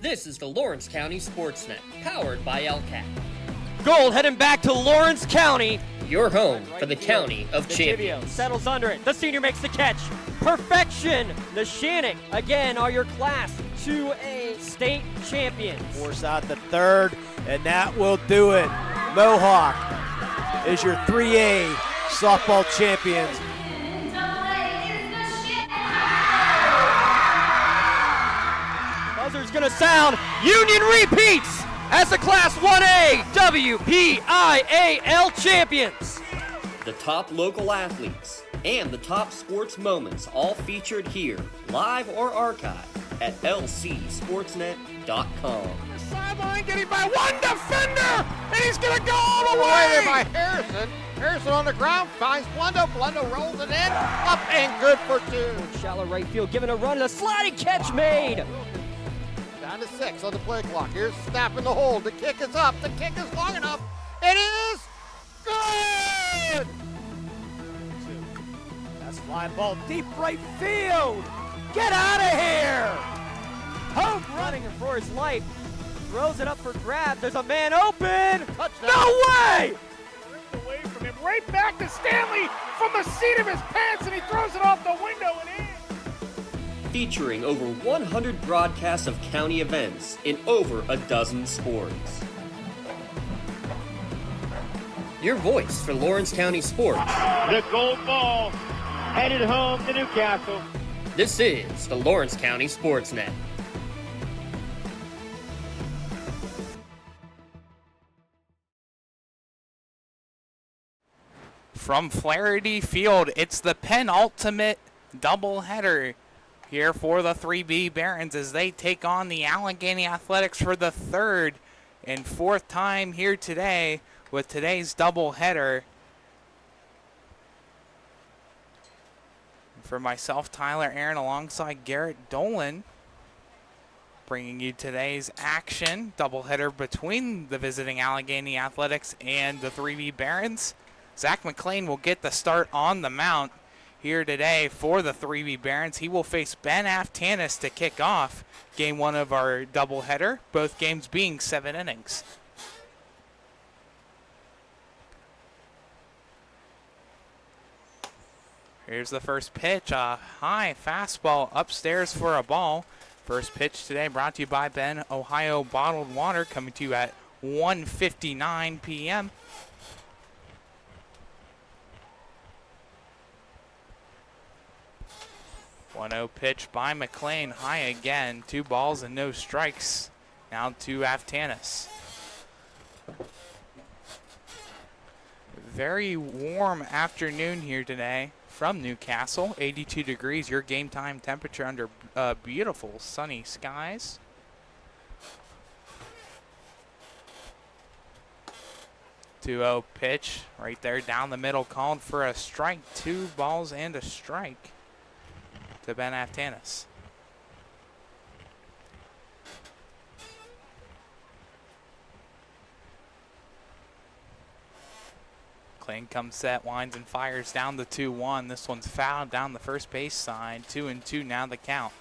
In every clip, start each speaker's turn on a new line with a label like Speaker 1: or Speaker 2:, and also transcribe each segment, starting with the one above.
Speaker 1: This is the Lawrence County SportsNet, powered by LCAT.
Speaker 2: Gold heading back to Lawrence County.
Speaker 1: Your home for the County of Champions.
Speaker 2: Settles under it. The senior makes the catch. Perfection. Neshannock, again, are your Class 2A state champions.
Speaker 3: Force out the third, and that will do it. Mohawk is your 3A softball champions.
Speaker 2: Buzzer's going to sound. Union repeats as the Class 1A WPIAL champions.
Speaker 1: The top local athletes and the top sports moments all featured here, live or archived at lcsportsnet.com.
Speaker 4: Sideline getting by one defender, and he's going to go all the way by Harrison. Harrison on the ground finds Blundo. Blundo rolls it in, up and good for two.
Speaker 2: Shallow right field, giving a run, and a sliding catch made.
Speaker 4: Down to 6 on the play clock. Here's Snap in the hole. The kick is up. The kick is long enough. It is good!
Speaker 3: That's flying ball deep right field. Get out of here!
Speaker 2: Hope running for his life. Throws it up for grabs. There's a man open.
Speaker 4: Touchdown.
Speaker 2: No way!
Speaker 5: Ripped away from him. Right back to Stanley from the seat of his pants, and he throws it off the window and in.
Speaker 1: Featuring over 100 broadcasts of county events in over a dozen sports. Your voice for Lawrence County sports.
Speaker 5: The gold ball headed home to Newcastle.
Speaker 1: This is the Lawrence County SportsNet.
Speaker 6: From Flaherty Field, it's the penultimate doubleheader here for the 3B Barons as they take on the Allegheny Athletics for the third and fourth time here today with today's doubleheader. For myself, Tyler Aaron, alongside Garrett Dolan, bringing you today's action doubleheader between the visiting Allegheny Athletics and the 3B Barons. Zach McLean will get the start on the mound here today for the 3B Barons. He will face Ben Aftanis to kick off game one of our doubleheader, both games being 7 innings. Here's the first pitch, a high fastball upstairs for a ball. First pitch today brought to you by Ben Ohio Bottled Water, coming to you at 1:59 p.m. 1-0 pitch by McLean, high again. 2 balls and no strikes. Now to Aftanis. Very warm afternoon here today from Newcastle. 82 degrees, your game time temperature under beautiful sunny skies. Two-0 pitch right there down the middle, called for a strike. 2 balls and a strike to Ben Aftanis. McLean comes set, winds and fires down the 2-1. This one's fouled down the first base side. 2-2 now the count.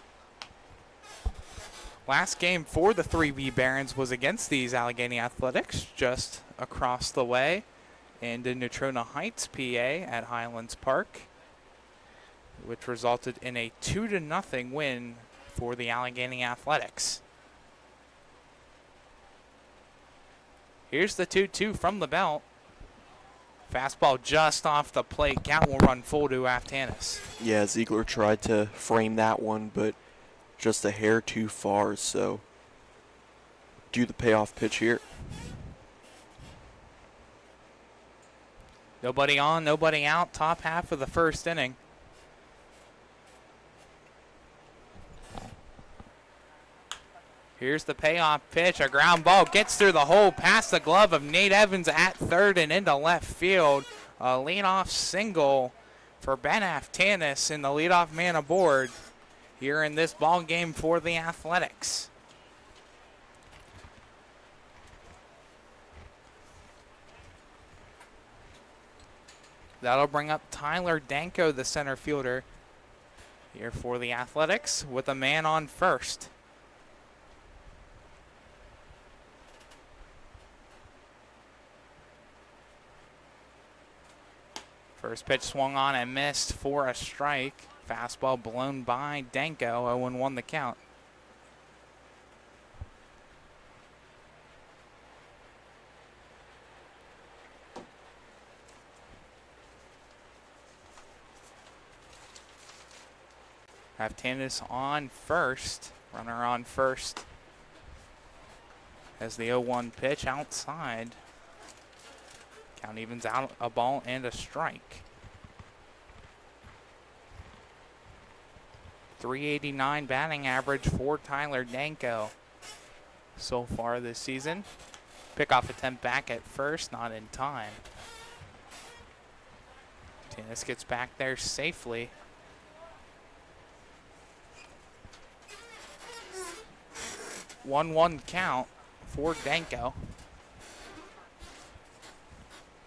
Speaker 6: Last game for the 3B Barons was against these Allegheny Athletics, just across the way in Natrona Heights, PA at Highlands Park, which resulted in a 2-0 win for the Allegheny Athletics. Here's the 2-2 from the belt. Fastball just off the plate. Count will run full to Aftanis.
Speaker 7: Yeah, Ziegler tried to frame that one, but just a hair too far, so do the payoff pitch here.
Speaker 6: Nobody on, nobody out. Top half of the first inning. Here's the payoff pitch. A ground ball gets through the hole past the glove of Nate Evans at third and into left field. A leadoff single for Ben Aftanis and the leadoff man aboard here in this ball game for the Athletics. That'll bring up Tyler Danko, the center fielder, here for the Athletics with a man on first. First pitch swung on and missed for a strike. Fastball blown by Danko, 0-1 the count. Have Tanis on first, runner on first. As the 0-1 pitch outside. Count evens out a ball and a strike. 389 batting average for Tyler Danko so far this season. Pickoff attempt back at first, not in time. Tanis gets back there safely. 1-1 count for Danko.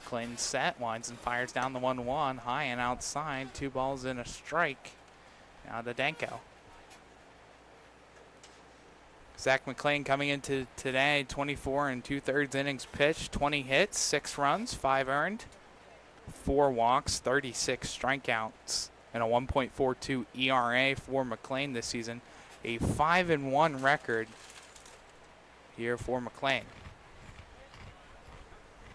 Speaker 6: Clinton set, winds and fires down the 1-1, high and outside, 2 balls and a strike. Now to Danko. Zach McLean coming into today, 24 2/3 innings pitched, 20 hits, 6 runs, 5 earned, 4 walks, 36 strikeouts, and a 1.42 ERA for McLean this season. A 5-1 record here for McLean.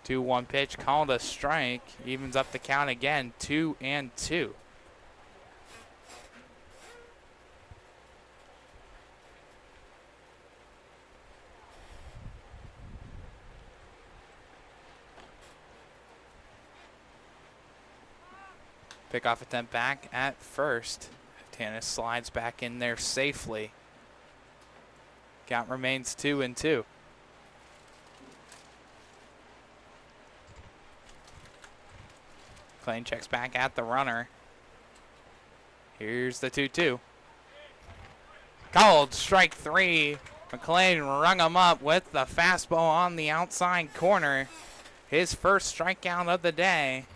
Speaker 6: 2-1 pitch called a strike, evens up the count again, 2-2. Pickoff attempt back at first. Tanis slides back in there safely. Count remains 2-2. McLean checks back at the runner. Here's the 2-2. Called strike 3. McLean rung him up with the fastball on the outside corner. His first strikeout of the day,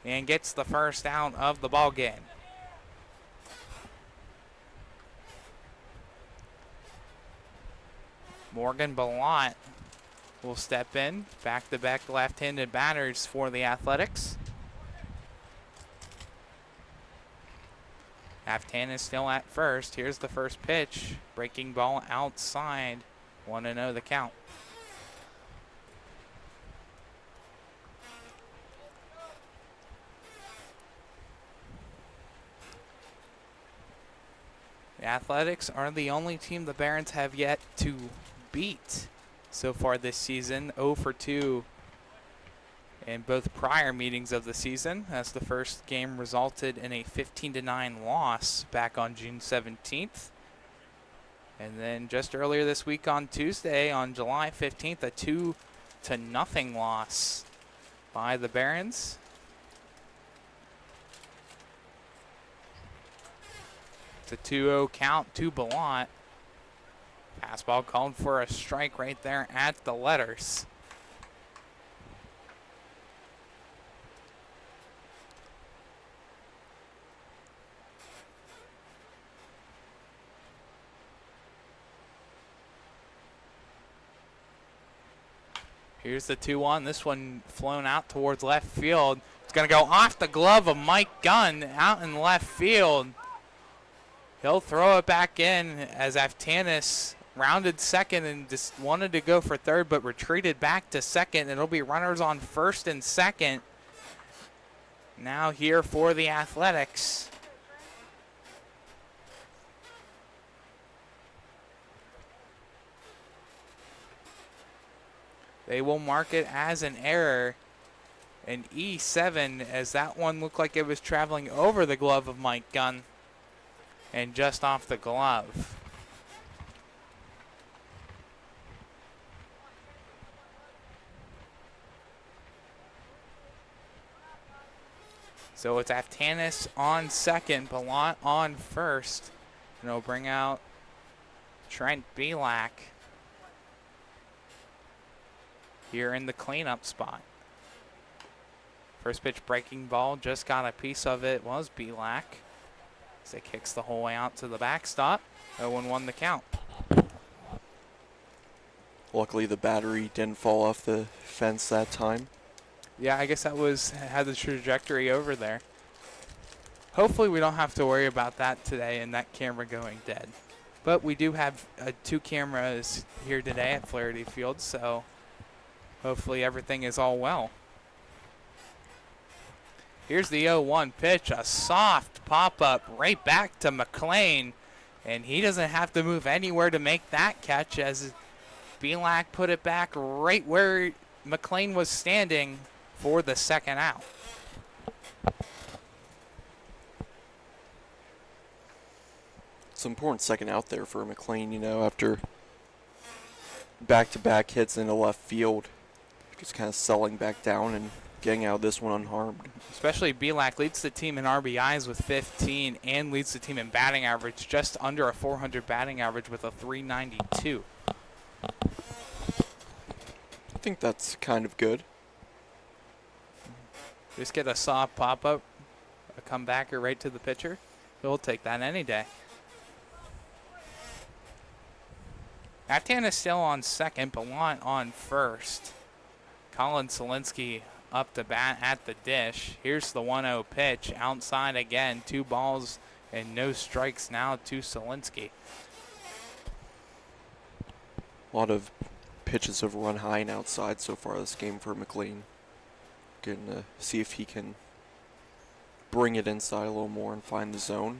Speaker 6: and gets the first out of the ball game. Morgan Ballant will step in. Back-to-back left-handed batters for the Athletics. Aftan is still at first. Here's the first pitch. Breaking ball outside. 1-0 the count. The Athletics are the only team the Barons have yet to beat so far this season. 0-2 in both prior meetings of the season, as the first game resulted in a 15-9 loss back on June 17th. And then just earlier this week on Tuesday, on July 15th, a 2-0 loss by the Barons. It's a 2-0 count to Ballant. Fastball called for a strike right there at the letters. Here's the 2-1. This one flown out towards left field. It's going to go off the glove of Mike Gunn out in left field. He'll throw it back in as Aftanis rounded second and just wanted to go for third, but retreated back to second. It'll be runners on first and second. Now here for the Athletics. They will mark it as an error, an E7, as that one looked like it was traveling over the glove of Mike Gunn and just off the glove. So it's Aftanis on second, Ballant on first, and it'll bring out Trent Belak here in the cleanup spot. First pitch breaking ball, just got a piece of it, was Belak. As it kicks the whole way out to the backstop. 0-1 the count.
Speaker 7: Luckily the battery didn't fall off the fence that time.
Speaker 6: Yeah, I guess that had the trajectory over there. Hopefully we don't have to worry about that today and that camera going dead. But we do have 2 cameras here today at Flaherty Field, so hopefully everything is all well. Here's the 0-1 pitch, a soft pop-up right back to McLean, and he doesn't have to move anywhere to make that catch as Belak put it back right where McLean was standing for the second out.
Speaker 7: It's an important second out there for McLean, you know, after back-to-back hits into left field. Just kind of settling back down and getting out of this one unharmed.
Speaker 6: Especially Belak leads the team in RBIs with 15 and leads the team in batting average, just under a 400 batting average with a 392.
Speaker 7: I think that's kind of good.
Speaker 6: Just get a soft pop-up, a comebacker right to the pitcher. He'll take that any day. Aftan is still on second, Bellant on first. Colin Solinsky up to bat at the dish. Here's the 1-0 pitch. Outside again. 2 balls and no strikes now to Solinsky.
Speaker 7: A lot of pitches have run high and outside so far this game for McLean. Getting to see if he can bring it inside a little more and find the zone.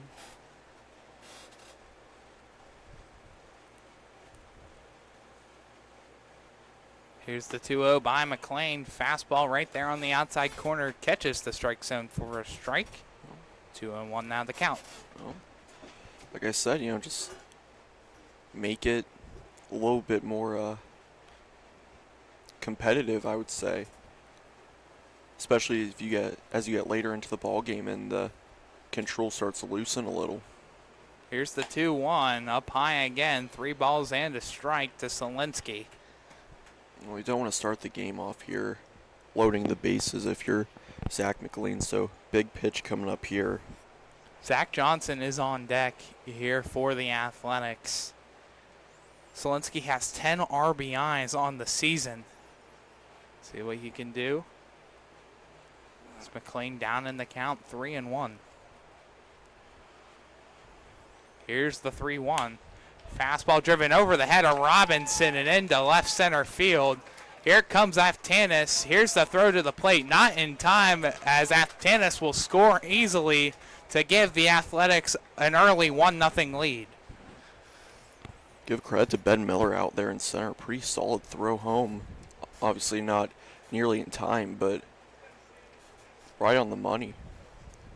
Speaker 6: Here's the 2-0 by McLean. Fastball right there on the outside corner. Catches the strike zone for a strike. 2-1 now the count.
Speaker 7: Well, like I said, you know, just make it a little bit more competitive, I would say. Especially if as you get later into the ball game and the control starts to loosen a little.
Speaker 6: Here's the 2-1. Up high again. 3 balls and a strike to Solinsky.
Speaker 7: Well, you don't want to start the game off here loading the bases if you're Zach McLean, so big pitch coming up here.
Speaker 6: Zach Johnson is on deck here for the Athletics. Solinsky has 10 RBIs on the season. See what he can do. It's McLean down in the count, 3-1. Here's the 3-1. Fastball driven over the head of Robinson and into left center field. Here comes Aftanis. Here's the throw to the plate. Not in time as Aftanis will score easily to give the Athletics an early 1-0 lead.
Speaker 7: Give credit to Ben Miller out there in center. Pretty solid throw home. Obviously not nearly in time, but right on the money.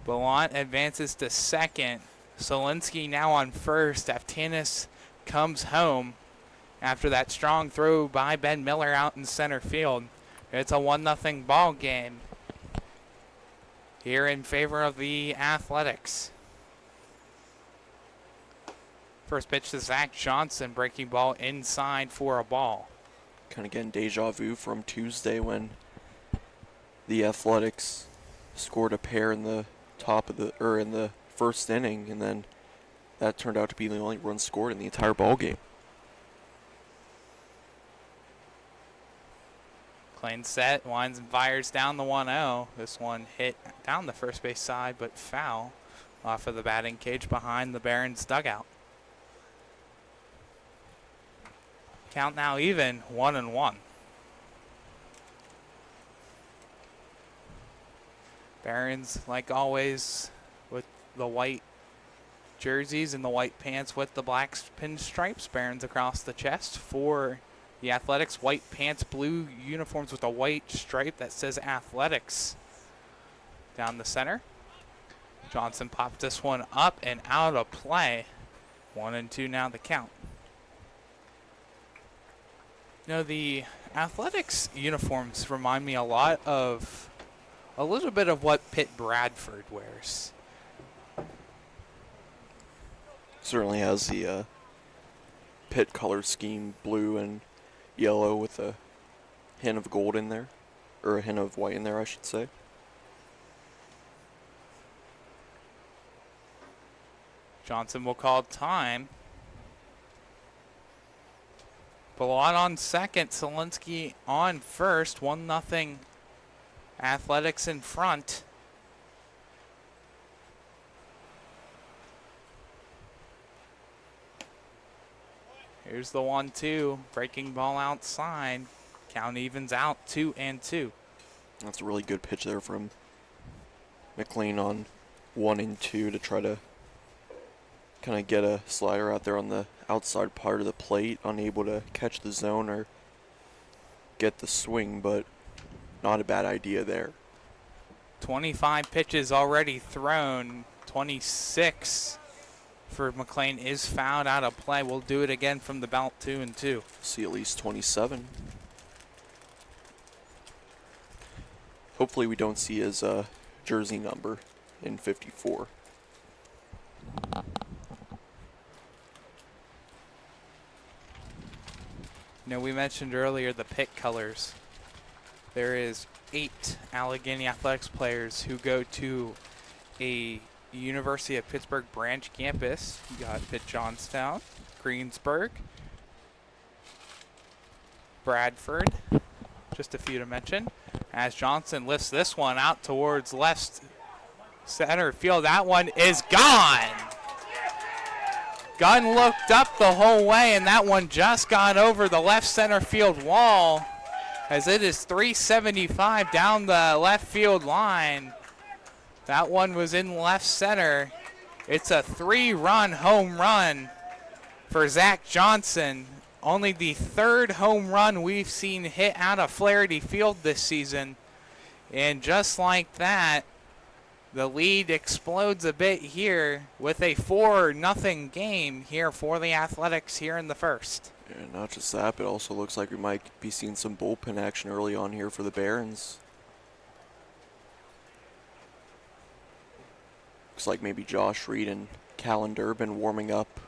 Speaker 6: Bellant advances to second. Solinsky now on first. Aftanis comes home after that strong throw by Ben Miller out in center field. It's a 1-0 ball game here in favor of the Athletics. First pitch to Zach Johnson, breaking ball inside for a ball.
Speaker 7: Kind of getting deja vu from Tuesday when the Athletics scored a pair in the in the first inning, and then that turned out to be the only run scored in the entire ball game.
Speaker 6: McLean set, winds and fires down the 1-0. This one hit down the first base side, but foul off of the batting cage behind the Barons dugout. Count now even, 1-1. Barons, like always, with the white jerseys and the white pants with the black pinstripes. Barons across the chest for the Athletics. White pants, blue uniforms with a white stripe that says Athletics down the center. Johnson popped this one up and out of play. 1-2 now the count. You know, the Athletics uniforms remind me a lot of a little bit of what Pitt Bradford wears.
Speaker 7: Certainly has the Pitt color scheme, blue and yellow with a hint of gold in there, or a hint of white in there, I should say.
Speaker 6: Johnson will call time. Bellant on second, Solinsky on first. 1-0 Athletics in front. Here's the 1-2. Breaking ball outside. Count evens out 2-2.
Speaker 7: That's a really good pitch there from McLean on 1 and 2 to try to kind of get a slider out there on the outside part of the plate. Unable to catch the zone or get the swing, but not a bad idea there.
Speaker 6: 25 pitches already thrown. 26 for McLean is fouled out of play. We'll do it again from the belt 2-2.
Speaker 7: See at least 27. Hopefully we don't see his jersey number in 54.
Speaker 6: Now, we mentioned earlier the pit colors. There is 8 Allegheny Athletics players who go to a University of Pittsburgh branch campus. You got Pitt Johnstown, Greensburg, Bradford, just a few to mention. As Johnson lifts this one out towards left center field, that one is gone. Gunn looked up the whole way, and that one just got over the left center field wall, as it is 375 down the left field line. That one was in left center. It's a 3-run home run for Zach Johnson. Only the 3rd home run we've seen hit out of Flaherty Field this season. And just like that, the lead explodes a bit here with a 4-0 game here for the Athletics here in the first.
Speaker 7: And not just that, but also looks like we might be seeing some bullpen action early on here for the Barons. Looks like maybe Josh Reed and Callan Durbin warming up.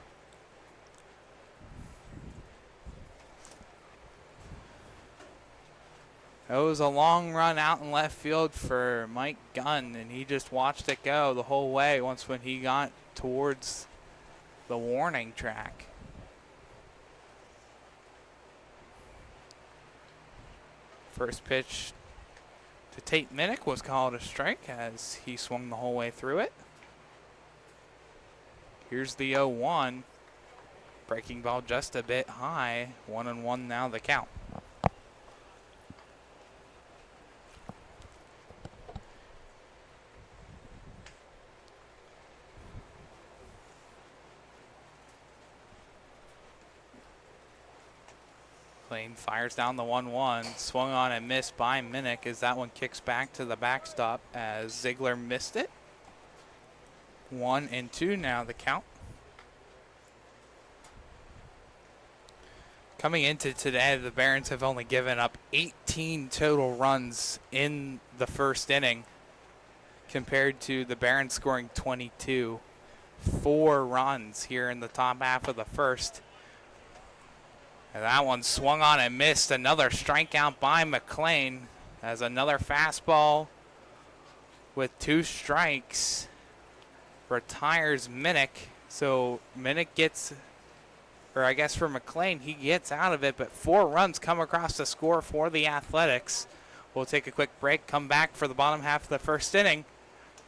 Speaker 6: It was a long run out in left field for Mike Gunn, and he just watched it go the whole way once when he got towards the warning track. First pitch to Tate Minnick was called a strike as he swung the whole way through it. Here's the 0-1. Breaking ball just a bit high. 1-1 now the count. Lane fires down the 1-1. Swung on and missed by Minnick as that one kicks back to the backstop as Ziegler missed it. 1-2 now the count. Coming into today, the Barons have only given up 18 total runs in the first inning compared to the Barons scoring 22. 4 runs here in the top half of the first. And that one swung on and missed. Another strikeout by McLean as another fastball with 2 strikes retires Minnick. So Minnick gets, or I guess for McLean, he gets out of it, but 4 runs come across the score for the Athletics. We'll take a quick break, come back for the bottom half of the first inning.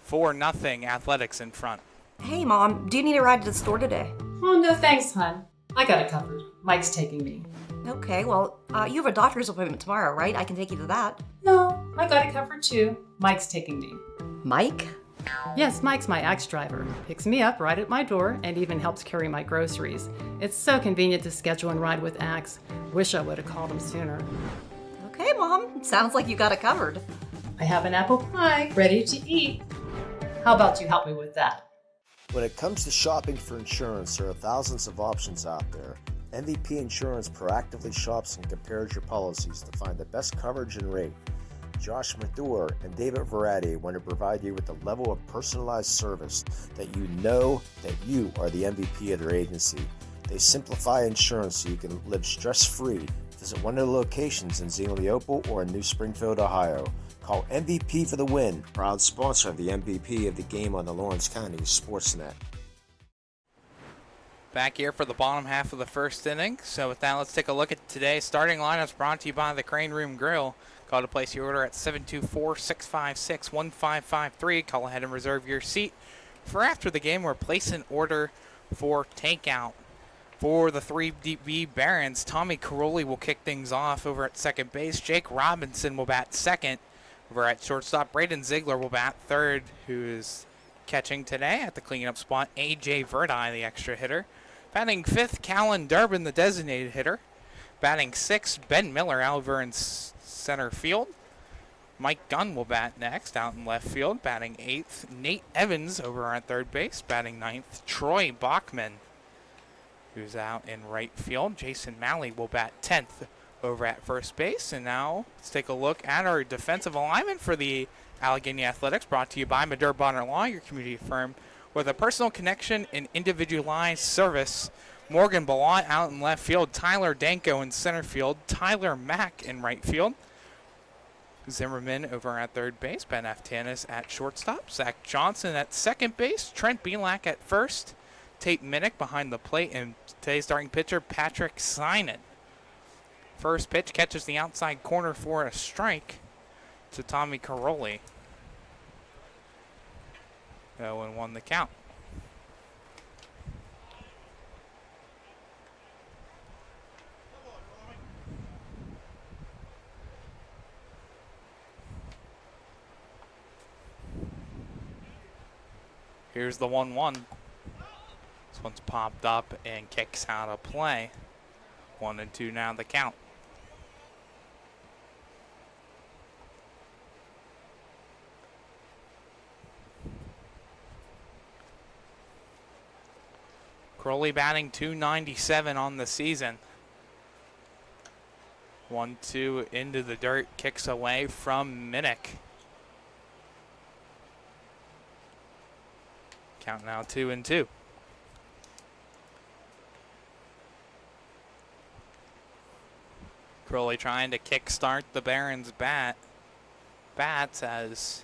Speaker 6: 4-0 Athletics in front.
Speaker 8: Hey, Mom, do you need a ride to the store today?
Speaker 9: Oh, no thanks, hon. I got it covered. Mike's taking me.
Speaker 8: Okay, well, you have a doctor's appointment tomorrow, right? I can take you to that.
Speaker 9: No, I got it covered too. Mike's taking me.
Speaker 8: Mike?
Speaker 9: Yes, Mike's my ex driver. Picks me up right at my door and even helps carry my groceries. It's so convenient to schedule and ride with Axe. Wish I would have called him sooner.
Speaker 8: Okay, Mom. Sounds like you got it covered.
Speaker 9: I have an apple pie ready to eat. How about you help me with that?
Speaker 3: When it comes to shopping for insurance, there are thousands of options out there. MVP Insurance proactively shops and compares your policies to find the best coverage and rate. Josh Mathur and David Verratti want to provide you with a level of personalized service that you know that you are the MVP of their agency. They simplify insurance so you can live stress-free. Visit one of their locations in Zingleople or in New Springfield, Ohio. Call MVP for the win. Proud sponsor of the MVP of the game on the Lawrence County SportsNet.
Speaker 6: Back here for the bottom half of the first inning. So with that, let's take a look at today's starting lineups brought to you by the Crane Room Grill. Call to place your order at 724-656-1553. Call ahead and reserve your seat for after the game or place an order for takeout. For the 3B Barons, Tommy Caroli will kick things off over at second base. Jake Robinson will bat second. Over at shortstop, Braden Ziegler will bat third, who is catching today at the cleanup spot. A.J. Verdi, the extra hitter. Batting fifth, Callan Durbin, the designated hitter. Batting sixth, Ben Miller, out over in center field. Mike Gunn will bat next, out in left field. Batting eighth, Nate Evans over at third base. Batting ninth, Troy Bachman, who's out in right field. Jason Malley will bat 10th over at first base. And now let's take a look at our defensive alignment for the Allegheny Athletics, brought to you by Madur Bonner Law, your community firm with a personal connection and individualized service. Morgan Ballant out in left field. Tyler Danko in center field. Tyler Mack in right field. Zimmerman over at third base. Ben Aftanis at shortstop. Zach Johnson at second base. Trent Belak at first. Tate Minnick behind the plate. And today's starting pitcher, Patrick Sinan. First pitch catches the outside corner for a strike to Tommy Caroli. 0-1 the count. Here's the 1-1. This one's popped up and kicks out of play. 1-2 now the count. Crowley batting .297 on the season. 1-2 into the dirt, kicks away from Minnick. Count now 2-2. Crowley trying to kickstart the Barons bats as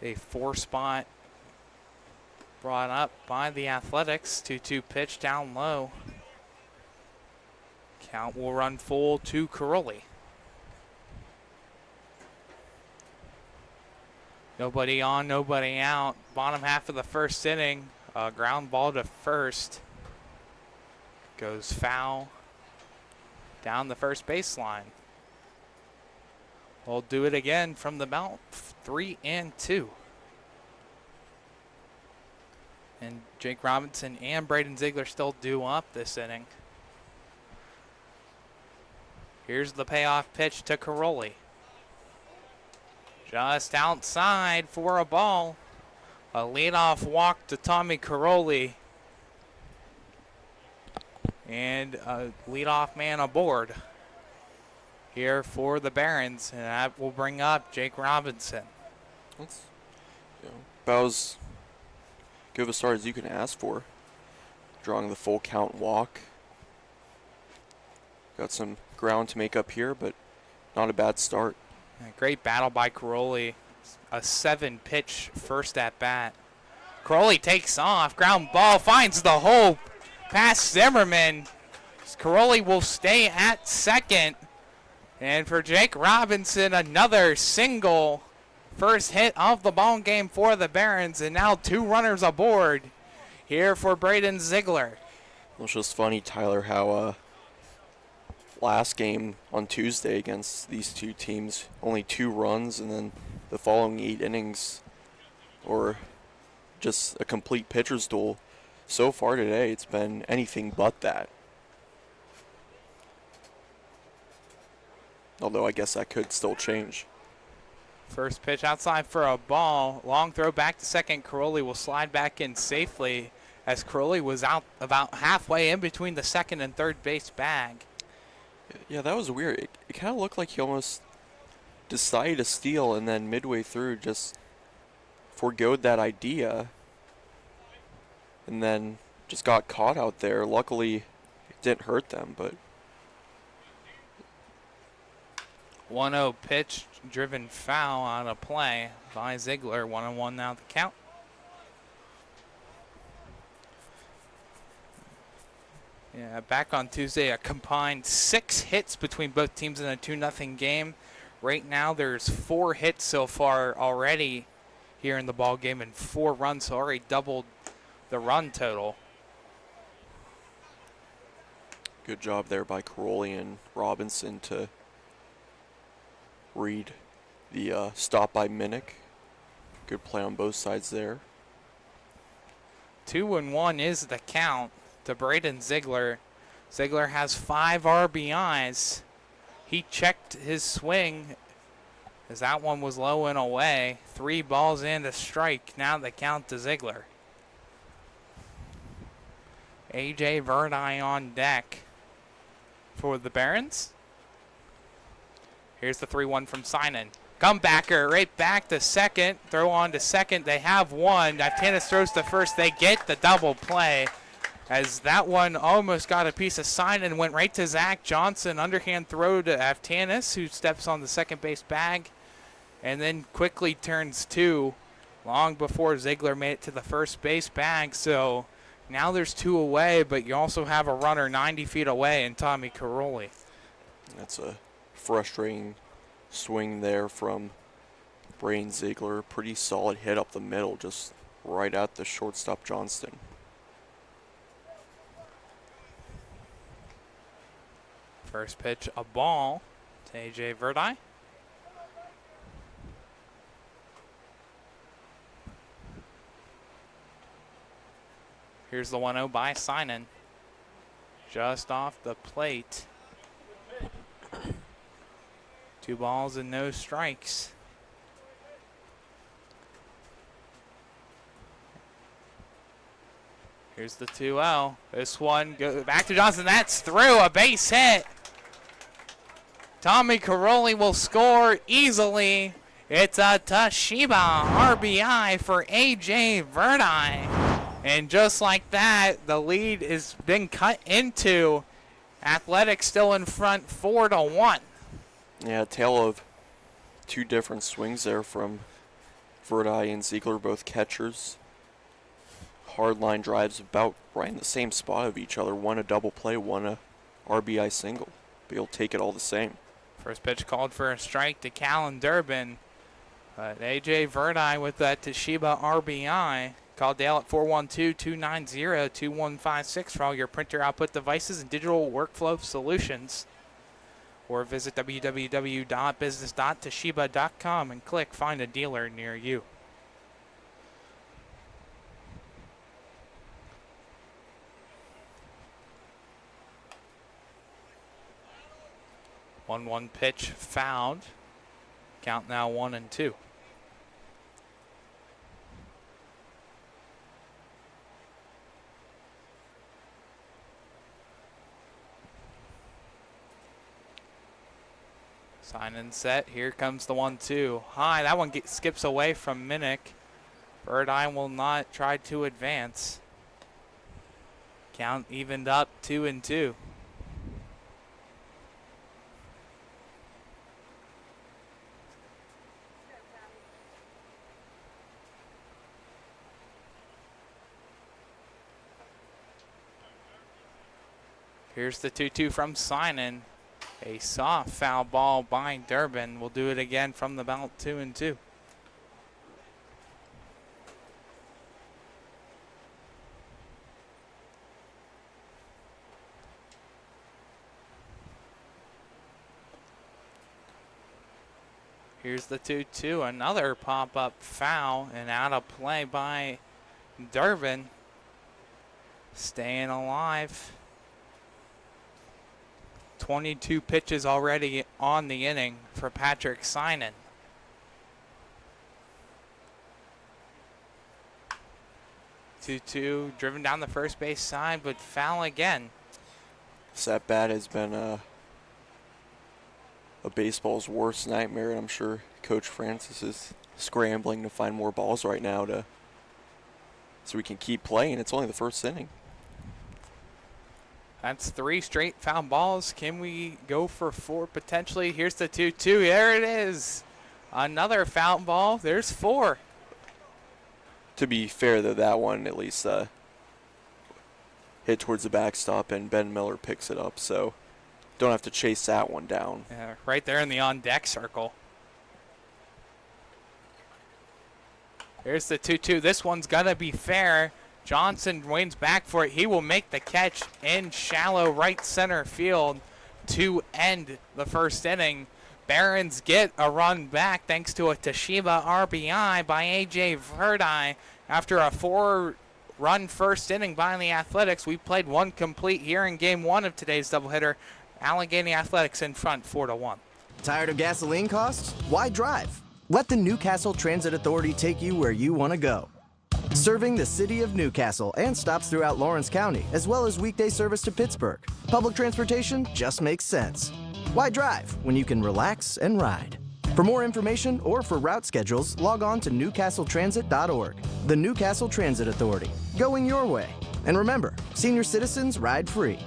Speaker 6: a 4-spot brought up by the Athletics. 2-2 pitch down low. Count will run full to Caroli. Nobody on, nobody out. Bottom half of the first inning. Ground ball to first. Goes foul down the first baseline. We'll do it again from the mount. 3-2. And Jake Robinson and Braden Ziegler still due up this inning. Here's the payoff pitch to Caroli. Just outside for a ball. A leadoff walk to Tommy Caroli. And a leadoff man aboard here for the Barons. And that will bring up Jake Robinson.
Speaker 7: That's about as good of a start as you can ask for. Drawing the full count walk. Got some ground to make up here, but not a bad start.
Speaker 6: A great battle by Caroli. A 7-pitch first at bat. Caroli takes off. Ground ball finds the hole past Zimmerman. Caroli will stay at second. And for Jake Robinson, another single. First hit of the ball game for the Barons, and now 2 runners aboard here for Braden Ziegler.
Speaker 7: It was just funny, Tyler, how last game on Tuesday against these two teams, only 2 runs, and then the following 8 innings, or just a complete pitcher's duel. So far today, it's been anything but that. Although I guess that could still change.
Speaker 6: First pitch outside for a ball. Long throw back to second. Caroli will slide back in safely as Caroli was out about halfway in between the second and third base bag.
Speaker 7: Yeah, that was weird. It kind of looked like he almost decided to steal and then midway through just forgoed that idea and then just got caught out there. Luckily, it didn't hurt them, but
Speaker 6: 1-0 pitch, driven foul on a play by Ziegler. 1-1 now the count. Yeah, back on Tuesday, a combined 6 hits between both teams in a 2-0 game. Right now, there's 4 hits so far already here in the ball game and 4 runs, so already doubled the run total.
Speaker 7: Good job there by Caroli and Robinson to read the stop by Minnick. Good play on both sides there.
Speaker 6: 2-1 is the count to Braden Ziegler. Ziegler has 5 RBIs. He checked his swing as that one was low and away. 3 balls and a strike. Now the count to Ziegler. AJ Verdi on deck for the Barons. Here's the 3-1 from Sinan. Comebacker right back to second. Throw on to second. They have one. Aftanis throws to first. They get the double play as that one almost got a piece of Sinan and went right to Zach Johnson. Underhand throw to Aftanis, who steps on the second base bag and then quickly turns 2 long before Ziegler made it to the first base bag. So now there's 2 away, but you also have a runner 90 feet away in Tommy Caroli.
Speaker 7: That's a frustrating swing there from Braden Ziegler. Pretty solid hit up the middle, just right at the shortstop Johnston.
Speaker 6: First pitch, a ball to AJ Verdi. Here's the 1-0 by Sinan. Just off the plate. 2 balls and no strikes. Here's the 2-0. This one goes back to Johnson. That's through, a base hit. Tommy Caroli will score easily. It's a Toshiba RBI for AJ Verdi. And just like that, the lead has been cut into. Athletics still in front 4-1.
Speaker 7: Yeah, tale of 2 different swings there from Verdi and Ziegler, both catchers. Hard line drives about right in the same spot of each other. One a double play, one a RBI single. But you'll take it all the same.
Speaker 6: First pitch called for a strike to Callan Durbin. But AJ Verdi with that Toshiba RBI. Call Dale at 412-290-2156 for all your printer output devices and digital workflow solutions. Or visit www.business.toshiba.com and click Find a Dealer near you. One pitch fouled. Count now 1-2. Sign and set. Here comes the 1-2. High. That one skips away from Minnick. Verdi will not try to advance. Count evened up 2-2. Here's the 2-2 from Sinan. A soft foul ball by Durbin. We'll do it again from the belt, 2-2. Here's the 2-2. Another pop-up foul and out of play by Durbin. Staying alive. 22 pitches already on the inning for Patrick Sinan. Two driven down the first base side, but foul again.
Speaker 7: This at bat has been a baseball's worst nightmare, and I'm sure Coach Francis is scrambling to find more balls right now so we can keep playing. It's only the first inning.
Speaker 6: That's 3 straight foul balls. Can we go for 4 potentially? Here's the 2-2. There it is. Another foul ball. There's 4.
Speaker 7: To be fair, though, that one at least hit towards the backstop, and Ben Miller picks it up. So don't have to chase that one down.
Speaker 6: Yeah, right there in the on-deck circle. Here's the 2-2. This one's going to be fair. Johnson wins back for it. He will make the catch in shallow right center field to end the first inning. Barons get a run back thanks to a Toshiba RBI by A.J. Verdi. After a 4-run first inning by the Athletics, we played one complete here in Game 1 of today's doubleheader. Allegheny Athletics in front 4-1.
Speaker 10: Tired of gasoline costs? Why drive? Let the Newcastle Transit Authority take you where you want to go. Serving the city of Newcastle and stops throughout Lawrence County, as well as weekday service to Pittsburgh. Public transportation just makes sense. Why drive when you can relax and ride? For more information or for route schedules, log on to newcastletransit.org. The Newcastle Transit Authority, going your way. And remember, senior citizens ride free.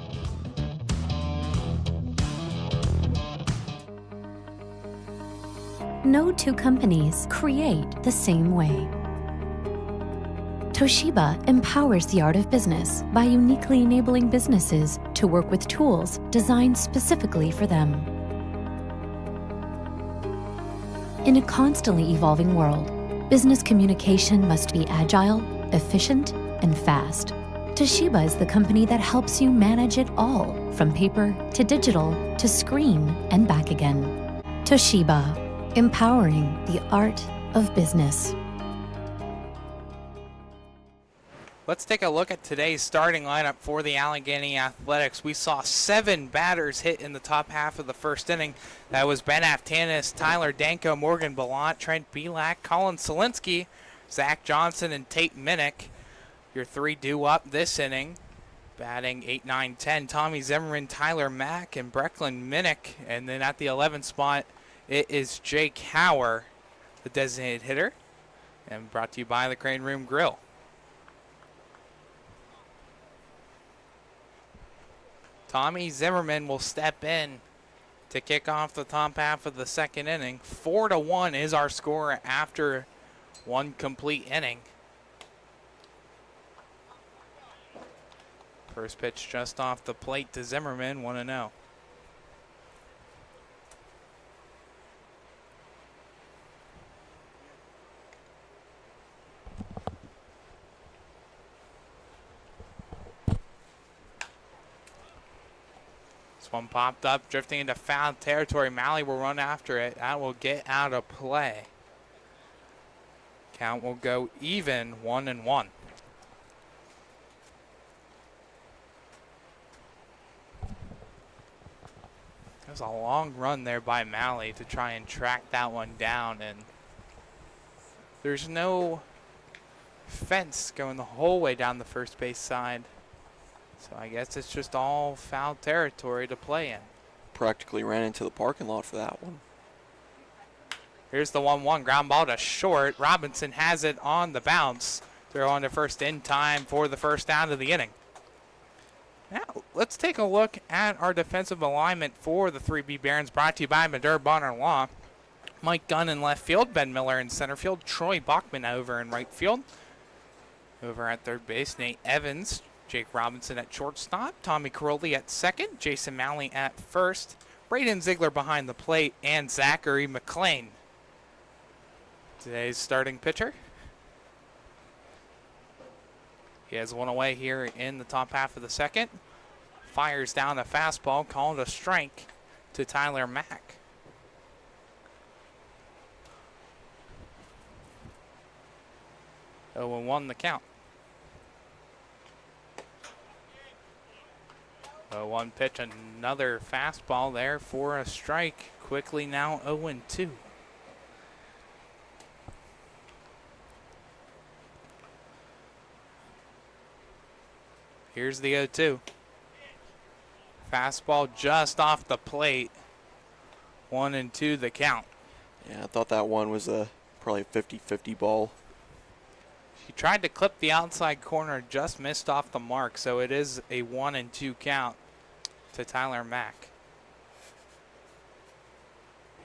Speaker 11: No two companies create the same way. Toshiba empowers the art of business by uniquely enabling businesses to work with tools designed specifically for them. In a constantly evolving world, business communication must be agile, efficient, and fast. Toshiba is the company that helps you manage it all, from paper to digital to screen and back again. Toshiba, empowering the art of business.
Speaker 6: Let's take a look at today's starting lineup for the Allegheny Athletics. We saw 7 batters hit in the top half of the first inning. That was Ben Aftanis, Tyler Danko, Morgan Ballant, Trent Belak, Colin Solinsky, Zach Johnson, and Tate Minnick. Your 3 due up this inning. Batting 8, 9, 10, Tommy Zimmerman, Tyler Mack, and Brecklin Minnick. And then at the 11th spot, it is Jake Hauer, the designated hitter. And brought to you by the Crane Room Grill. Tommy Zimmerman will step in to kick off the top half of the second inning. 4-1 is our score after 1 complete inning. First pitch just off the plate to Zimmerman, 1-0. One popped up, drifting into foul territory. Malley will run after it. That will get out of play. Count will go even, 1-1. There's a long run there by Malley to try and track that one down, and there's no fence going the whole way down the first base side. So I guess it's just all foul territory to play in.
Speaker 7: Practically ran into the parking lot for that one.
Speaker 6: Here's the 1-1 ground ball to short. Robinson has it on the bounce. Throw on to first in time for the first out of the inning. Now let's take a look at our defensive alignment for the 3B Barons, brought to you by Madur Bonner Law. Mike Gunn in left field, Ben Miller in center field, Troy Bachman over in right field. Over at third base, Nate Evans, Jake Robinson at shortstop, Tommy Caroli at second, Jason Malley at first, Braden Ziegler behind the plate, and Zachary McLean. Today's starting pitcher. He has one away here in the top half of the second. Fires down a fastball, called a strike to Tyler Mack. Oh, and 1 the count. 0-1 pitch, another fastball there for a strike. Quickly now 0-2. Here's the 0-2. Fastball just off the plate. 1-2 the count.
Speaker 7: Yeah, I thought that one was probably a 50-50 ball.
Speaker 6: He tried to clip the outside corner, just missed off the mark, so it is a 1-2 count to Tyler Mack.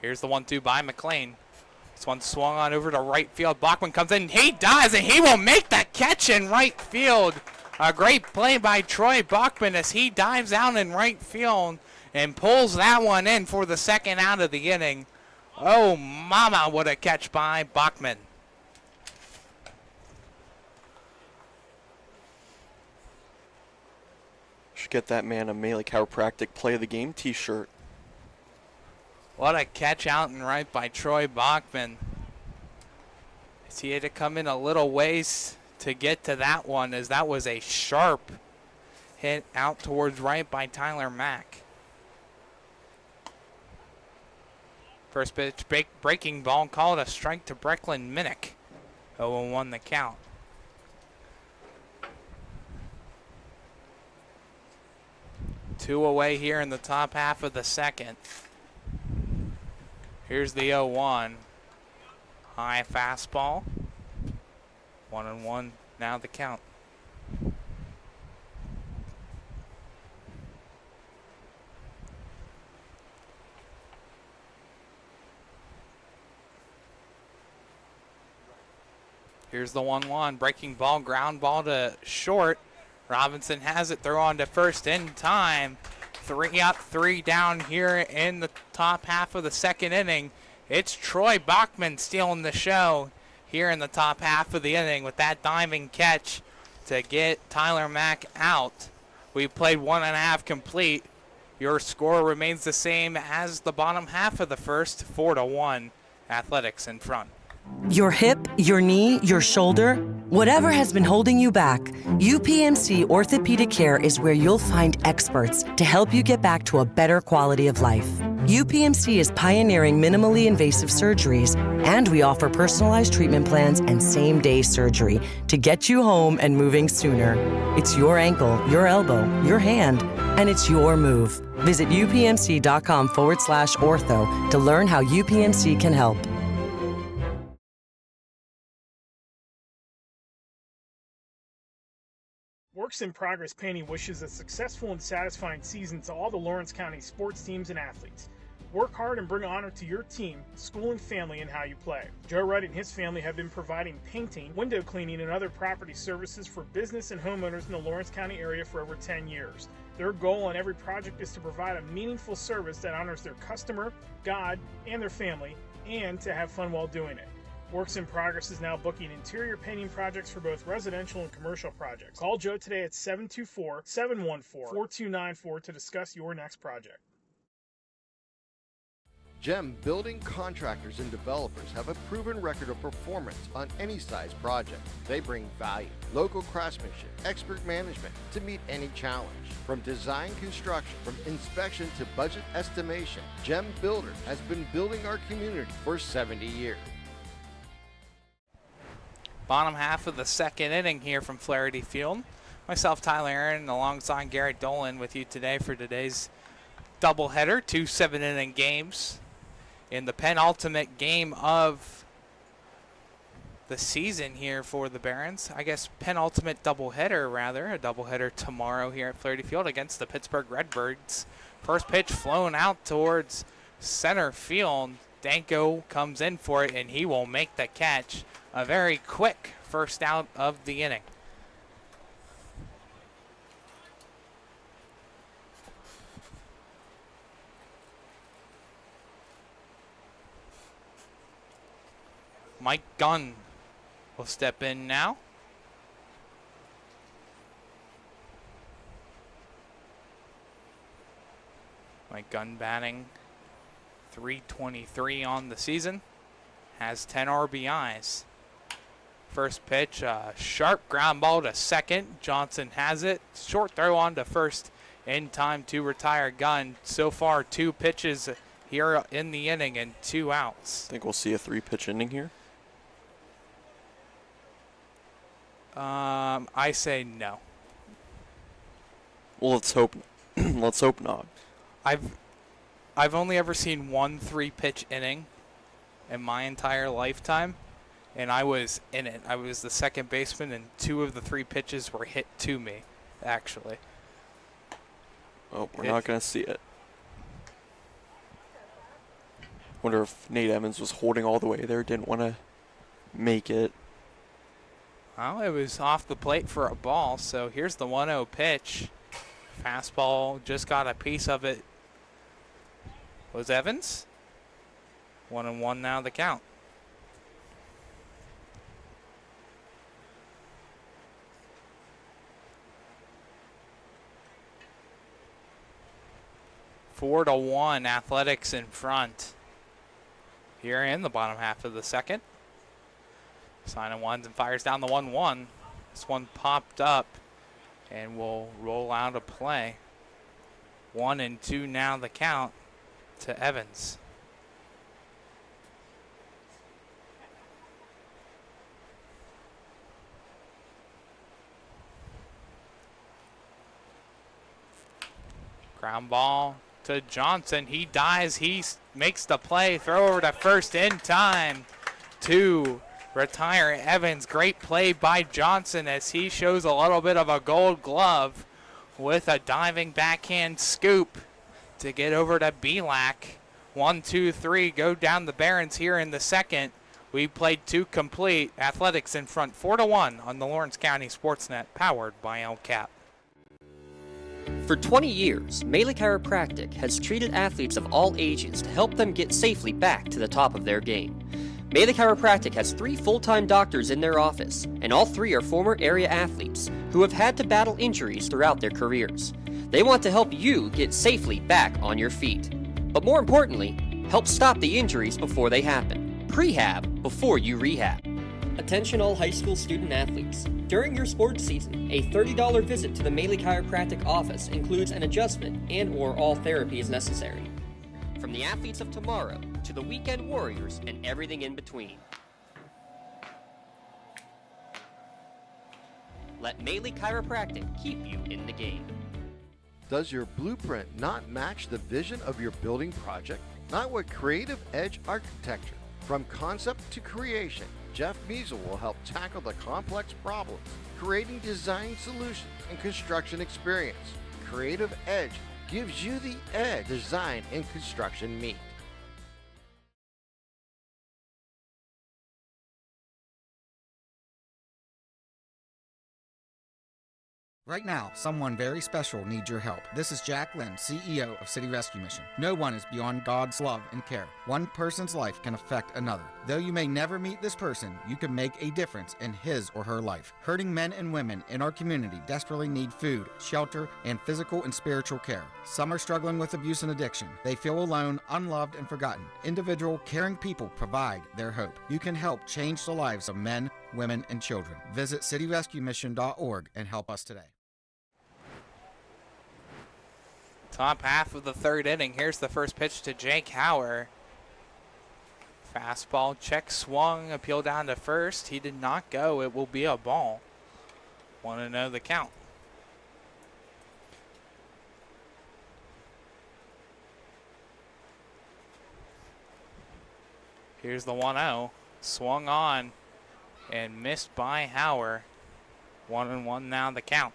Speaker 6: Here's the 1-2 by McLean. This one swung on over to right field. Bachman comes in, he dives, and he will make that catch in right field. A great play by Troy Bachman as he dives out in right field and pulls that one in for the second out of the inning. Oh, mama, what a catch by Bachman.
Speaker 7: Should get that man a Melee Chiropractic Play of the Game t-shirt.
Speaker 6: What a catch out and right by Troy Bachman. He had to come in a little ways to get to that one, as that was a sharp hit out towards right by Tyler Mack. First pitch, breaking ball called a strike to Brecklin Minnick. 0-1 the count. Two away here in the top half of the second. Here's the 0-1. High fastball. 1-1 now the count. Here's the 1-1. Breaking ball, ground ball to short. Robinson has it, throw on to first in time. 3 up, 3 down here in the top half of the second inning. It's Troy Bachman stealing the show here in the top half of the inning with that diving catch to get Tyler Mack out. We played 1.5 complete. Your score remains the same as the bottom half of the first, 4-1. Athletics in front.
Speaker 12: Your hip, your knee, your shoulder, whatever has been holding you back, UPMC Orthopedic Care is where you'll find experts to help you get back to a better quality of life. UPMC is pioneering minimally invasive surgeries, and we offer personalized treatment plans and same-day surgery to get you home and moving sooner. It's your ankle, your elbow, your hand, and it's your move. Visit upmc.com/ortho to learn how UPMC can help.
Speaker 5: Works in Progress Painting wishes a successful and satisfying season to all the Lawrence County sports teams and athletes. Work hard and bring honor to your team, school, and family in how you play. Joe Wright and his family have been providing painting, window cleaning, and other property services for business and homeowners in the Lawrence County area for over 10 years. Their goal on every project is to provide a meaningful service that honors their customer, God, and their family, and to have fun while doing it. Works in Progress is now booking interior painting projects for both residential and commercial projects. Call Joe today at 724-714-4294 to discuss your next project.
Speaker 4: GEM Building Contractors and Developers have a proven record of performance on any size project. They bring value, local craftsmanship, expert management to meet any challenge. From design construction, from inspection to budget estimation, GEM Builders has been building our community for 70 years.
Speaker 6: Bottom half of the second inning here from Flaherty Field. Myself, Tyler Aaron, alongside Garrett Dolan with you today for today's doubleheader. 2 7-inning games in the penultimate game of the season here for the Barons. I guess penultimate doubleheader, rather. A doubleheader tomorrow here at Flaherty Field against the Pittsburgh Redbirds. First pitch flown out towards center field. Danko comes in for it, and he will make the catch. A very quick first out of the inning. Mike Gunn will step in now. Mike Gunn batting .323 on the season. Has 10 RBIs. First pitch, sharp ground ball to second. Johnson has it. Short throw on to first in time to retire Gunn. So far, 2 pitches here in the inning and 2 outs.
Speaker 7: Think we'll see a 3-pitch inning here?
Speaker 6: I say no.
Speaker 7: Well, let's hope. Let's hope not.
Speaker 6: I've only ever seen 1 3-pitch inning in my entire lifetime, and I was in it. I was the second baseman, and 2 of the 3 pitches were hit to me, actually.
Speaker 7: Oh, we're not going to see it. Wonder if Nate Evans was holding all the way there, didn't want to make it.
Speaker 6: Well, it was off the plate for a ball, so here's the 1-0 pitch. Fastball just got a piece of it. Was Evans? 1-1 now the count. Four to 1, Athletics in front. Here in the bottom half of the second. Signing ones and fires down the 1-1. This one popped up and will roll out of play. 1-2 now the count to Evans. Ground ball to Johnson. He dives. He makes the play. Throw over to first in time to retire Evans. Great play by Johnson as he shows a little bit of a gold glove with a diving backhand scoop to get over to Belak. 1, 2, 3 go down the Barons here in the second. We played 2 complete. Athletics in front 4-1 on the Lawrence County SportsNet, powered by LCAP.
Speaker 1: For 20 years, Melee Chiropractic has treated athletes of all ages to help them get safely back to the top of their game. Melee Chiropractic has 3 full-time doctors in their office, and all 3 are former area athletes who have had to battle injuries throughout their careers. They want to help you get safely back on your feet. But more importantly, help stop the injuries before they happen. Prehab before you rehab. Attention all high school student athletes. During your sports season, a $30 visit to the Melee Chiropractic office includes an adjustment and/or all therapy is necessary. From the athletes of tomorrow to the weekend warriors and everything in between. Let Melee Chiropractic keep you in the game.
Speaker 4: Does your blueprint not match the vision of your building project? Not with Creative Edge Architecture. From concept to creation, Jeff Measle will help tackle the complex problems, creating design solutions and construction experience. Creative Edge gives you the edge design and construction meet.
Speaker 13: Right now, someone very special needs your help. This is Jack Lynn, CEO of City Rescue Mission. No one is beyond God's love and care. One person's life can affect another. Though you may never meet this person, you can make a difference in his or her life. Hurting men and women in our community desperately need food, shelter, and physical and spiritual care. Some are struggling with abuse and addiction. They feel alone, unloved, and forgotten. Individual, caring people provide their hope. You can help change the lives of men, women, and children. Visit cityrescuemission.org and help us today.
Speaker 6: Top half of the third inning. Here's the first pitch to Jake Hauer. Fastball check swung, appeal down to first. He did not go. It will be a ball. 1-0 the count. Here's the 1-0. Swung on and missed by Hauer. 1-1 now the count.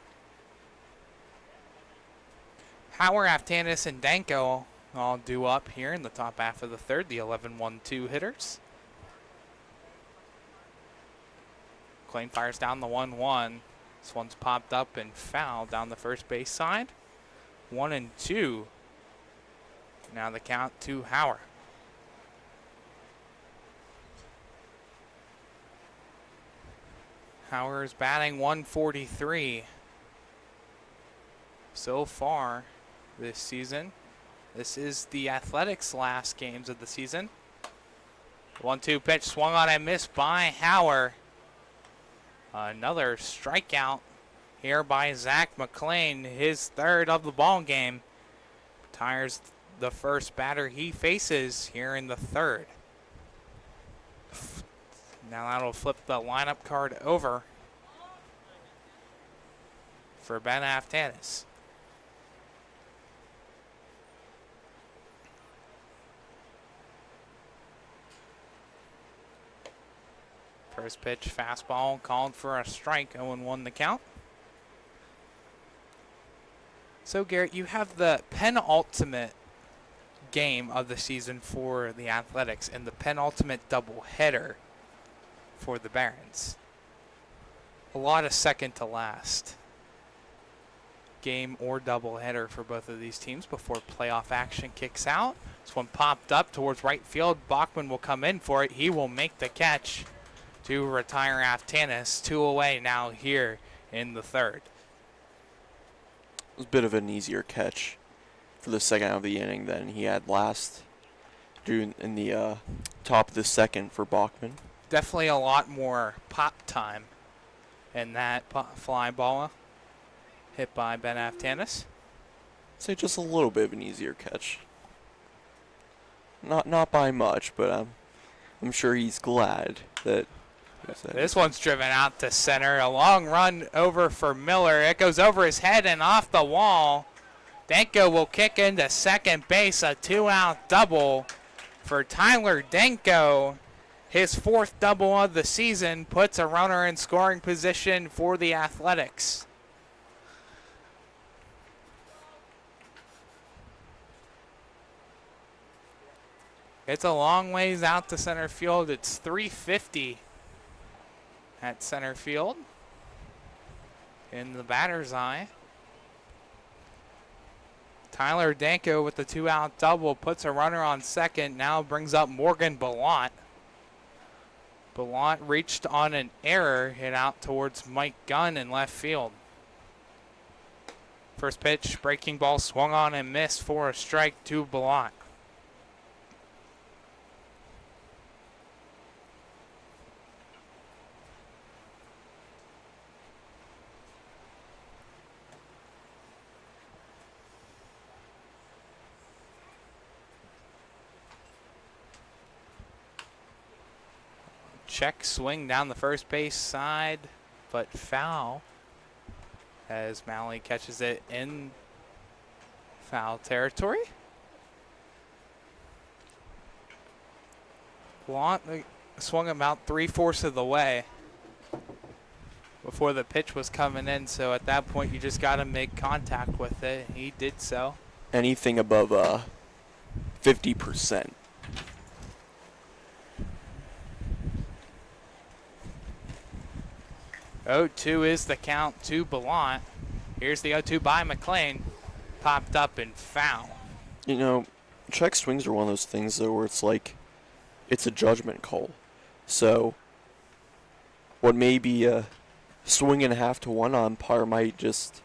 Speaker 6: Hauer, Aftanis, and Danko all due up here in the top half of the third, the 11-1-2 hitters. Klein fires down the 1-1. This one's popped up and fouled down the first base side. 1-2. Now the count to Hauer. Hauer is batting 143 so far this season. This is the Athletics' last games of the season. 1-2 pitch swung on and missed by Hauer. Another strikeout here by Zach McLean, his third of the ball game. Retires the first batter he faces here in the third. Now that'll flip the lineup card over for Ben Aftanis. First pitch, fastball, called for a strike, 0-1 the count. So, Garrett, you have the penultimate game of the season for the Athletics and the penultimate doubleheader for the Barons. a lot of second to last game or doubleheader for both of these teams before playoff action kicks out. This one popped up towards right field. Bachman will come in for it. He will make the catch to retire Aftanis. 2 away now here in the third.
Speaker 7: It was a bit of an easier catch for the second half of the inning than he had last in the top of the second for Bachman.
Speaker 6: Definitely a lot more pop time in that fly ball hit by Ben Aftanis.
Speaker 7: Say just a little bit of an easier catch. Not by much, but I'm sure he's glad that.
Speaker 6: This one's driven out to center. A long run over for Miller. It goes over his head and off the wall. Danko will kick into second base. A 2-out double for Tyler Danko. His 4th double of the season puts a runner in scoring position for the Athletics. It's a long ways out to center field. It's 350 at center field in the batter's eye. Tyler Danko with the 2-out double puts a runner on second. Now brings up Morgan Ballant. Ballant reached on an error, hit out towards Mike Gunn in left field. First pitch, breaking ball swung on and missed for a strike to Ballant. Check swing down the first base side, but foul as Malley catches it in foul territory. Blount swung about 3/4 of the way before the pitch was coming in, so at that point you just got to make contact with it. He did so.
Speaker 7: Anything above 50%.
Speaker 6: Oh, 2 is the count to Ballant. Here's the 0-2 by McLean. Popped up and foul.
Speaker 7: You know, check swings are one of those things, though, where it's like, it's a judgment call. So, what may be a swing and a half to one umpire might just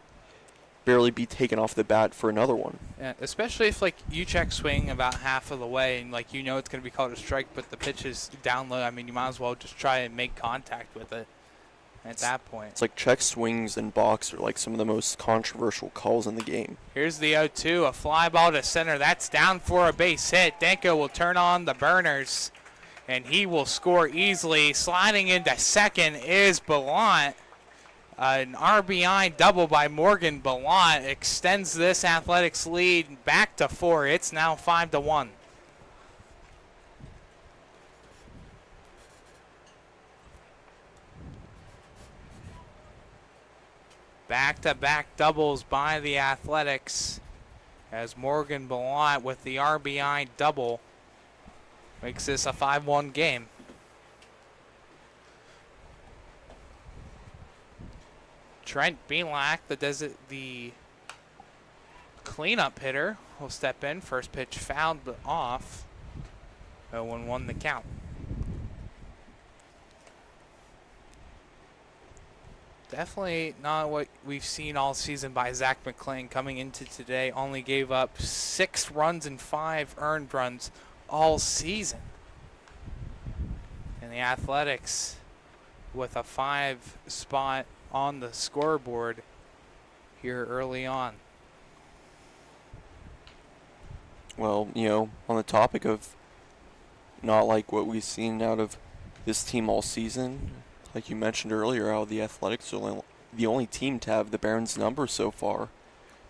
Speaker 7: barely be taken off the bat for another one.
Speaker 6: Yeah, especially if, like, you check swing about half of the way and, like, you know it's going to be called a strike, but the pitch is down low. I mean, you might as well just try and make contact with it. At that point.
Speaker 7: It's like check swings and box are like some of the most controversial calls in the game.
Speaker 6: Here's the 0-2, a fly ball to center. That's down for a base hit. Danko will turn on the burners, and he will score easily. Sliding into second is Ballant. An RBI double by Morgan Ballant extends this Athletics lead back to 4. It's now 5-1. Back-to-back doubles by the Athletics as Morgan Ballant with the RBI double makes this a 5-1 game. Trent Belak, the cleanup hitter, will step in. First pitch fouled but off. 0-1 the count. Definitely not what we've seen all season by Zach McLean. Coming into today, only gave up 6 runs and 5 earned runs all season. And the Athletics with a 5 spot on the scoreboard here early on.
Speaker 7: Well, you know, on the topic of not like what we've seen out of this team all season, like you mentioned earlier, how the Athletics are the only team to have the Barons number so far.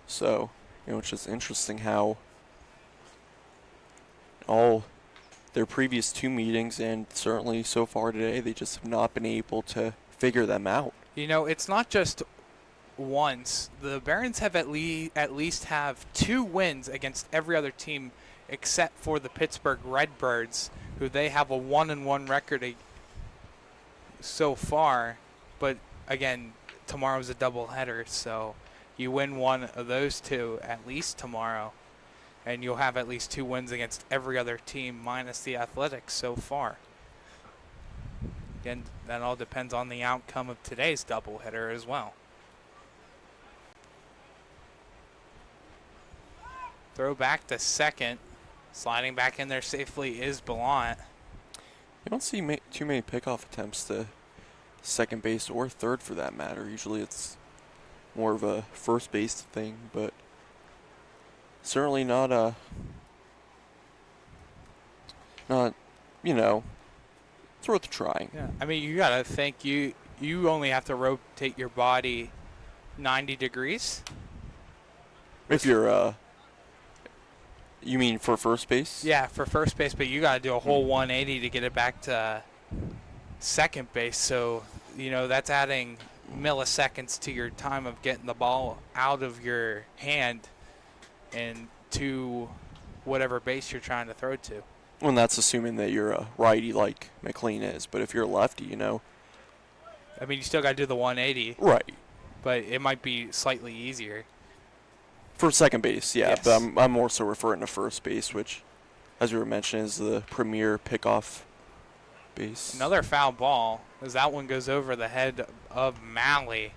Speaker 7: So, you know, it's just interesting how all their previous 2 meetings and certainly so far today, they just have not been able to figure them out.
Speaker 6: You know, it's not just once. The Barons have at least have 2 wins against every other team except for the Pittsburgh Redbirds, who they have a 1-1 record so far, but again, tomorrow's a doubleheader, so you win one of those two at least tomorrow, and you'll have at least 2 wins against every other team minus the Athletics so far. Again, that all depends on the outcome of today's doubleheader as well. Throw back to second. Sliding back in there safely is Bellant.
Speaker 7: You don't see too many pickoff attempts to second base or third for that matter. Usually it's more of a first base thing, but certainly not, it's worth trying.
Speaker 6: Yeah, I mean, you got to think you only have to rotate your body 90 degrees.
Speaker 7: If you're, you mean for first base?
Speaker 6: Yeah, for first base, but you got to do a whole 180 to get it back to second base. So, that's adding milliseconds to your time of getting the ball out of your hand and to whatever base you're trying to throw to.
Speaker 7: Well, that's assuming that you're a righty like McLean is, but if you're a lefty,
Speaker 6: I mean, you still got to do the 180.
Speaker 7: Right.
Speaker 6: But it might be slightly easier.
Speaker 7: For second base, yeah,
Speaker 6: Yes.
Speaker 7: but I'm more so referring to first base, which, as we were mentioning, is the premier pickoff base.
Speaker 6: Another foul ball, as that one goes over the head of Malley.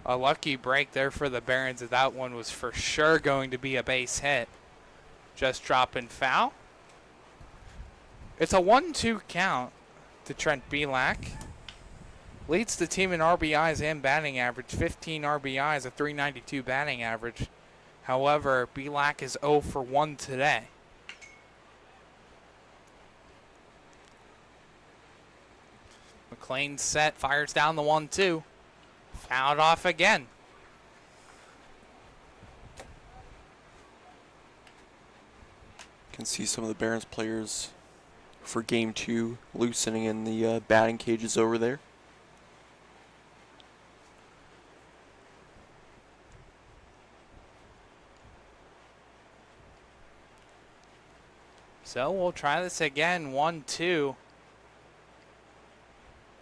Speaker 6: A lucky break there for the Barons, as that one was for sure going to be a base hit. Just dropping foul. It's a 1-2 count to Trent Belak. Leads the team in RBIs and batting average, 15 RBIs, a .392 batting average. However, Belak is 0 for 1 today. McLean set, fires down the 1-2. Fouled off again.
Speaker 7: Can see some of the Barons players for game 2 loosening in the batting cages over there.
Speaker 6: So we'll try this again, 1-2.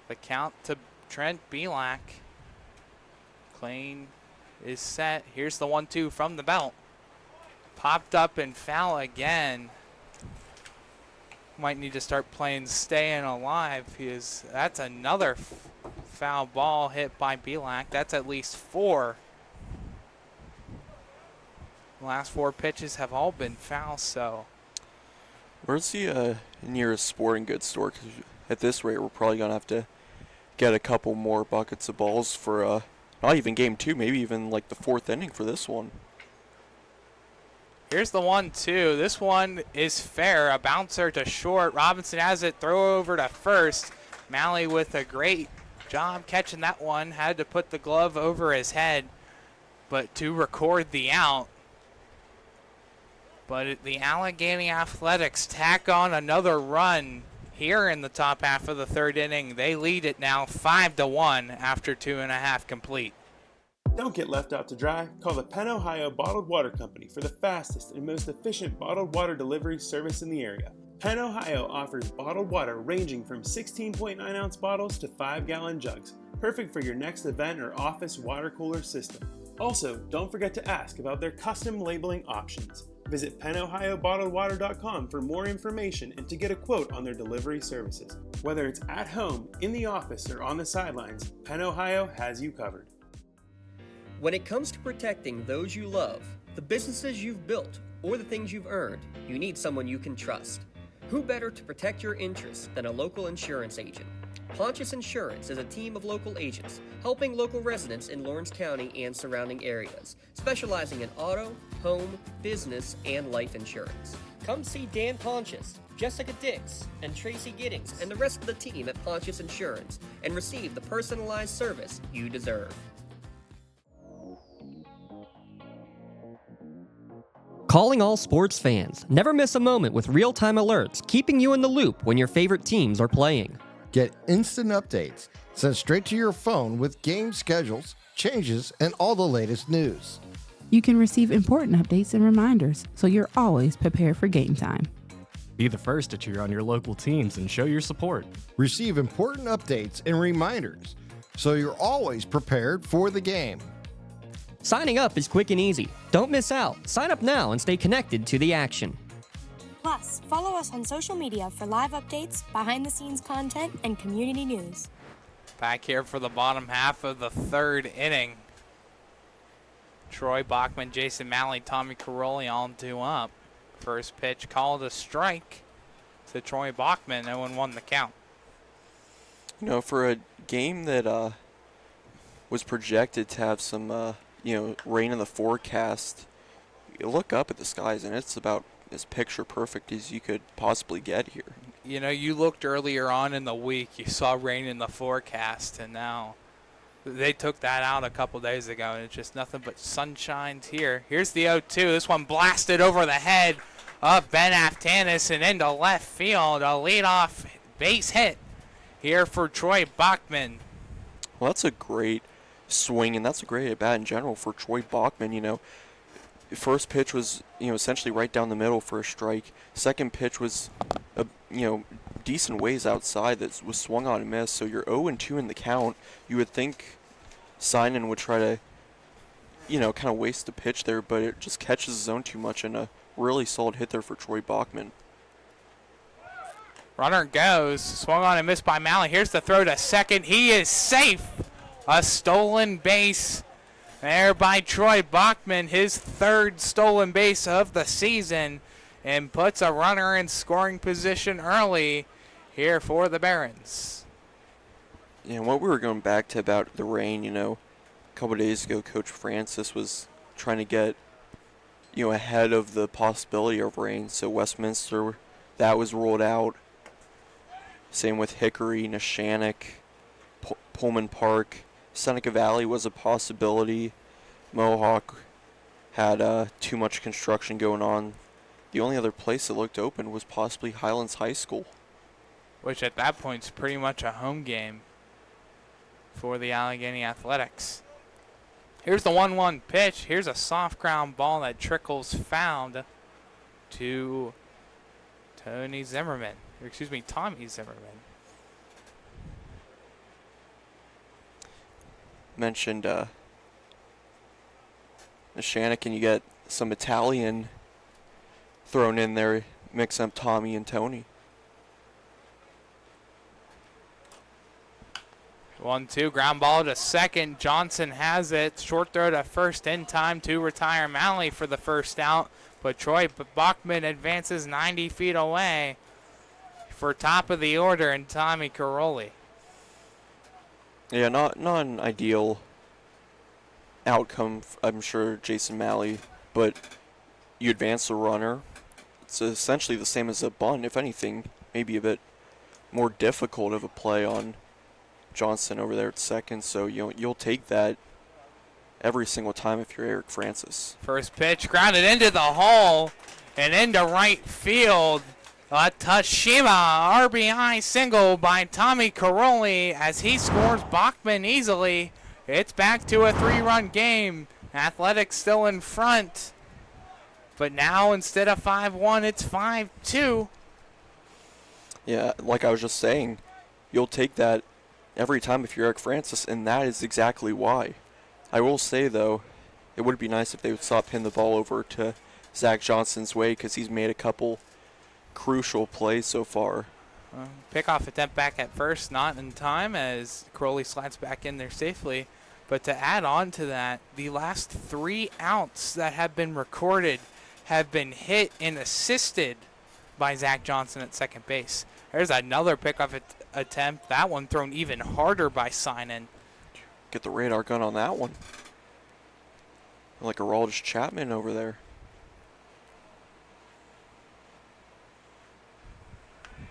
Speaker 6: The count to Trent Belak. McLean is set. Here's the 1-2 from the belt. Popped up and foul again. Might need to start playing Staying Alive, because that's another foul ball hit by Belak. That's at least 4. The last 4 pitches have all been fouls, so.
Speaker 7: Where's the nearest sporting goods store? 'Cause at this rate, we're probably going to have to get a couple more buckets of balls for not even game 2, maybe even like the 4th inning for this one.
Speaker 6: Here's the 1-2. This one is fair. A bouncer to short. Robinson has it. Throw over to first. Malley with a great job catching that one. Had to put the glove over his head, but to record the out. But the Allegheny Athletics tack on another run here in the top half of the 3rd inning. They lead it now 5-1 after 2.5 complete.
Speaker 14: Don't get left out to dry. Call the Penn Ohio Bottled Water Company for the fastest and most efficient bottled water delivery service in the area. Penn Ohio offers bottled water ranging from 16.9-ounce bottles to 5-gallon jugs, perfect for your next event or office water cooler system. Also, don't forget to ask about their custom labeling options. Visit PennOhioBottledWater.com for more information and to get a quote on their delivery services. Whether it's at home, in the office, or on the sidelines, Penn Ohio has you covered.
Speaker 1: When it comes to protecting those you love, the businesses you've built, or the things you've earned, you need someone you can trust. Who better to protect your interests than a local insurance agent? Pontius Insurance is a team of local agents helping local residents in Lawrence County and surrounding areas, specializing in auto, home, business, and life insurance. Come see Dan Pontius, Jessica Dix, and Tracy Giddings, and the rest of the team at Pontius Insurance, and receive the personalized service you deserve. Calling all sports fans. Never miss a moment with real-time alerts, keeping you in the loop when your favorite teams are playing.
Speaker 15: Get instant updates sent straight to your phone with game schedules, changes, and all the latest news.
Speaker 16: You can receive important updates and reminders, so you're always prepared for game time.
Speaker 17: Be the first to cheer on your local teams and show your support.
Speaker 15: Receive important updates and reminders so you're always prepared for the game.
Speaker 1: Signing up is quick and easy. Don't miss out. Sign up now and stay connected to the action.
Speaker 17: Plus, follow us on social media for live updates, behind-the-scenes content, and community news.
Speaker 6: Back here for the bottom half of the third inning. Troy Bachman, Jason Malley, Tommy Caroli all due up. First pitch called a strike to Troy Bachman. 0-1 the count.
Speaker 7: You know, for a game that was projected to have some, rain in the forecast, you look up at the skies and it's about as picture perfect as you could possibly get here.
Speaker 6: You know, you looked earlier on in the week, you saw rain in the forecast, and now they took that out a couple days ago, and it's just nothing but sunshine here. Here's the 0-2. This one blasted over the head of Ben Aftanis and into left field. A leadoff base hit here for Troy Bachman.
Speaker 7: Well, that's a great swing, and that's a great at-bat in general for Troy Bachman. You know, first pitch was, essentially right down the middle for a strike. Second pitch was, decent ways outside that was swung on and missed. So you're 0-2 in the count. You would think Sinan would try to, kind of waste the pitch there, but it just catches his zone too much, and a really solid hit there for Troy Bachman.
Speaker 6: Runner goes, swung on and missed by Malley. Here's the throw to second. He is safe. A stolen base there by Troy Bachman, his third stolen base of the season, and puts a runner in scoring position early here for the Barons.
Speaker 7: Yeah, what we were going back to about the rain, a couple days ago, Coach Francis was trying to get, ahead of the possibility of rain. So Westminster, that was ruled out. Same with Hickory, Neshannock, Pullman Park. Seneca Valley was a possibility. Mohawk had too much construction going on. The only other place that looked open was possibly Highlands High School,
Speaker 6: which at that point is pretty much a home game for the Allegheny Athletics. Here's the 1-1 pitch. Here's a soft ground ball that trickles found to Tommy Zimmerman.
Speaker 7: Mentioned Neshannock, and you get some Italian thrown in there, mix up Tommy and Tony.
Speaker 6: 1-2, ground ball to second. Johnson has it. Short throw to first in time to retire Malley for the first out. But Troy Bachman advances 90 feet away for top of the order and Tommy Caroli.
Speaker 7: Yeah, not an ideal outcome, I'm sure, Jason Malley, but you advance the runner. It's essentially the same as a bunt, if anything, maybe a bit more difficult of a play on Johnson over there at second, so you'll take that every single time if you're Eric Francis.
Speaker 6: First pitch grounded into the hole and into right field. A Tashima RBI single by Tommy Caroli as he scores Bachman easily. It's back to a 3-run game. Athletics still in front, but now instead of 5-1, it's 5-2.
Speaker 7: Yeah, like I was just saying, you'll take that every time if you're Eric Francis, and that is exactly why. I will say, though, it would be nice if they would stop hitting the ball over to Zach Johnson's way, because he's made a couple crucial plays so far.
Speaker 6: Pickoff attempt back at first, not in time as Crowley slides back in there safely. But to add on to that, the last 3 outs that have been recorded have been hit and assisted by Zach Johnson at second base. There's another pickoff attempt. That one thrown even harder by Sinan.
Speaker 7: Get the radar gun on that one. Like a Aroldis Chapman over there.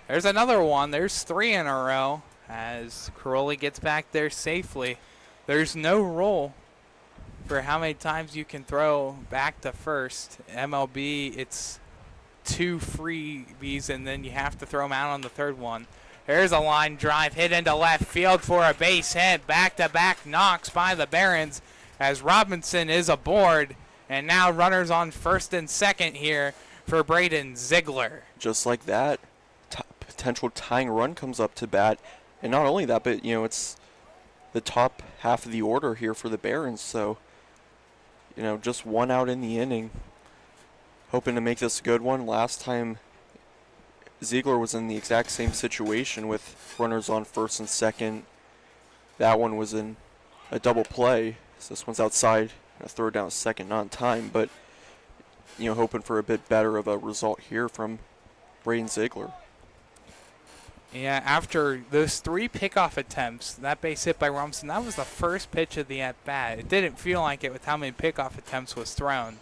Speaker 6: There's another one. There's 3 in a row as Caroli gets back there safely. There's no rule for how many times you can throw back to first. MLB, it's 2 freebies, and then you have to throw them out on the third one. There's a line drive hit into left field for a base hit. Back-to-back knocks by the Barons as Robinson is aboard. And now runners on first and second here for Braden Ziegler.
Speaker 7: Just like that, potential tying run comes up to bat. And not only that, but, it's the top half of the order here for the Barons. So, just 1 out in the inning. Hoping to make this a good one. Last time Ziegler was in the exact same situation with runners on first and second. That one was in a double play. So this one's outside, a third down, second, not in time. But, hoping for a bit better of a result here from Braden Ziegler.
Speaker 6: Yeah, after those 3 pickoff attempts, that base hit by Robinson, that was the first pitch of the at-bat. It didn't feel like it with how many pickoff attempts was thrown.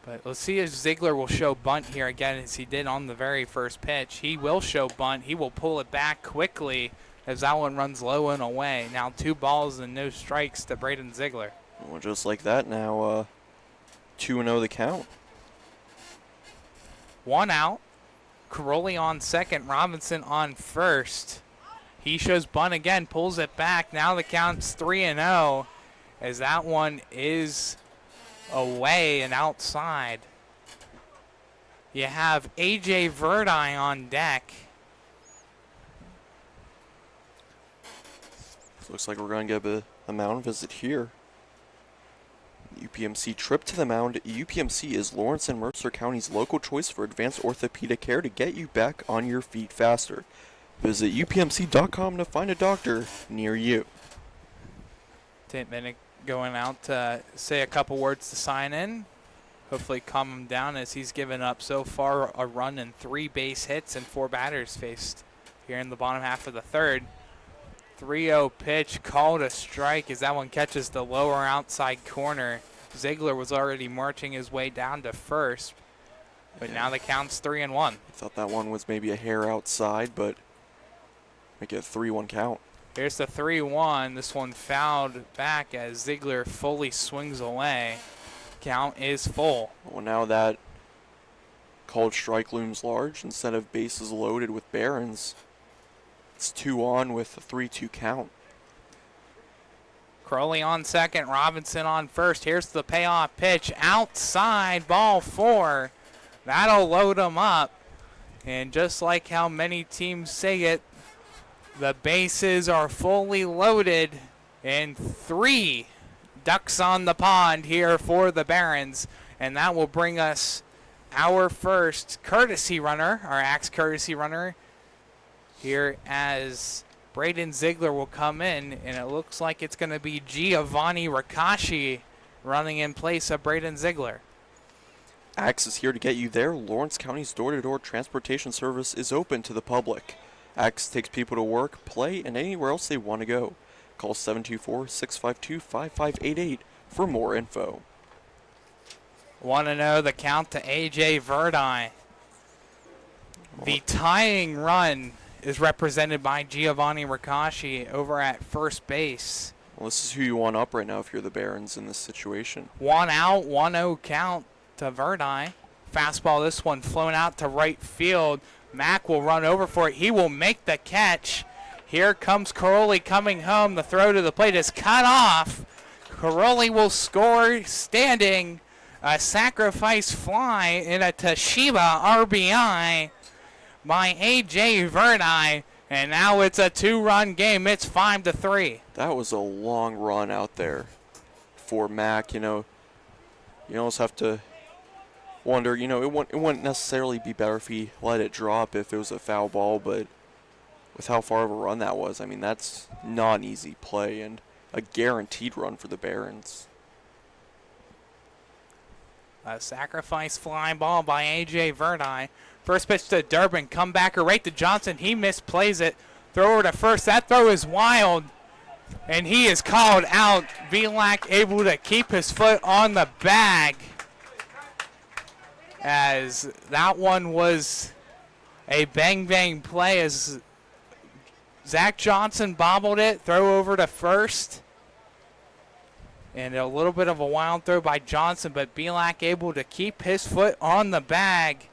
Speaker 6: But let's see if Ziegler will show bunt here again as he did on the very first pitch. He will show bunt. He will pull it back quickly as that one runs low and away. Now 2 balls and no strikes to Braden Ziegler.
Speaker 7: Well, just like that now, 2-0 the count.
Speaker 6: 1 out. Caroli on second, Robinson on first. He shows bunt again, pulls it back. Now the count's 3-0 as that one is away and outside. You have A.J. Verdi on deck.
Speaker 7: Looks like we're going to get a mound visit here. UPMC trip to the mound. UPMC is Lawrence and Mercer County's local choice for advanced orthopedic care to get you back on your feet faster. Visit upmc.com to find a doctor near you.
Speaker 6: Minute going out to say a couple words to sign in. Hopefully calm him down as he's given up so far a run and 3 base hits and 4 batters faced here in the bottom half of the third. 3-0 pitch, called a strike as that one catches the lower outside corner. Ziegler was already marching his way down to first, but now the count's 3-1.
Speaker 7: I thought that one was maybe a hair outside, but make it a 3-1 count.
Speaker 6: Here's the 3-1. This one fouled back as Ziegler fully swings away. Count is full.
Speaker 7: Well, now that called strike looms large instead of bases loaded with Barons. It's 2 on with a 3-2 count.
Speaker 6: Crowley on second, Robinson on first. Here's the payoff pitch. Outside, ball 4. That'll load them up. And just like how many teams say it, the bases are fully loaded. And 3 ducks on the pond here for the Barons. And that will bring us our first courtesy runner, our Axe courtesy runner, here as Braden Ziegler will come in, and it looks like it's going to be Giovanni Ricasci running in place of Braden Ziegler.
Speaker 7: Axe is here to get you there. Lawrence County's door-to-door transportation service is open to the public. Axe takes people to work, play, and anywhere else they want to go. Call 724-652-5588 for more info.
Speaker 6: 1-0 the count to A.J. Verdi. The tying run is represented by Giovanni Ricasci over at first base.
Speaker 7: Well, this is who you want up right now if you're the Barons in this situation.
Speaker 6: 1 out, 1-0 count to Verdi. Fastball, this one flown out to right field. Mack will run over for it. He will make the catch. Here comes Caroli coming home. The throw to the plate is cut off. Caroli will score standing. A sacrifice fly in a Toshiba RBI by A.J. Verdi, and now it's a 2-run game. It's 5-3.
Speaker 7: That was a long run out there for Mack. You almost have to wonder, it wouldn't necessarily be better if he let it drop if it was a foul ball, but with how far of a run that was, I mean, that's not an easy play and a guaranteed run for the Barons.
Speaker 6: A sacrifice fly ball by A.J. Verdi. First pitch to Durbin, comebacker right to Johnson. He misplays it. Throw over to first. That throw is wild, and he is called out. Vilak able to keep his foot on the bag, as that one was a bang-bang play as Zach Johnson bobbled it. Throw over to first. And a little bit of a wild throw by Johnson, but Vilak able to keep his foot on the bag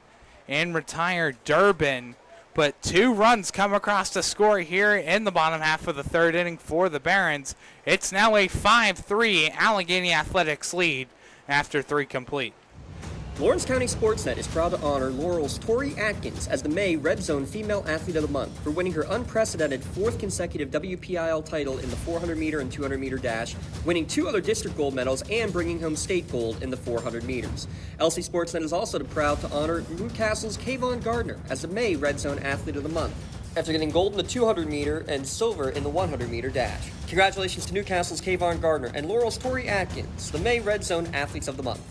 Speaker 6: and retire Durbin. But 2 runs come across the score here in the bottom half of the third inning for the Barons. It's now a 5-3 Allegheny Athletics lead after 3 complete.
Speaker 1: Lawrence County SportsNet is proud to honor Laurel's Tori Atkins as the May Red Zone Female Athlete of the Month for winning her unprecedented 4th consecutive WPIL title in the 400-meter and 200-meter dash, winning 2 other district gold medals, and bringing home state gold in the 400 meters. LC SportsNet is also proud to honor Newcastle's Kayvon Gardner as the May Red Zone Athlete of the Month, after getting gold in the 200-meter and silver in the 100-meter dash. Congratulations to Newcastle's Kayvon Gardner and Laurel's Tori Atkins, the May Red Zone Athletes of the Month.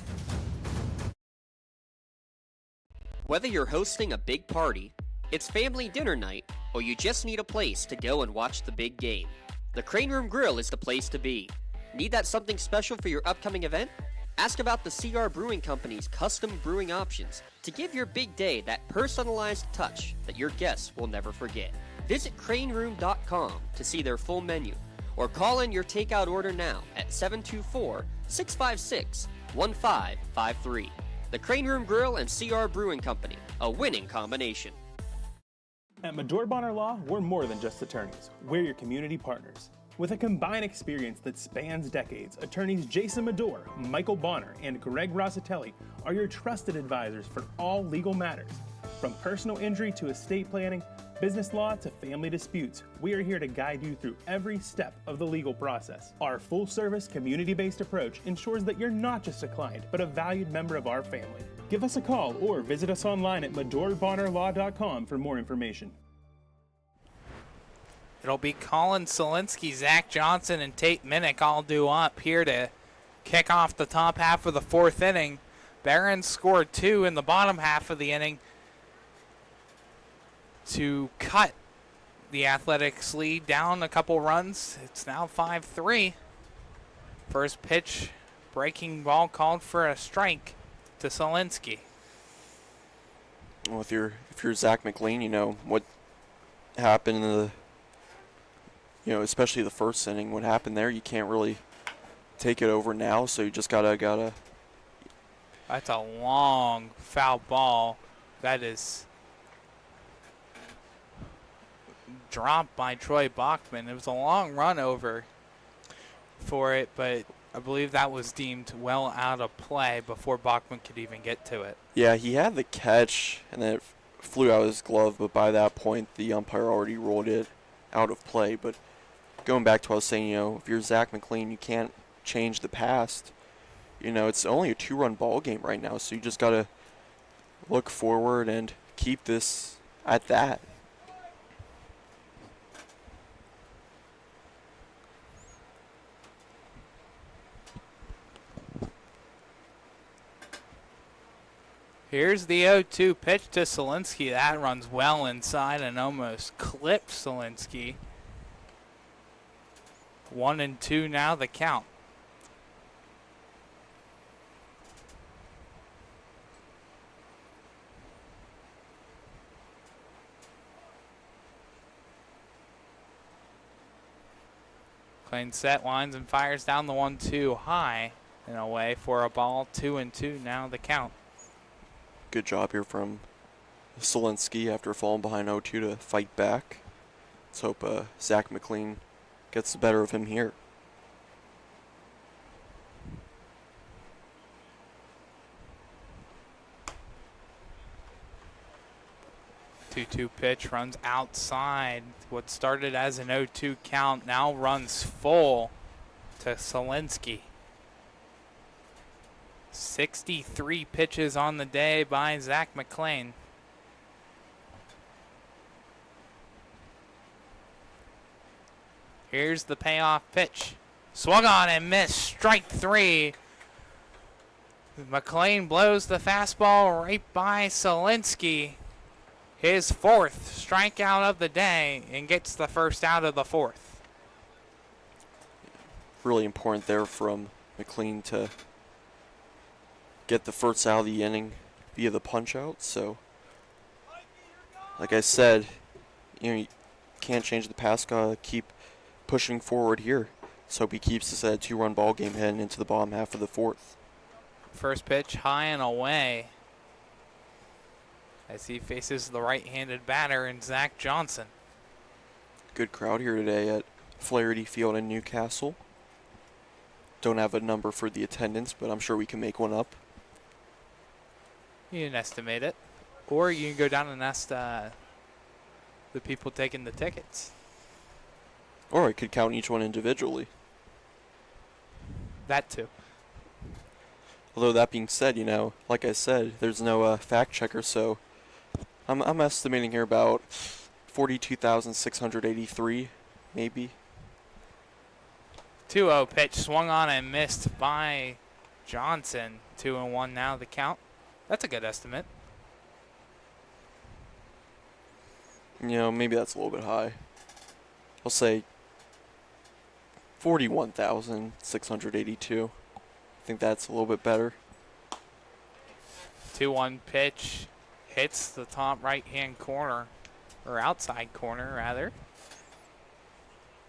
Speaker 1: Whether you're hosting a big party, it's family dinner night, or you just need a place to go and watch the big game, the Crane Room Grill is the place to be. Need that something special for your upcoming event? Ask about the CR Brewing Company's custom brewing options to give your big day that personalized touch that your guests will never forget. Visit craneroom.com to see their full menu, or call in your takeout order now at 724-656-1553. The Crane Room Grill and CR Brewing Company, a winning combination.
Speaker 14: At Medore Bonner Law, we're more than just attorneys. We're your community partners. With a combined experience that spans decades, attorneys Jason Medore, Michael Bonner, and Greg Rossitelli are your trusted advisors for all legal matters. From personal injury to estate planning, business law to family disputes, we are here to guide you through every step of the legal process. Our full-service, community-based approach ensures that you're not just a client, but a valued member of our family. Give us a call or visit us online at MedoreBonnerLaw.com for more information.
Speaker 6: It'll be Colin Solinsky, Zach Johnson, and Tate Minnick all due up here to kick off the top half of the 4th inning. Barons scored 2 in the bottom half of the inning to cut the Athletics lead down a couple runs. It's now 5-3. First pitch, breaking ball called for a strike to Solinsky.
Speaker 7: Well, if you're Zach McLean, you know what happened in the, especially the first inning. What happened there, you can't really take it over now. So you just gotta.
Speaker 6: That's a long foul ball. That is dropped by Troy Bachman. It was a long run over for it, but I believe that was deemed well out of play before Bachman could even get to it.
Speaker 7: Yeah, he had the catch, and then it flew out of his glove, but by that point, the umpire already ruled it out of play. But going back to what I was saying, if you're Zach McLean, you can't change the past. It's only a 2-run ball game right now, so you just got to look forward and keep this at that.
Speaker 6: Here's the 0-2 pitch to Solinsky. That runs well inside and almost clipped Solinsky. 1-2 now the count. Clean set, winds and fires down the 1-2 high and away for a ball. 2-2 now the count.
Speaker 7: Good job here from Solinsky after falling behind 0-2 to fight back. Let's hope Zach McLean gets the better of him here.
Speaker 6: Two pitch runs outside. What started as an 0-2 count now runs full to Solinsky. 63 pitches on the day by Zach McLean. Here's the payoff pitch. Swung on and missed. Strike 3. McLean blows the fastball right by Solinsky. His 4th strikeout of the day and gets the first out of the 4th.
Speaker 7: Really important there from McLean to get the first out of the inning via the punch out. So, like I said, you can't change the past. Gotta keep pushing forward here. Let's hope he keeps this at a 2-run ball game heading into the bottom half of the 4th.
Speaker 6: First pitch high and away as he faces the right-handed batter in Zach Johnson.
Speaker 7: Good crowd here today at Flaherty Field in Newcastle. Don't have a number for the attendance, but I'm sure we can make one up.
Speaker 6: You can estimate it. Or you can go down and ask the people taking the tickets.
Speaker 7: Or I could count each one individually.
Speaker 6: That too.
Speaker 7: Although that being said, like I said, there's no fact checker, so I'm estimating here about 42,683, maybe.
Speaker 6: 2-0 pitch swung on and missed by Johnson. 2-1 now the count. That's a good estimate.
Speaker 7: Maybe that's a little bit high. I'll say 41,682. I think that's a little bit better.
Speaker 6: 2-1 pitch hits the top right-hand corner, or outside corner, rather.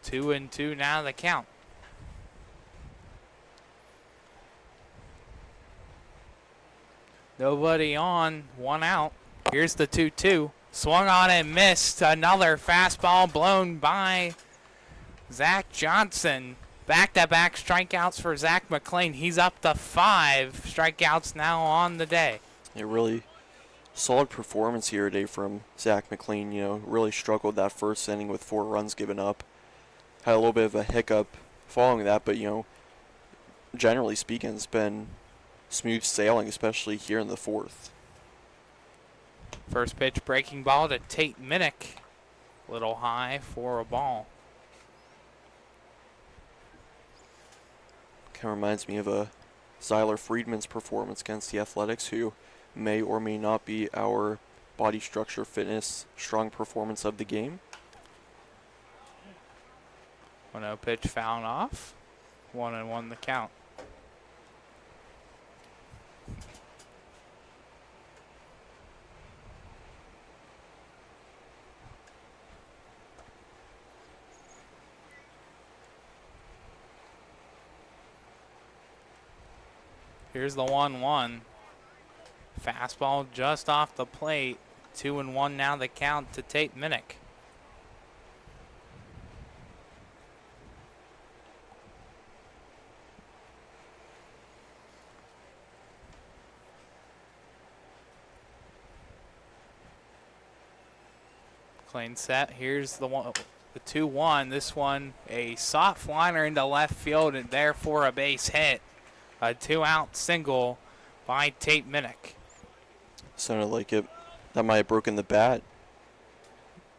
Speaker 6: 2-2 now the count. Nobody on, one out. Here's the 2-2. Swung on and missed. Another fastball blown by Zach Johnson. Back-to-back strikeouts for Zach McLean. He's up to 5 strikeouts now on the day.
Speaker 7: A really solid performance here today from Zach McLean. Really struggled that first inning with 4 runs given up. Had a little bit of a hiccup following that, but, generally speaking, it's been smooth sailing, especially here in the 4th.
Speaker 6: First pitch breaking ball to Tate Minnick. Little high for a ball.
Speaker 7: Kind of reminds me of a Zyler Friedman's performance against the Athletics, who may or may not be our body structure, fitness, strong performance of the game.
Speaker 6: 1-0 pitch fouled off. 1-1 the count. Here's the 1-1. Fastball just off the plate. 2-1 now the count to Tate Minnick. McLean set. Here's the 2-1. This one a soft liner into left field and therefore a base hit. A 2-out single by Tate Minnick.
Speaker 7: Sounded like that might have broken the bat.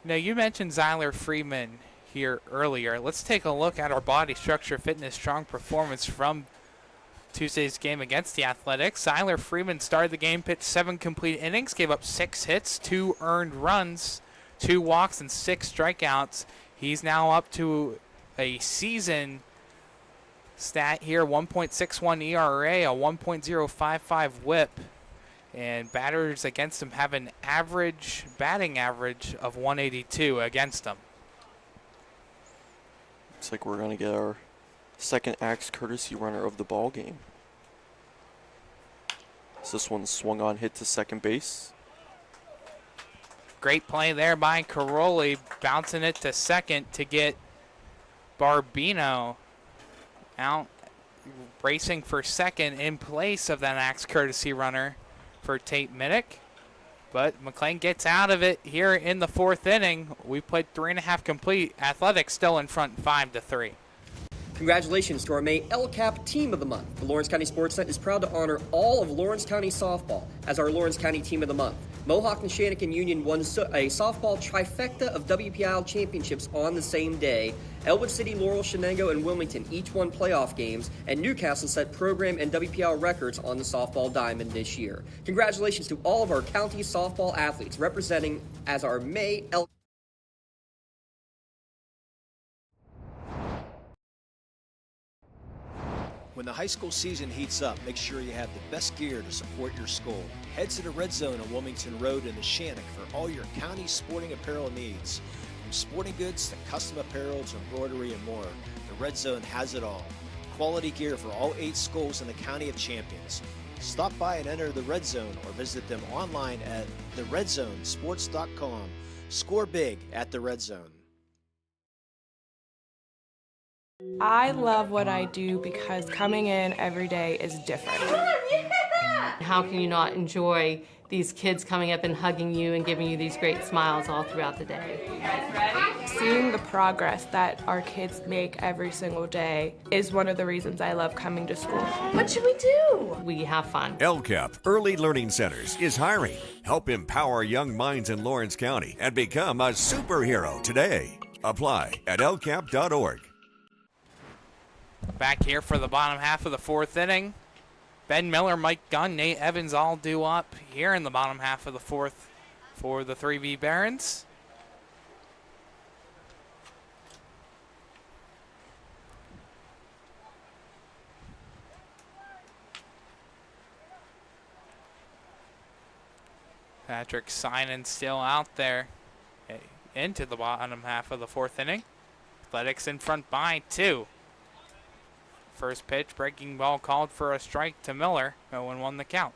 Speaker 6: Now, you mentioned Zyler Freeman here earlier. Let's take a look at our body structure, fitness, strong performance from Tuesday's game against the Athletics. Zyler Freeman started the game, pitched 7 complete innings, gave up 6 hits, 2 earned runs, 2 walks, and 6 strikeouts. He's now up to a season stat here, 1.61 ERA, a 1.055 whip, and batters against him have an average batting average of 182 against him.
Speaker 7: Looks like we're going to get our second axe courtesy runner of the ball game. So this one swung on, hit to second base.
Speaker 6: Great play there by Caroli, bouncing it to second to get Barbino out racing for second in place of that axe courtesy runner for Tate Minnick. But McLean gets out of it here in the 4th inning. We played 3.5 complete. Athletics still in front 5-3.
Speaker 1: Congratulations to our May LCAP Team of the Month. The Lawrence County SportsNet is proud to honor all of Lawrence County softball as our Lawrence County Team of the Month. Mohawk, Neshannock, and Union won a softball trifecta of WPIL championships on the same day. Elwood City, Laurel, Shenango, and Wilmington each won playoff games, and Newcastle set program and WPIL records on the softball diamond this year. Congratulations to all of our county softball athletes representing as our May LCAP.
Speaker 18: When the high school season heats up, make sure you have the best gear to support your school. Head to the Red Zone on Wilmington Road in Neshannock for all your county sporting apparel needs. From sporting goods to custom apparel to embroidery and more, the Red Zone has it all. Quality gear for all 8 schools in the County of Champions. Stop by and enter the Red Zone or visit them online at theredzonesports.com. Score big at the Red Zone.
Speaker 19: I love what I do because coming in every day is different.
Speaker 9: How can you not enjoy these kids coming up and hugging you and giving you these great smiles all throughout the day? You guys ready?
Speaker 19: Seeing the progress that our kids make every single day is one of the reasons I love coming to school.
Speaker 9: What should we do? We have fun.
Speaker 20: LCAP Early Learning Centers is hiring. Help empower young minds in Lawrence County and become a superhero today. Apply at lcap.org.
Speaker 6: Back here for the bottom half of the fourth inning. Ben Miller, Mike Gunn, Nate Evans all due up here in the bottom half of the fourth for the 3V Barons. Patrick Simon still out there into the bottom half of the fourth inning. Athletics in front by 2. First pitch, breaking ball called for a strike to Miller. 0-1 the count.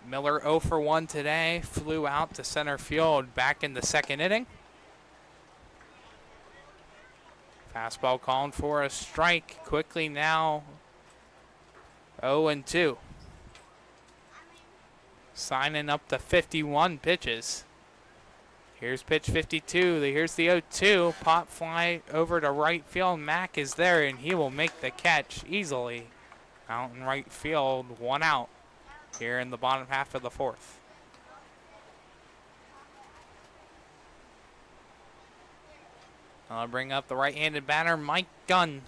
Speaker 6: Miller 0 for 1 today. Flew out to center field back in the second inning. Fastball called for a strike. Quickly now 0-2. Signing up to 51 pitches. Here's pitch 52. Here's the 0-2. Pop fly over to right field. Mack is there, and he will make the catch easily. Out in right field, 1 out here in the bottom half of the fourth. I'll bring up the right-handed batter, Mike Gunn.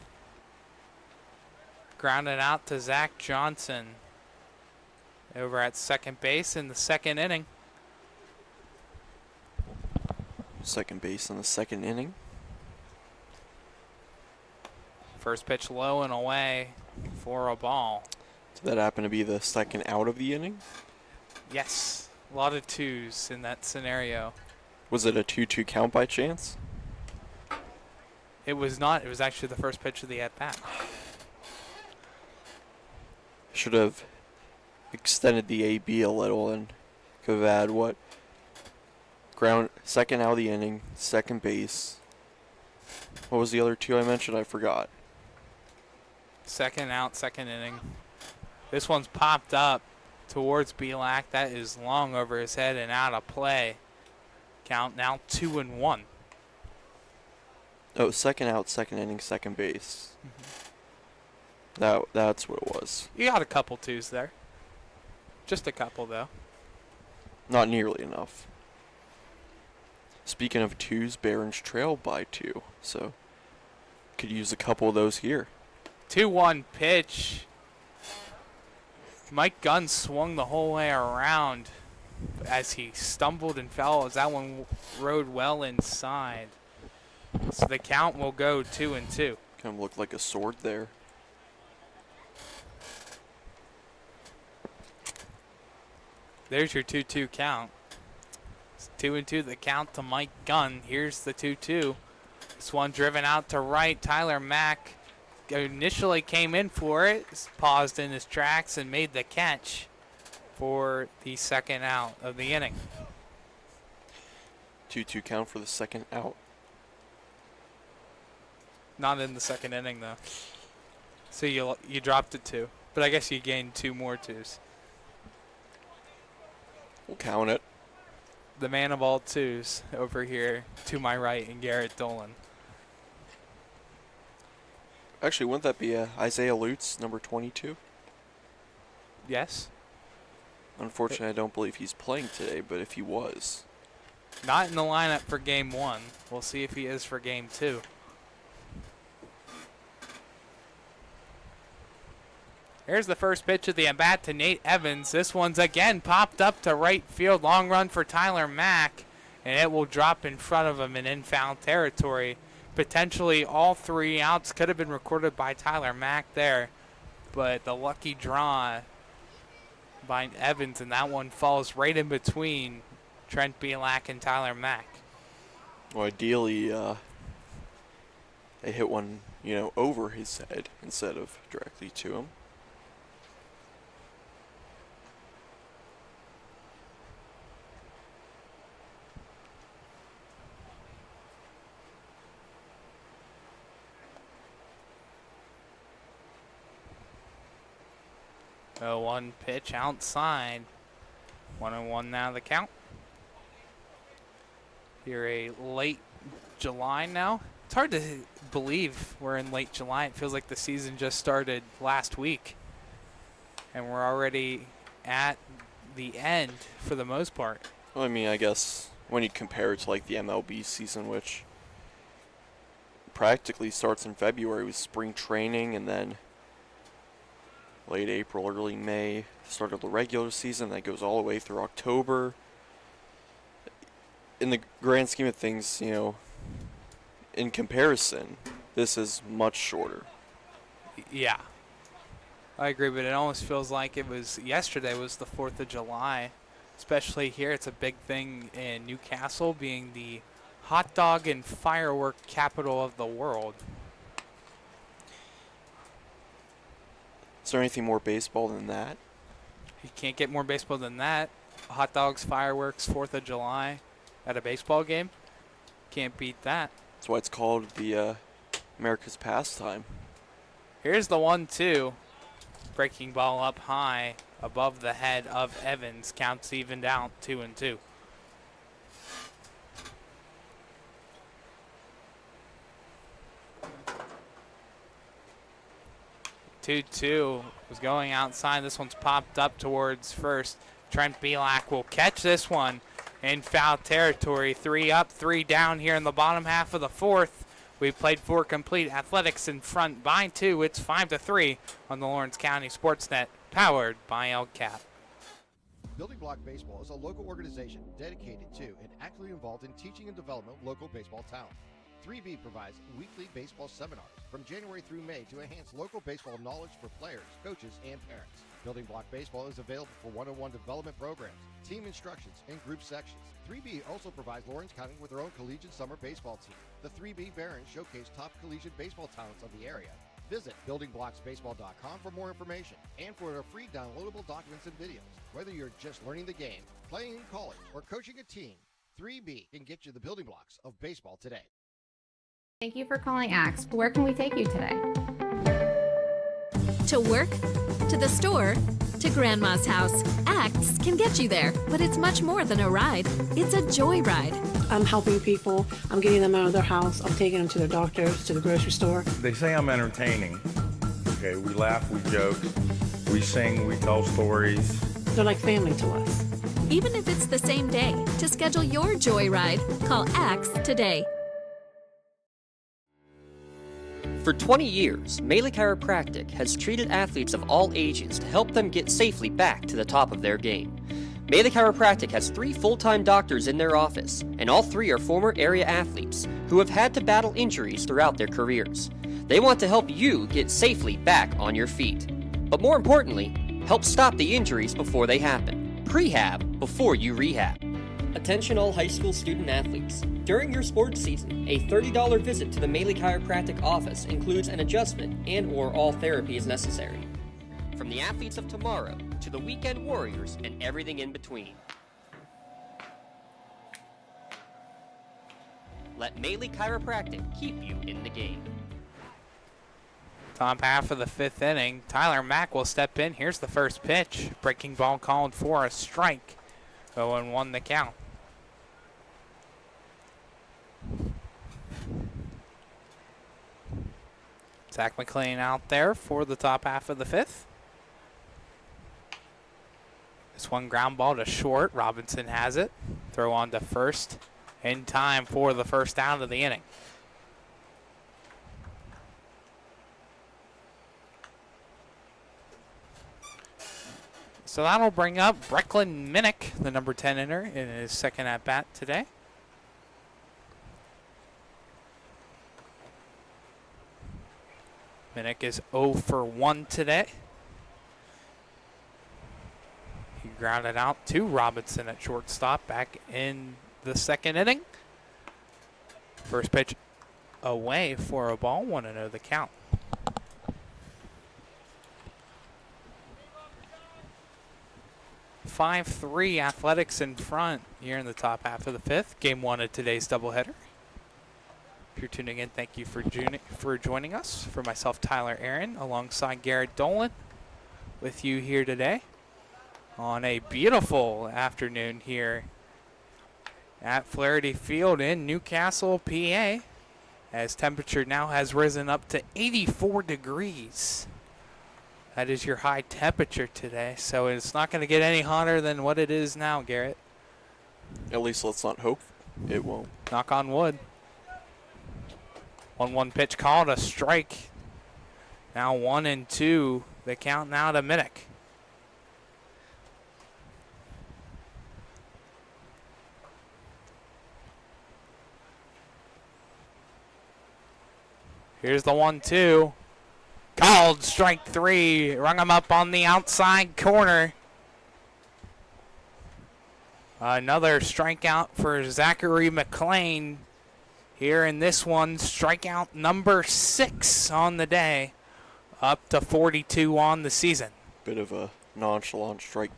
Speaker 6: Grounded out to Zach Johnson over at second base in the second inning.
Speaker 7: Second base in the second inning.
Speaker 6: First pitch low and away for a ball.
Speaker 7: Did that happen to be the second out of the inning?
Speaker 6: Yes, a lot of 2s in that scenario.
Speaker 7: Was it a 2-2 count by chance?
Speaker 6: It was not. It was actually the first pitch of the at-bat.
Speaker 7: Should have extended the AB a little and could have had what? Ground, second out of the inning, second base. What was the other 2 I mentioned? I forgot.
Speaker 6: Second out, second inning. This one's popped up towards Belak. That is long over his head and out of play. Count now 2-1.
Speaker 7: Oh, second out, second inning, second base. That's what it was.
Speaker 6: You got a couple 2s there. Just a couple, though.
Speaker 7: Not nearly enough. Speaking of 2s, Barons trail by 2, so could use a couple of those here.
Speaker 6: 2-1 pitch. Mike Gunn swung the whole way around as he stumbled and fell as that one rode well inside. So the count will go 2-2.
Speaker 7: Kind of looked like a sword there.
Speaker 6: There's your 2-2 count. It's 2-2 the count to Mike Gunn. Here's the 2-2. This one driven out to right. Tyler Mack initially came in for it, paused in his tracks, and made the catch for the second out of the inning.
Speaker 7: 2-2 count for the second out.
Speaker 6: Not in the second inning, though. So you dropped it 2. But I guess you gained 2 more 2s.
Speaker 7: We'll count it.
Speaker 6: The man of all 2s over here to my right in Garrett Dolan.
Speaker 7: Actually, wouldn't that be Isaiah Lutz, number 22?
Speaker 6: Yes.
Speaker 7: Unfortunately, I don't believe he's playing today, but if he was.
Speaker 6: Not in the lineup for game 1. We'll see if he is for game 2. Here's the first pitch of the at-bat to Nate Evans. This one's again popped up to right field. Long run for Tyler Mack, and it will drop in front of him and in foul territory. Potentially all 3 outs could have been recorded by Tyler Mack there, but the lucky draw by Evans, and that one falls right in between Trent Belak and Tyler Mack.
Speaker 7: Well, ideally, they hit one, over his head instead of directly to him.
Speaker 6: 0-1 pitch outside. 1-1 now the count. Here a late July now. It's hard to believe we're in late July. It feels like the season just started last week. And we're already at the end for the most part.
Speaker 7: Well, I mean, I guess when you compare it to like the MLB season, which practically starts in February with spring training, and then late April, early May, start of the regular season, that goes all the way through October. In the grand scheme of things, you know, in comparison, this is much shorter.
Speaker 6: Yeah, I agree, but it almost feels like it was yesterday was the 4th of July, especially here. It's a big thing in Newcastle, being the hot dog and firework capital of the world.
Speaker 7: Is there anything more baseball than that?
Speaker 6: You can't get more baseball than that. Hot dogs, fireworks, 4th of July at a baseball game. Can't beat that.
Speaker 7: That's why it's called the America's pastime.
Speaker 6: Here's the 1-2. Breaking ball up high above the head of Evans. Counts evened out 2-2. 2-2 was going outside. This one's popped up towards first. Trent Belak will catch this one in foul territory. 3 up, 3 down here in the bottom half of the 4th. We've played 4 complete. Athletics in front by 2. It's 5-3 on the Lawrence County SportsNet, powered by LCAP.
Speaker 15: Building Block Baseball is a local organization dedicated to and actively involved in teaching and development of local baseball talent. 3B provides weekly baseball seminars from January through May to enhance local baseball knowledge for players, coaches, and parents. Building Block Baseball is available for one-on-one development programs, team instructions, and group sections. 3B also provides Lawrence County with their own collegiate summer baseball team. The 3B Barons showcase top collegiate baseball talents of the area. Visit buildingblocksbaseball.com for more information and for their free downloadable documents and videos. Whether you're just learning the game, playing in college, or coaching a team, 3B can get you the building blocks of baseball today.
Speaker 21: Thank you for calling Axe. Where can we take you today?
Speaker 22: To work, to the store, to Grandma's house. Axe can get you there, but it's much more than a ride. It's a joyride.
Speaker 23: I'm helping people. I'm getting them out of their house. I'm taking them to their doctors, to the grocery store.
Speaker 24: They say I'm entertaining. Okay, we laugh, we joke, we sing, we tell stories.
Speaker 23: They're like family to us.
Speaker 22: Even if it's the same day, to schedule your joyride, call Axe today.
Speaker 1: For 20 years, Melee Chiropractic has treated athletes of all ages to help them get safely back to the top of their game. Melee Chiropractic has 3 full-time doctors in their office, and all 3 are former area athletes who have had to battle injuries throughout their careers. They want to help you get safely back on your feet. But more importantly, help stop the injuries before they happen. Prehab before you rehab. Attention all high school student athletes. During your sports season, a $30 visit to the Melee Chiropractic office includes an adjustment and/or all therapy is necessary. From the athletes of tomorrow to the weekend warriors and everything in between. Let Melee Chiropractic keep you in the game.
Speaker 6: Top half of the 5th inning. Tyler Mack will step in. Here's the first pitch. Breaking ball called for a strike. 0-1 the count. Zach McLean out there for the top half of the 5th. This one ground ball to short. Robinson has it. Throw on to first in time for the first out of the inning. So that'll bring up Brecklin Minnick, the number 10 hitter, in his second at-bat today. Minnick is 0 for 1 today. He grounded out to Robinson at shortstop back in the second inning. First pitch away for a ball, 1-0 the count. (5-3) Athletics in front here in the top half of the 5th. Game 1 of today's doubleheader. If you're tuning in, thank you for joining us. For myself, Tyler Aaron, alongside Garrett Dolan. with you here today on a beautiful afternoon here at Flaherty Field in Newcastle, PA, as temperature now has risen up to 84 degrees. That is your high temperature today, so it's not going to get any hotter than what it is now, Garrett.
Speaker 7: At least let's not hope it won't.
Speaker 6: Knock on wood. 1-1 pitch called, a strike. Now 1-2. The count now to Minnick. Here's the 1-2. Called strike 3. Rung him up on the outside corner. Another strikeout for Zachary McLean here in this one. Strikeout number 6 on the day. Up to 42 on the season.
Speaker 7: Bit of a nonchalant strike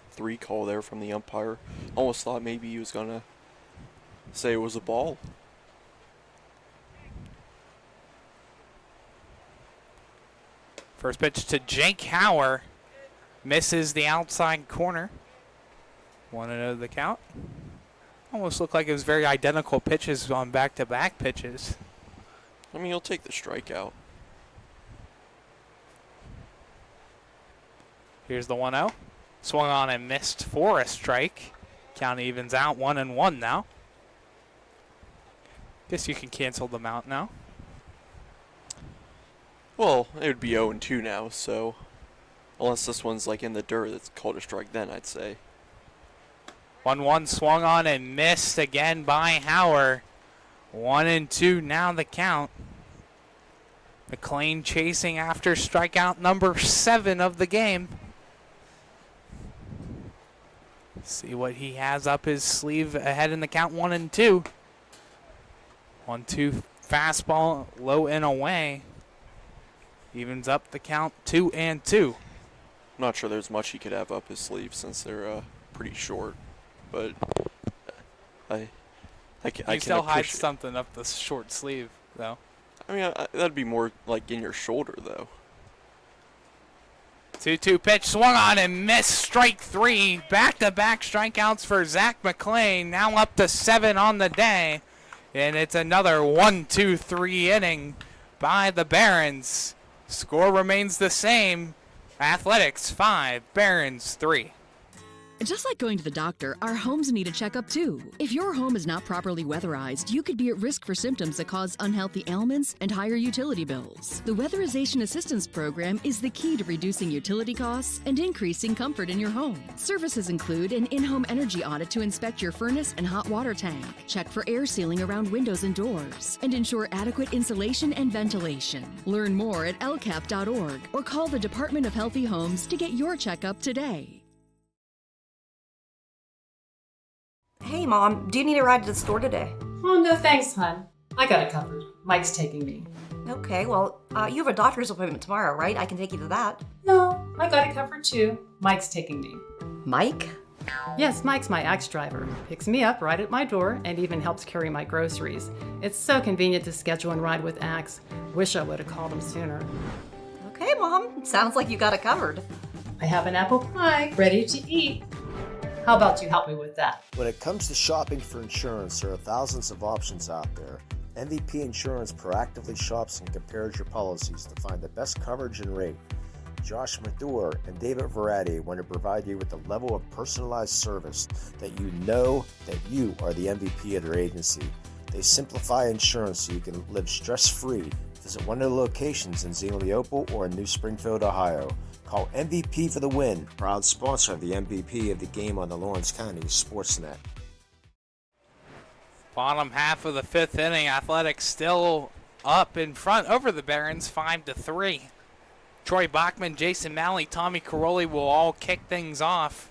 Speaker 7: 3 call there from the umpire. Almost thought maybe he was going to say it was a ball.
Speaker 6: First pitch to Jake Hauer. Misses the outside corner. 1-0 the count. Almost looked like it was very identical pitches on back-to-back pitches.
Speaker 7: I mean, he'll take the strikeout.
Speaker 6: Here's the 1-0. Swung on and missed for a strike. Count evens out 1-1 now. Guess you can cancel them out now.
Speaker 7: Well, it would be 0-2 now, so unless this one's like in the dirt, it's called a strike then, I'd say.
Speaker 6: 1-1 swung on and missed again by Hauer. 1-2 now the count. McLean chasing after strikeout number 7 of the game. See what he has up his sleeve ahead in the count. 1-2. 1-2 fastball, low and away. Evens up the count 2-2.
Speaker 7: I'm not sure there's much he could have up his sleeve since they're pretty short, but I can
Speaker 6: still hide
Speaker 7: appreciate
Speaker 6: something up the short sleeve, though.
Speaker 7: I mean, that'd be more like in your shoulder, though.
Speaker 6: 2-2 pitch swung on and missed. Strike 3. Back-to-back strikeouts for Zach McLean. Now up to 7 on the day. And it's another 1-2-3 inning by the Barons. Score remains the same. Athletics 5, Barons 3.
Speaker 2: Just like going to the doctor, our homes need a checkup too. If your home is not properly weatherized, you could be at risk for symptoms that cause unhealthy ailments and higher utility bills. The Weatherization Assistance Program is the key to reducing utility costs and increasing comfort in your home. Services include an in-home energy audit to inspect your furnace and hot water tank, check for air sealing around windows and doors, and ensure adequate insulation and ventilation. Learn more at lcap.org or call the Department of Healthy Homes to get your checkup today.
Speaker 3: Hey, Mom, do you need a ride to the store today?
Speaker 9: Oh, no thanks, hon. I got it covered. Mike's taking me.
Speaker 3: Okay, well, you have a doctor's appointment tomorrow, right? I can take you to that.
Speaker 9: No, I got it covered too. Mike's taking me.
Speaker 3: Mike?
Speaker 9: Yes, Mike's my ex driver. Picks me up right at my door and even helps carry my groceries. It's so convenient to schedule and ride with Axe. Wish I would have called him sooner.
Speaker 3: Okay, Mom. Sounds like you got it covered.
Speaker 9: I have an apple pie ready to eat. How about you help me with that?
Speaker 8: When it comes to shopping for insurance, there are thousands of options out there. MVP Insurance proactively shops and compares your policies to find the best coverage and rate. Josh Madur and David Verratti want to provide you with the level of personalized service that you know that you are the MVP of their agency. They simplify insurance so you can live stress-free. Visit one of the locations in Xenia Leopold or in New Springfield, Ohio. Call MVP for the win. Proud sponsor of the MVP of the game on the Lawrence County SportsNet.
Speaker 6: Bottom half of the 5th inning, Athletics still up in front over the Barons, 5-3. Troy Bachman, Jason Malley, Tommy Caroli will all kick things off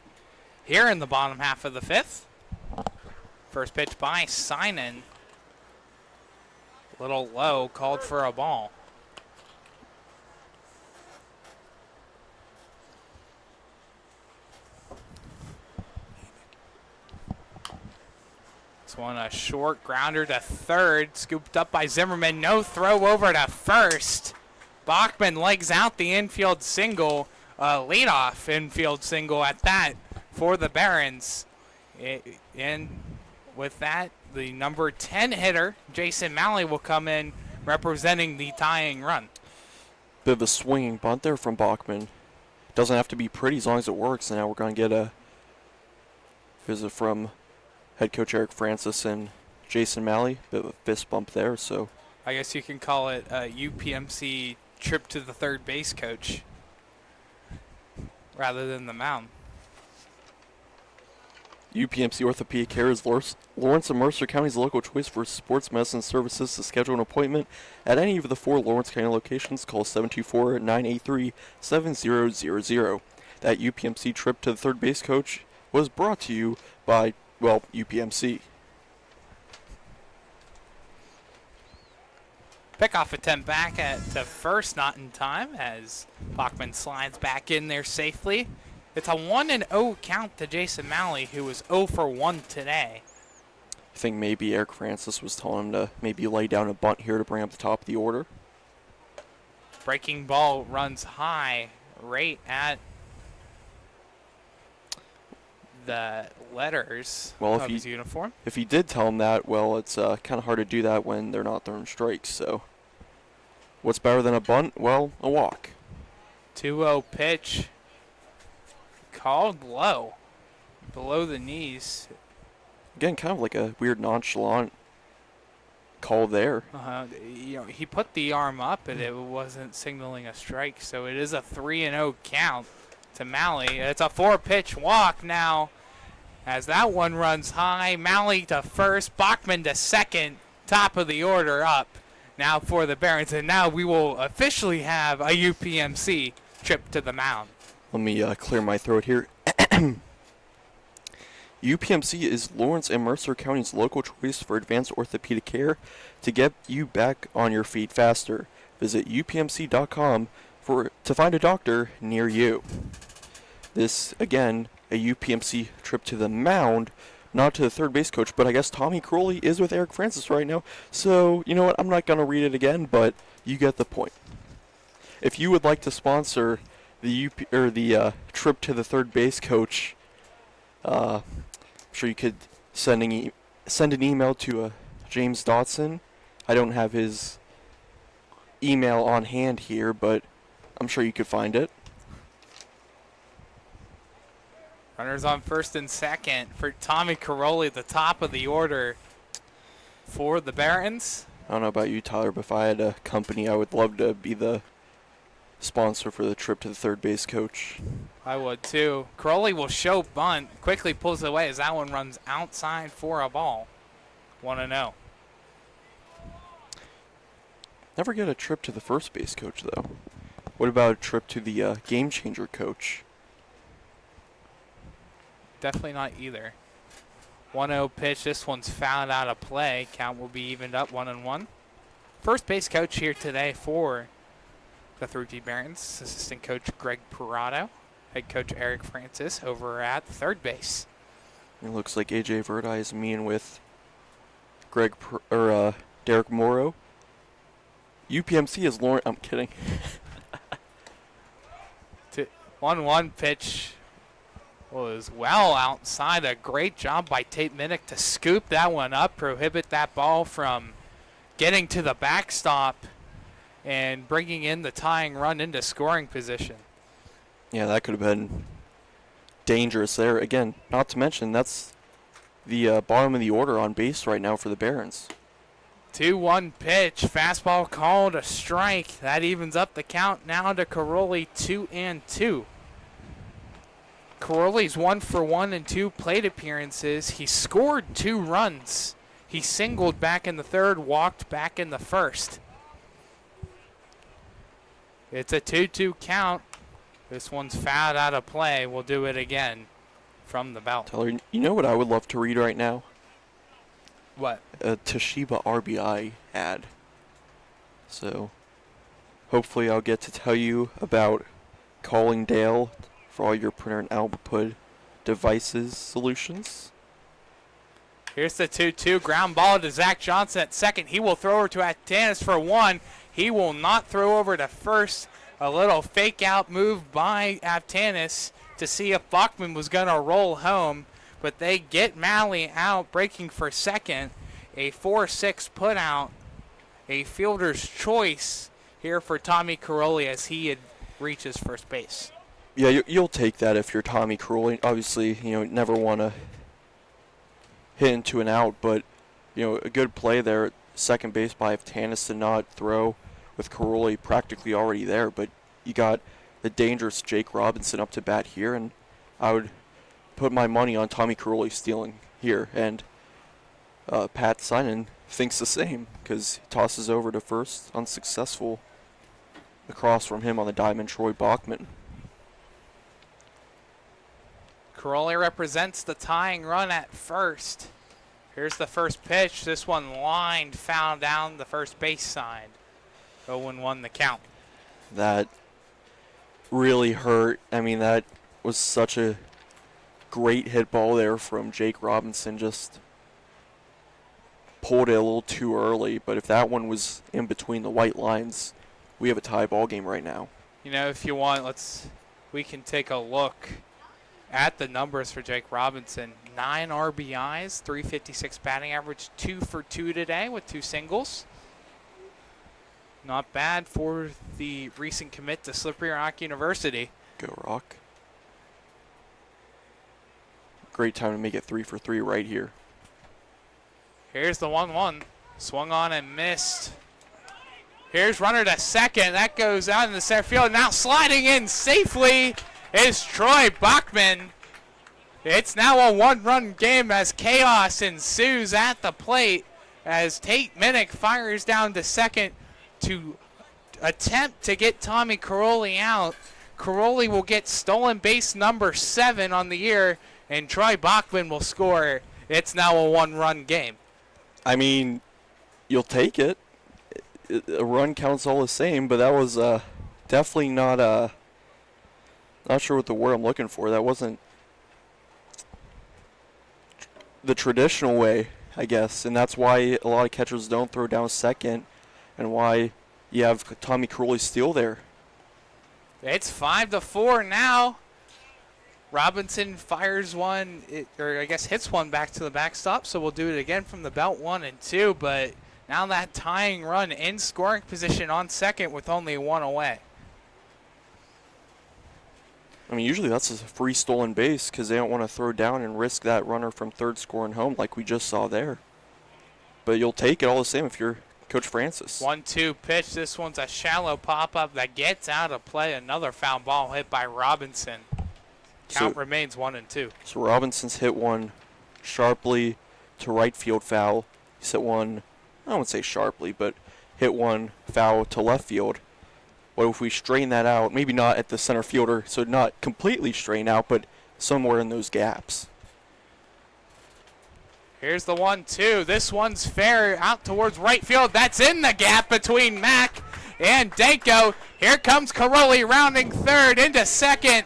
Speaker 6: here in the bottom half of the 5th. First pitch by Synan. Little low, called for a ball. This one a short grounder to third, scooped up by Zimmerman. No throw over to first. Bachman legs out the infield single. leadoff infield single at that for the Barons. And with that, the number 10 hitter, Jason Malley, will come in representing the tying run.
Speaker 7: Bit of a swinging bunt there from Bachman. Doesn't have to be pretty as long as it works. And now we're going to get a visit from head coach Eric Francis and Jason Malley. Bit of a fist bump there. So
Speaker 6: I guess you can call it a UPMC trip to the third base coach rather than the mound.
Speaker 7: UPMC Orthopedic Care is Lawrence and Mercer County's local choice for sports medicine services. To schedule an appointment at any of the 4 Lawrence County locations, call 724-983-7000. That UPMC trip to the third base coach was brought to you by, well, UPMC.
Speaker 6: Pickoff attempt back at the first, not in time, as Bachman slides back in there safely. It's a 1-0 count to Jason Malley, who was 0 for 1 today.
Speaker 7: I think maybe Eric Francis was telling him to maybe lay down a bunt here to bring up the top of the order.
Speaker 6: Breaking ball runs high right at the letters of his uniform.
Speaker 7: If he did tell him that, well, it's kind of hard to do that when they're not throwing strikes. So what's better than a bunt? Well, a walk.
Speaker 6: 2-0 pitch. Called low, below the knees.
Speaker 7: Again, kind of like a weird nonchalant call there.
Speaker 6: He put the arm up, and it wasn't signaling a strike, so it is a 3-0 count to Malley. It's a 4-pitch walk now, as that one runs high. Malley to first, Bachman to second, top of the order up now for the Barons, and now we will officially have a UPMC trip to the mound.
Speaker 7: Let me clear my throat here. UPMC is Lawrence and Mercer County's local choice for advanced orthopedic care to get you back on your feet faster. Visit upmc.com to find a doctor near you. This, again, a UPMC trip to the mound, not to the third base coach, but I guess Tommy Crowley is with Eric Francis right now. So, you know what, I'm not going to read it again, but you get the point. If you would like to sponsor the trip to the third base coach, I'm sure you could send an email to James Dotson. I don't have his email on hand here, but I'm sure you could find it.
Speaker 6: Runners on first and second for Tommy Caroli, the top of the order for the Barons.
Speaker 7: I don't know about you, Tyler, but if I had a company, I would love to be the sponsor for the trip to the third base coach.
Speaker 6: I would too. Crowley will show bunt, quickly pulls it away as that one runs outside for a ball. 1-0.
Speaker 7: Never get a trip to the first base coach, though. What about a trip to the game changer coach?
Speaker 6: Definitely not either. 1-0 pitch. This one's fouled out of play. Count will be evened up 1-1. First base coach here today for the 3G Barons, assistant coach Greg Parado, head coach Eric Francis over at third base.
Speaker 7: It looks like AJ Verdi is meeting with Derek Morrow. UPMC is Lawrence. I'm kidding.
Speaker 6: 1-1 pitch was well outside. A great job by Tate Minnick to scoop that one up, prohibit that ball from getting to the backstop and bringing in the tying run into scoring position.
Speaker 7: Yeah, that could have been dangerous there. Again, not to mention that's the bottom of the order on base right now for the Barons.
Speaker 6: 2-1 pitch, fastball called a strike. That evens up the count now to Caroli, 2-2. Caroli's 1 for 1 in 2 plate appearances. He scored 2 runs. He singled back in the third, walked back in the first. It's a 2-2 count. This one's fouled out of play. We'll do it again from the belt.
Speaker 7: Tyler, you know what I would love to read right now?
Speaker 6: What?
Speaker 7: A Toshiba RBI ad. So, hopefully I'll get to tell you about calling Dale for all your printer and output devices solutions.
Speaker 6: Here's the 2-2 ground ball to Zach Johnson at second. He will throw over to Atanas for 1. He will not throw over to first. A little fake out move by Aftanis to see if Bachman was going to roll home, but they get Malley out, breaking for second. A 4-6 put out, a fielder's choice here for Tommy Caroli as he reaches first base.
Speaker 7: Yeah, you'll take that if you're Tommy Caroli. Obviously, never want to hit into an out, but, a good play there at second base by Aftanis to not throw with Caroli practically already there. But you got the dangerous Jake Robinson up to bat here, and I would put my money on Tommy Caroli stealing here. And Pat Sinan thinks the same because he tosses over to first, unsuccessful. Across from him on the diamond, Troy Bachman.
Speaker 6: Caroli represents the tying run at first. Here's the first pitch. This one lined, foul down the first base side. 0-1 the count.
Speaker 7: That really hurt. I mean, that was such a great hit ball there from Jake Robinson. Just pulled it a little too early. But if that one was in between the white lines, we have a tie ball game right now.
Speaker 6: If you want, we can take a look at the numbers for Jake Robinson. 9 RBIs, 356 batting average, 2 for 2 today with 2 singles. Not bad for the recent commit to Slippery Rock University.
Speaker 7: Go Rock. Great time to make it 3 for 3 right here.
Speaker 6: Here's the 1-1. Swung on and missed. Here's runner to second. That goes out in the center field. Now sliding in safely is Troy Bachman. It's now a 1-run game as chaos ensues at the plate as Tate Minnick fires down to second to attempt to get Tommy Caroli out. Caroli will get stolen base number 7 on the year, and Troy Bachman will score. It's now a 1-run game.
Speaker 7: I mean, you'll take it. A run counts all the same, but that was definitely not sure what the word I'm looking for. That wasn't the traditional way, I guess, and that's why a lot of catchers don't throw down second, and why you have Tommy Caroli steal there.
Speaker 6: It's 5-4 now. Robinson fires one, hits one back to the backstop, so we'll do it again from the belt 1 and 2, but now that tying run in scoring position on second with only 1 away.
Speaker 7: I mean, usually that's a free stolen base because they don't want to throw down and risk that runner from third scoring home like we just saw there. But you'll take it all the same if you're Coach Francis.
Speaker 6: 1-2 pitch. This one's a shallow pop-up that gets out of play. Another foul ball hit by Robinson. Count remains 1 and 2.
Speaker 7: So Robinson's hit one sharply to right field foul. He's hit one, I wouldn't say sharply, but hit one foul to left field. What if we strain that out? Maybe not at the center fielder, so not completely strain out, but somewhere in those gaps.
Speaker 6: Here's the 1-2. This one's fair out towards right field. That's in the gap between Mack and Danko. Here comes Caroli rounding third. Into second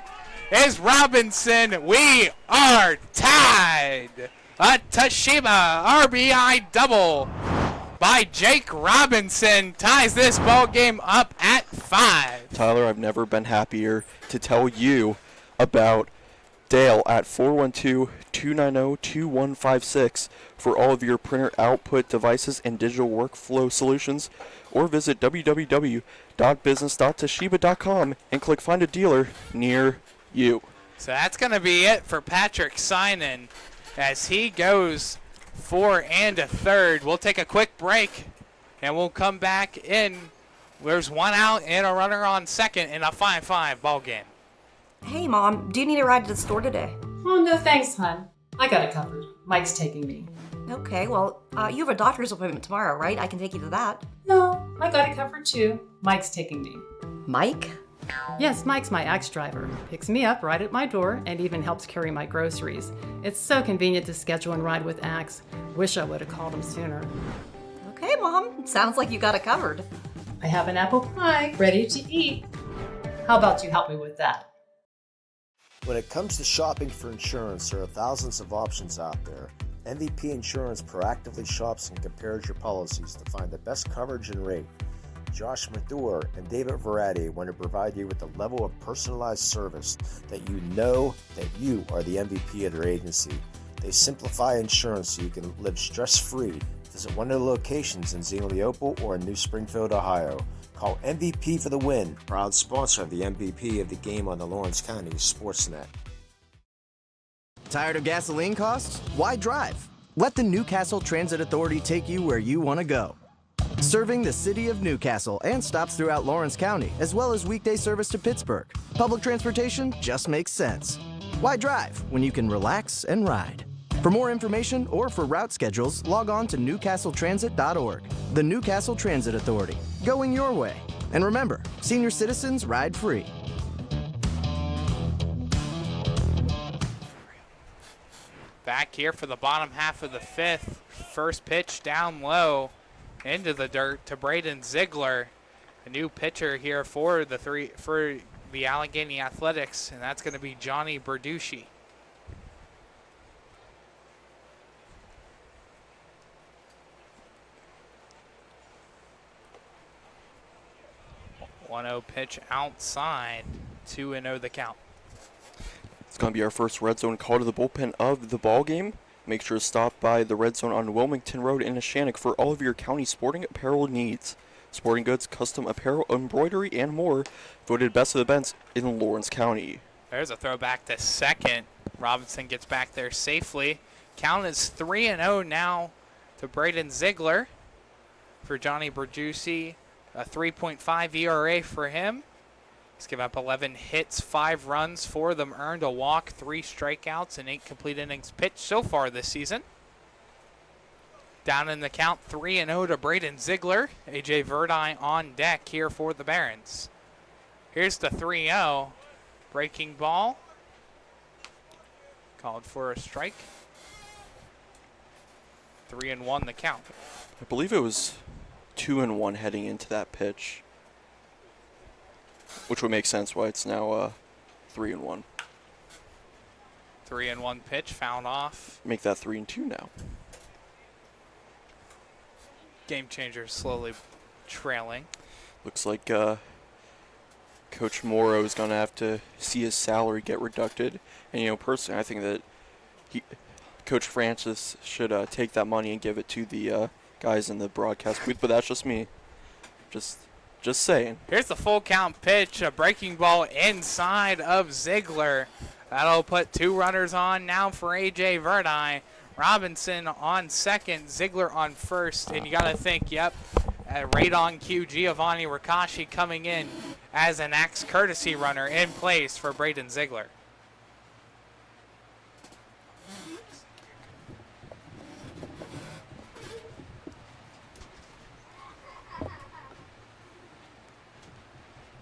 Speaker 6: is Robinson. We are tied. A Toshiba RBI double by Jake Robinson ties this ball game up at 5.
Speaker 7: Tyler, I've never been happier to tell you about Dale at 412-290-2156 for all of your printer output devices and digital workflow solutions, or visit www.business.toshiba.com and click Find a Dealer near you.
Speaker 6: So that's going to be it for Patrick Sinan as he goes 4 and a third. We'll take a quick break and we'll come back in. There's 1 out and a runner on second in a 5-5 ball game.
Speaker 3: Hey, Mom, do you need a ride to the store today?
Speaker 9: Oh, no thanks, hon. I got it covered. Mike's taking me.
Speaker 3: Okay, well, you have a doctor's appointment tomorrow, right? I can take you to that.
Speaker 9: No, I got it covered too. Mike's taking me.
Speaker 3: Mike?
Speaker 9: Yes, Mike's my ex driver. Picks me up right at my door and even helps carry my groceries. It's so convenient to schedule and ride with Axe. Wish I would have called him sooner.
Speaker 3: Okay, Mom. Sounds like you got it covered.
Speaker 9: I have an apple pie ready to eat. How about you help me with that?
Speaker 8: When it comes to shopping for insurance, there are thousands of options out there. MVP Insurance proactively shops and compares your policies to find the best coverage and rate. Josh Madure and David Verratti want to provide you with the level of personalized service that you know that you are the MVP of their agency. They simplify insurance so you can live stress-free. Visit one of their locations in Zingleople or in New Springfield, Ohio. Call MVP for the win, proud sponsor of the MVP of the game on the Lawrence County SportsNet.
Speaker 5: Tired of gasoline costs? Why drive? Let the Newcastle Transit Authority take you where you want to go. Serving the city of Newcastle and stops throughout Lawrence County, as well as weekday service to Pittsburgh. Public transportation just makes sense. Why drive when you can relax and ride? For more information or for route schedules, log on to newcastletransit.org. The Newcastle Transit Authority, going your way. And remember, senior citizens ride free.
Speaker 6: Back here for the bottom half of the fifth. First pitch down low into the dirt to Braden Ziegler, a new pitcher here for the Allegheny Athletics, and that's going to be Johnny Berducci. One-0 pitch outside, 2-0 the count.
Speaker 7: It's going to be our first red zone call to the bullpen of the ball game. Make sure to stop by the red zone on Wilmington Road in Neshannock for all of your county sporting apparel needs. Sporting goods, custom apparel, embroidery, and more. Voted best of the best in Lawrence County.
Speaker 6: There's a throw back to second. Robinson gets back there safely. Count is 3-0 now to Braden Ziegler. For Johnny Berducci, a 3.5 ERA for him. He's given up 11 hits, 5 runs, 4 of them earned, a walk, 3 strikeouts, and 8 complete innings pitched so far this season. Down in the count, 3-0 to Braden Ziegler. A.J. Verdi on deck here for the Barons. Here's the 3-0. Breaking ball. Called for a strike. 3-1 the count.
Speaker 7: I believe it was 2-1 heading into that pitch, which would make sense why it's now 3-1.
Speaker 6: 3-1 pitch fouled off.
Speaker 7: Make that 3-2 now.
Speaker 6: Game changer slowly trailing.
Speaker 7: Looks like Coach Morrow is going to have to see his salary get reducted. And, personally, I think that Coach Francis should take that money and give it to the guys in the broadcast booth. But that's just me. Just saying.
Speaker 6: Here's the full count pitch, a breaking ball inside of Ziegler. That'll put 2 runners on now for A.J. Verdi. Robinson on second, Ziegler on first, and you got to think, yep, right on cue, Giovanni Ricasci coming in as an axe courtesy runner in place for Braden Ziegler.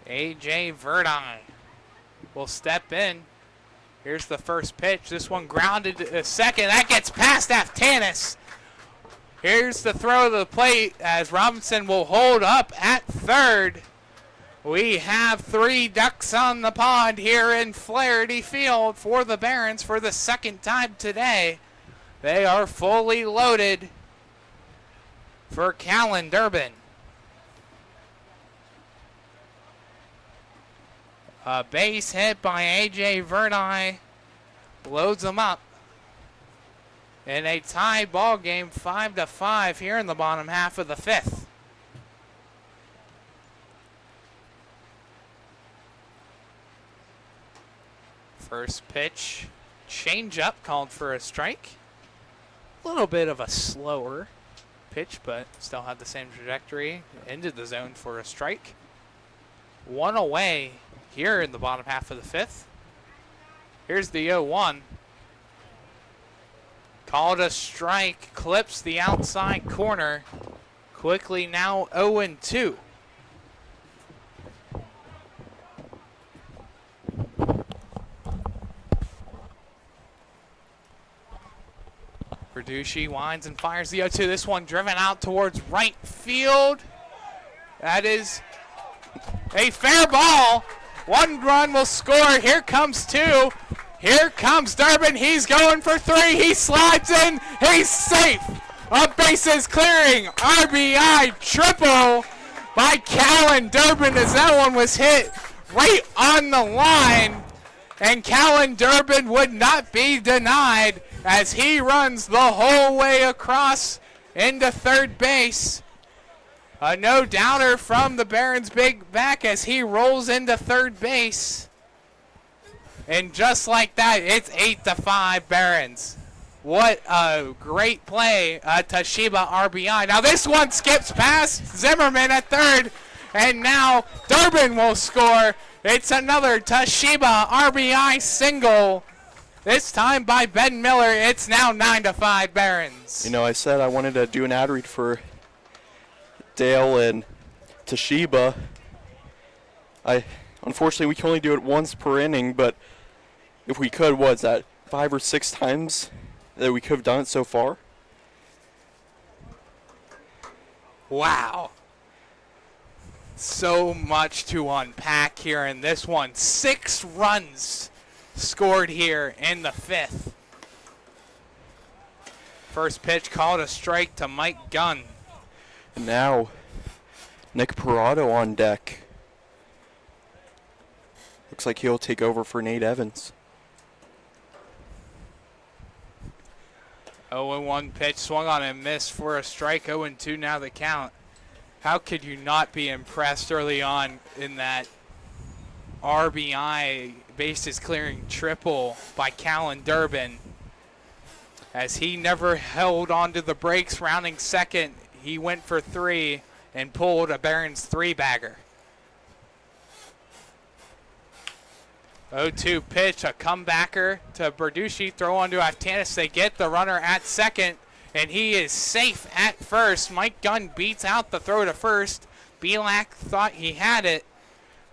Speaker 6: A.J. Verdi will step in. Here's the first pitch. This one grounded to second. That gets past Aftanis. Here's the throw to the plate as Robinson will hold up at third. We have 3 ducks on the pond here in Flaherty Field for the Barons for the second time today. They are fully loaded for Callan Durbin. A base hit by A.J. Verdi loads them up. In a tie ball game, 5-5 here in the bottom half of the fifth. First pitch, change up, called for a strike. A little bit of a slower pitch, but still had the same trajectory. Into the zone for a strike. 1 away here in the bottom half of the fifth. Here's the 0-1. Called a strike, clips the outside corner. Quickly now 0-2. Berducci winds and fires the 0-2. This one driven out towards right field. That is a fair ball. 1 run will score. Here comes 2. Here comes Durbin. He's going for 3. He slides in. He's safe. A bases clearing RBI triple by Callan Durbin as that one was hit right on the line. And Callan Durbin would not be denied as he runs the whole way across into third base. A no-doubter from the Barons' big back as he rolls into third base. And just like that, it's 8-5 Barons. What a great play, Toshiba RBI. Now this one skips past Zimmerman at third, and now Durbin will score. It's another Toshiba RBI single, this time by Ben Miller. It's now 9-5 Barons.
Speaker 7: You know, I said I wanted to do an ad read for Dale and Toshiba. Unfortunately, we can only do it once per inning, but if we could, what's that, 5 or 6 times that we could have done it so far?
Speaker 6: Wow. So much to unpack here in this one. 6 runs scored here in the 5th. First pitch called a strike to Mike Gunn.
Speaker 7: And now, Nick Parado on deck. Looks like he'll take over for Nate Evans.
Speaker 6: 0-1 pitch swung on and missed for a strike. 0-2 now the count. How could you not be impressed early on in that RBI bases clearing triple by Callan Durbin? As he never held onto the brakes, rounding second, he went for 3 and pulled a Barons 3-bagger. 0-2 pitch, a comebacker to Berducci, throw on to Aftanis. They get the runner at second, and he is safe at first. Mike Gunn beats out the throw to first. Belak thought he had it.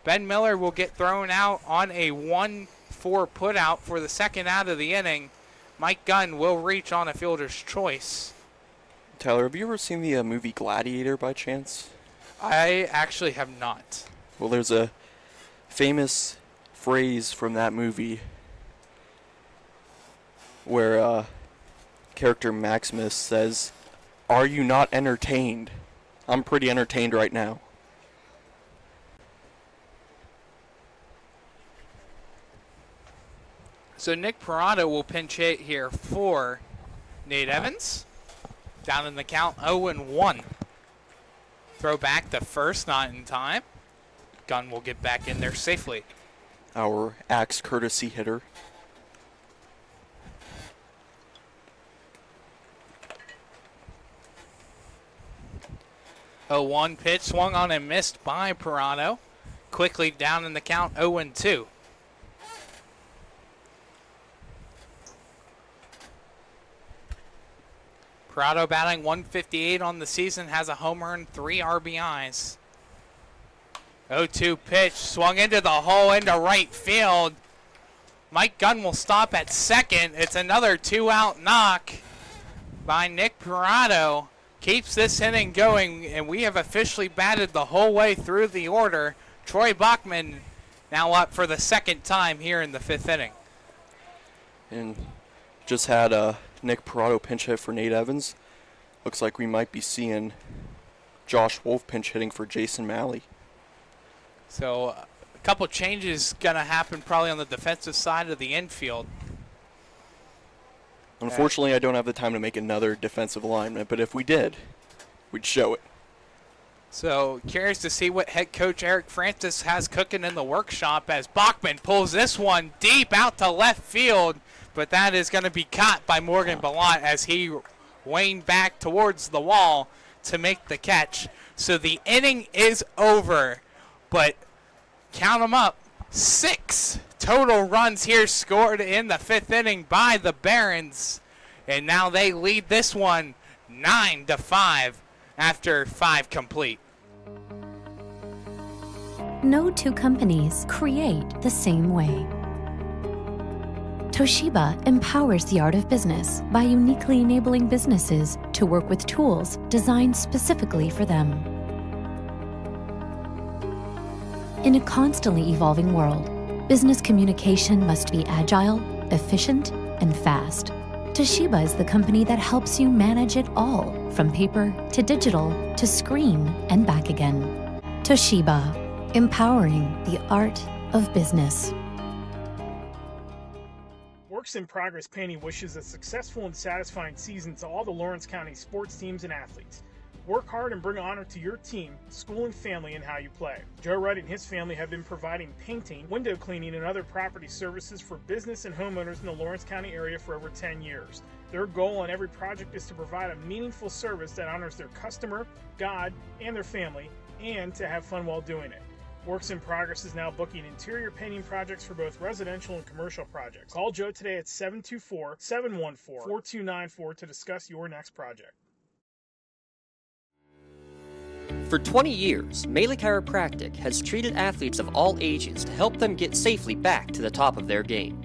Speaker 6: Ben Miller will get thrown out on a 1-4 putout for the second out of the inning. Mike Gunn will reach on a fielder's choice.
Speaker 7: Tyler, have you ever seen the movie Gladiator by chance?
Speaker 6: I actually have not.
Speaker 7: Well, there's a famous phrase from that movie where character Maximus says, "Are you not entertained? I'm pretty entertained right now."
Speaker 6: So Nick Parado will pinch hit here for Nate Evans. Down in the count, 0-1. Throw back to first, not in time. Gunn will get back in there safely.
Speaker 7: Our Axe courtesy hitter.
Speaker 6: A 1 pitch swung on and missed by Parado. Quickly down in the count, 0-2. Parado batting 158 on the season, has a homer and 3 RBIs. 0-2 pitch, swung into the hole into right field. Mike Gunn will stop at second. It's another 2-out knock by Nick Parado. Keeps this inning going, and we have officially batted the whole way through the order. Troy Bachman now up for the second time here in the 5th inning.
Speaker 7: And just had Nick Parado pinch hit for Nate Evans. Looks like we might be seeing Josh Wolf pinch hitting for Jason Malley.
Speaker 6: So a couple changes going to happen probably on the defensive side of the infield.
Speaker 7: Unfortunately, I don't have the time to make another defensive alignment, but if we did, we'd show it.
Speaker 6: So curious to see what head coach Eric Francis has cooking in the workshop as Bachman pulls this one deep out to left field, but that is going to be caught by Morgan Ballant as he waned back towards the wall to make the catch. So the inning is over, but count them up, 6 total runs here scored in the 5th inning by the Barons, and now they lead this one 9-5 after 5 complete.
Speaker 4: No two companies create the same way. Toshiba empowers the art of business by uniquely enabling businesses to work with tools designed specifically for them. In a constantly evolving world, business communication must be agile, efficient, and fast. Toshiba is the company that helps you manage it all, from paper to digital to screen and back again. Toshiba, empowering the art of business.
Speaker 10: Works in Progress Painting wishes a successful and satisfying season to all the Lawrence County sports teams and athletes. Work hard and bring honor to your team, school, and family in how you play. Joe Wright and his family have been providing painting, window cleaning, and other property services for business and homeowners in the Lawrence County area for over 10 years. Their goal on every project is to provide a meaningful service that honors their customer, God, and their family, and to have fun while doing it. Works in Progress is now booking interior painting projects for both residential and commercial projects. Call Joe today at 724-714-4294 to discuss your next project.
Speaker 1: For 20 years, Melee Chiropractic has treated athletes of all ages to help them get safely back to the top of their game.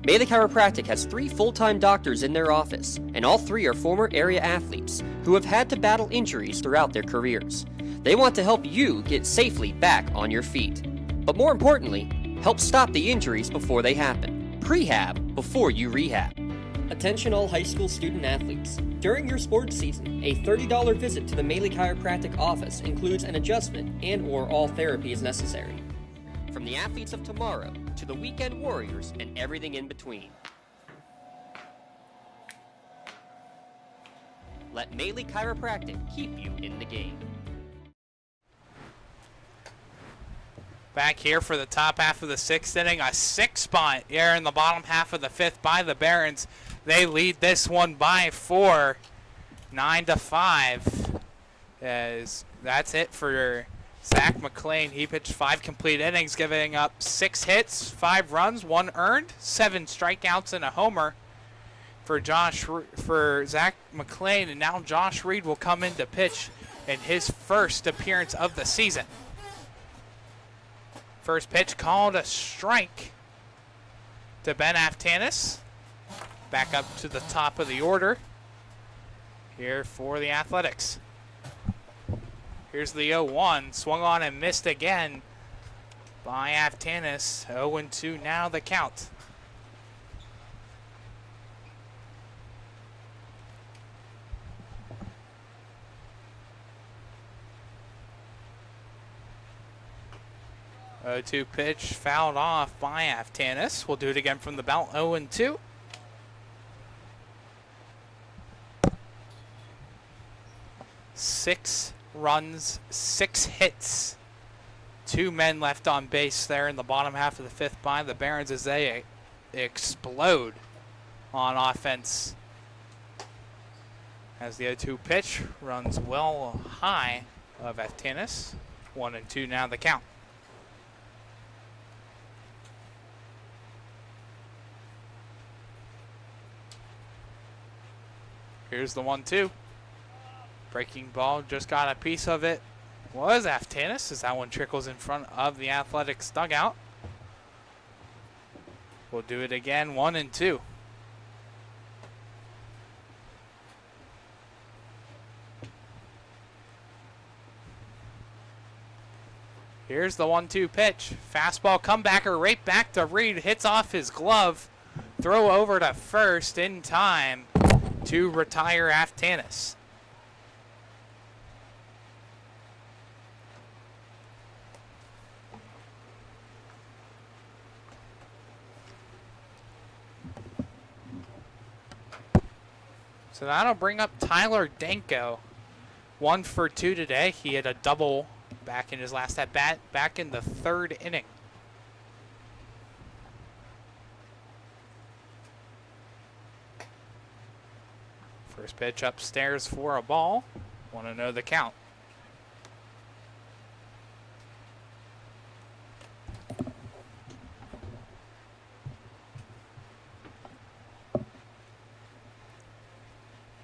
Speaker 1: Melee Chiropractic has 3 full-time doctors in their office, and all 3 are former area athletes who have had to battle injuries throughout their careers. They want to help you get safely back on your feet. But more importantly, help stop the injuries before they happen. Prehab before you rehab. Attention all high school student athletes. During your sports season, a $30 visit to the Melee Chiropractic office includes an adjustment and/or all therapy is necessary. From the athletes of tomorrow to the weekend warriors and everything in between. Let Melee Chiropractic keep you in the game.
Speaker 6: Back here for the top half of the 6th inning, a 6-spot here in the bottom half of the 5th by the Barons. They lead this one by 4, 9-5. As that's it for Zach McLean. He pitched 5 complete innings, giving up 6 hits, 5 runs, 1 earned, 7 strikeouts, and a homer for Zach McLean. And now Josh Reed will come in to pitch in his first appearance of the season. First pitch called a strike to Ben Aftanis. Back up to the top of the order here for the Athletics. Here's the 0-1. Swung on and missed again by Aftanis. 0-2 now the count. A 0-2 pitch fouled off by Aftanis. We'll do it again from the belt. 0-2. Six runs, 6 hits. 2 men left on base there in the bottom half of the 5th by the Barons as they explode on offense. As the 0-2 pitch runs well high of Aftanis. 1-2 now the count. Here's the 1-2. Breaking ball, just got a piece of it. Was Aftanis as that one trickles in front of the Athletics dugout. We'll do it again, 1-2. Here's the 1-2 pitch. Fastball comebacker right back to Reed. Hits off his glove. Throw over to first in time to retire Aftanis. So that'll bring up Tyler Danko. 1 for 2 today. He had a double back in his last at bat, back in the 3rd inning. First pitch upstairs for a ball. Want to know the count.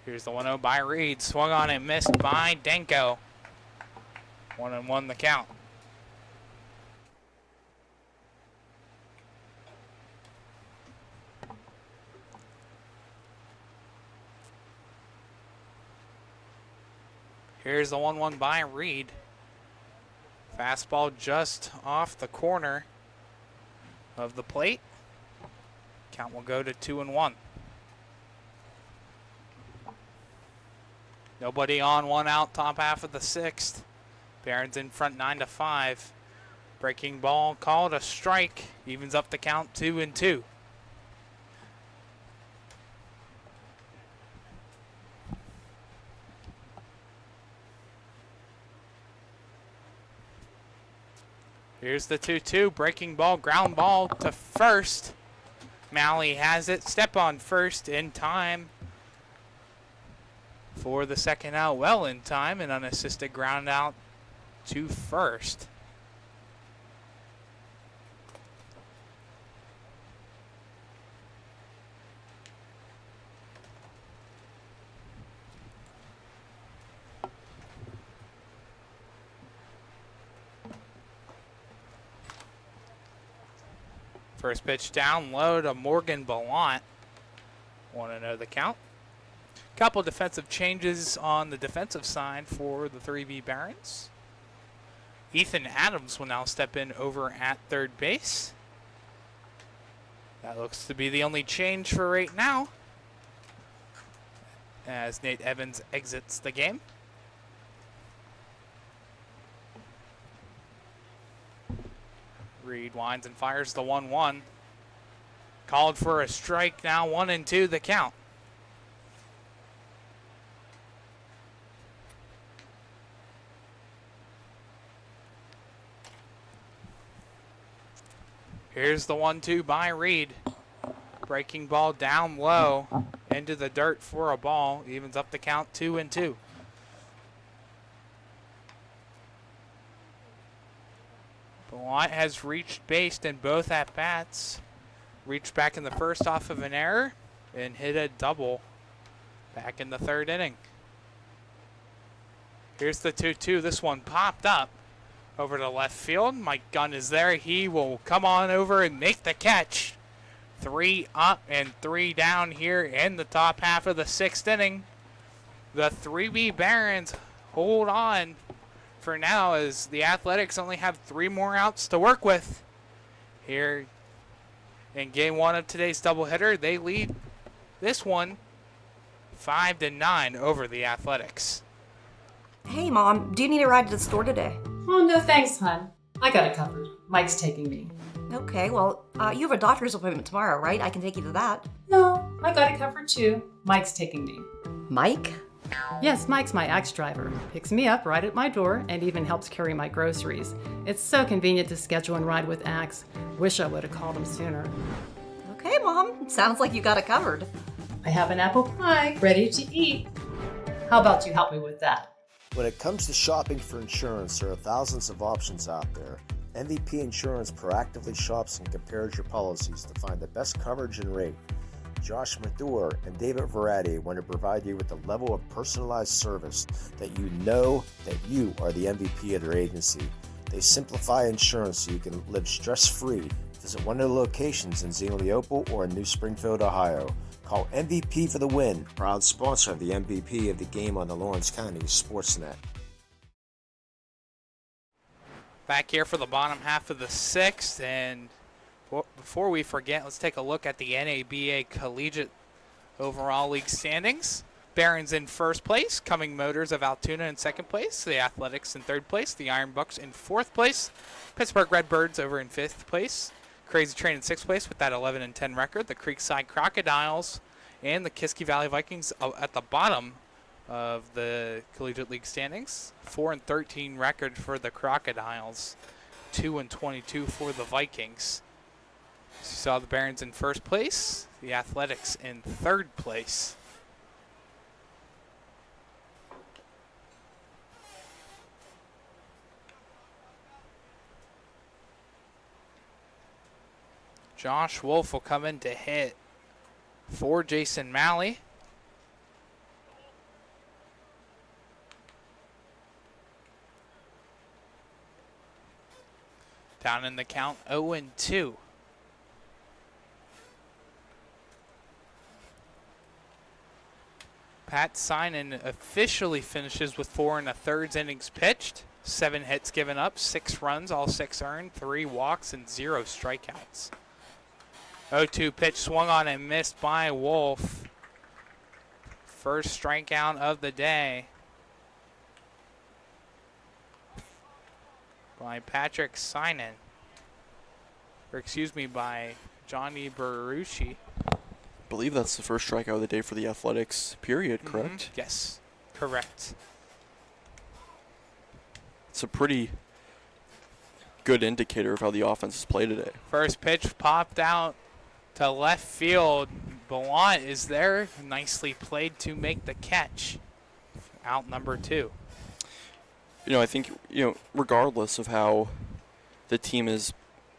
Speaker 6: Here's the 1-0 by Reed. Swung on and missed by Danko. 1-1 the count. Here's the 1-1 by Reed. Fastball just off the corner of the plate. Count will go to 2-1. Nobody on, 1 out, top half of the 6th. Barons in front 9-5. Breaking ball called a strike. Evens up the count 2-2. Here's the 2-2. Breaking ball, ground ball to first. Malley has it. Step on first in time for the second out. Well in time. An unassisted ground out to first. First pitch down low to Morgan Ballant. Want to know the count. Couple defensive changes on the defensive side for the 3B Barons. Ethan Adams will now step in over at third base. That looks to be the only change for right now, as Nate Evans exits the game. Reed winds and fires the 1-1. Called for a strike now, 1-2 the count. Here's the 1-2 by Reed. Breaking ball down low into the dirt for a ball. Evens up the count 2-2. Ballant has reached base in both at-bats. Reached back in the first off of an error and hit a double back in the third inning. Here's the 2-2. This one popped up over to left field. Mike Gunn is there. He will come on over and make the catch. 3 up and 3 down here in the top half of the 6th inning. The 3B Barons hold on for now, as the Athletics only have 3 more outs to work with. Here in game 1 of today's doubleheader, they lead this one 5-9 over the Athletics.
Speaker 3: Hey, Mom, do you need a ride to the store today?
Speaker 9: Oh, no thanks, hon. I got it covered. Mike's taking me.
Speaker 3: Okay, well, you have a doctor's appointment tomorrow, right? I can take you to that.
Speaker 9: No, I got it covered too. Mike's taking me.
Speaker 3: Mike?
Speaker 9: Yes, Mike's my ex driver. Picks me up right at my door and even helps carry my groceries. It's so convenient to schedule and ride with Axe. Wish I would have called him sooner.
Speaker 3: Okay, Mom. Sounds like you got it covered.
Speaker 9: I have an apple pie ready to eat. How about you help me with that?
Speaker 8: When it comes to shopping for insurance, there are thousands of options out there. MVP Insurance proactively shops and compares your policies to find the best coverage and rate. Josh Mathur and David Verratti want to provide you with the level of personalized service that you know that you are the MVP of their agency. They simplify insurance so you can live stress-free. Visit one of the locations in Xenopal or in New Springfield, Ohio. Call MVP for the win. Proud sponsor of the MVP of the game on the Lawrence County SportsNet.
Speaker 6: Back here for the bottom half of the 6th, and before we forget, let's take a look at the NABA Collegiate overall league standings. Barons in first place, Cumming Motors of Altoona in second place, the Athletics in third place, the Iron Bucks in fourth place, Pittsburgh Redbirds over in fifth place, Crazy Train in sixth place with that 11-10 record, the Creekside Crocodiles and the Kiski Valley Vikings at the bottom of the Collegiate League standings. 4-13 record for the Crocodiles, 2-22 for the Vikings. So you saw the Barons in first place, the Athletics in third place. Josh Wolf will come in to hit for Jason Malley. Down in the count, 0-2. Pat Synan officially finishes with 4 1/3 innings pitched. 7 hits given up, 6 runs, all 6 earned, 3 walks, and 0 strikeouts. 0-2 pitch swung on and missed by Wolf. First strikeout of the day. by Patrick Sinan. Or excuse me, by Johnny Berushi.
Speaker 7: I believe that's the first strikeout of the day for the Athletics, period, correct?
Speaker 6: Yes, correct.
Speaker 7: It's a pretty good indicator of how the offense has played today.
Speaker 6: First pitch popped out to left field. Bellant is there. Nicely played to make the catch. Out number 2.
Speaker 7: I think, regardless of how the team is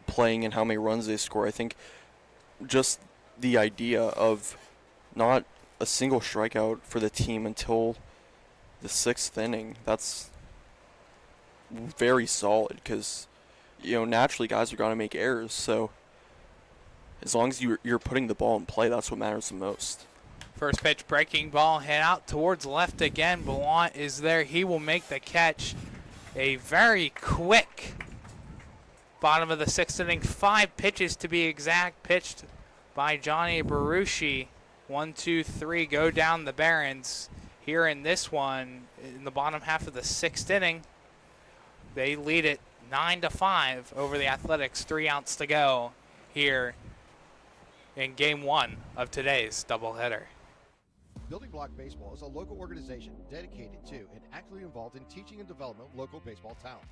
Speaker 7: playing and how many runs they score, I think just the idea of not a single strikeout for the team until the 6th inning, that's very solid because, naturally guys are going to make errors. So as long as you're putting the ball in play, that's what matters the most.
Speaker 6: First pitch breaking ball hit out towards left again. Bellant is there. He will make the catch. A very quick bottom of the 6th inning. 5 pitches to be exact, pitched by Johnny Berushi. 1, 2, 3 go down the Barons. Here in this one, in the bottom half of the 6th inning, they lead it 9-5 over the Athletics. 3 outs to go here in Game 1 of today's doubleheader.
Speaker 15: Building Block Baseball is a local organization dedicated to and actively involved in teaching and development of local baseball talent.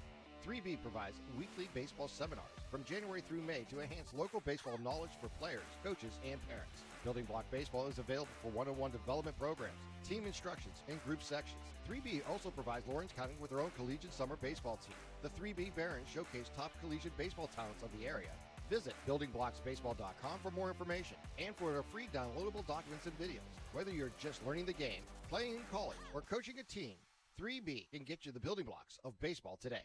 Speaker 15: 3B provides weekly baseball seminars from January through May to enhance local baseball knowledge for players, coaches, and parents. Building Block Baseball is available for one-on-one development programs, team instructions, and group sections. 3B also provides Lawrence County with their own collegiate summer baseball team. The 3B Barons showcase top collegiate baseball talents of the area. Visit buildingblocksbaseball.com for more information and for their free downloadable documents and videos. Whether you're just learning the game, playing in college, or coaching a team, 3B can get you the building blocks of baseball today.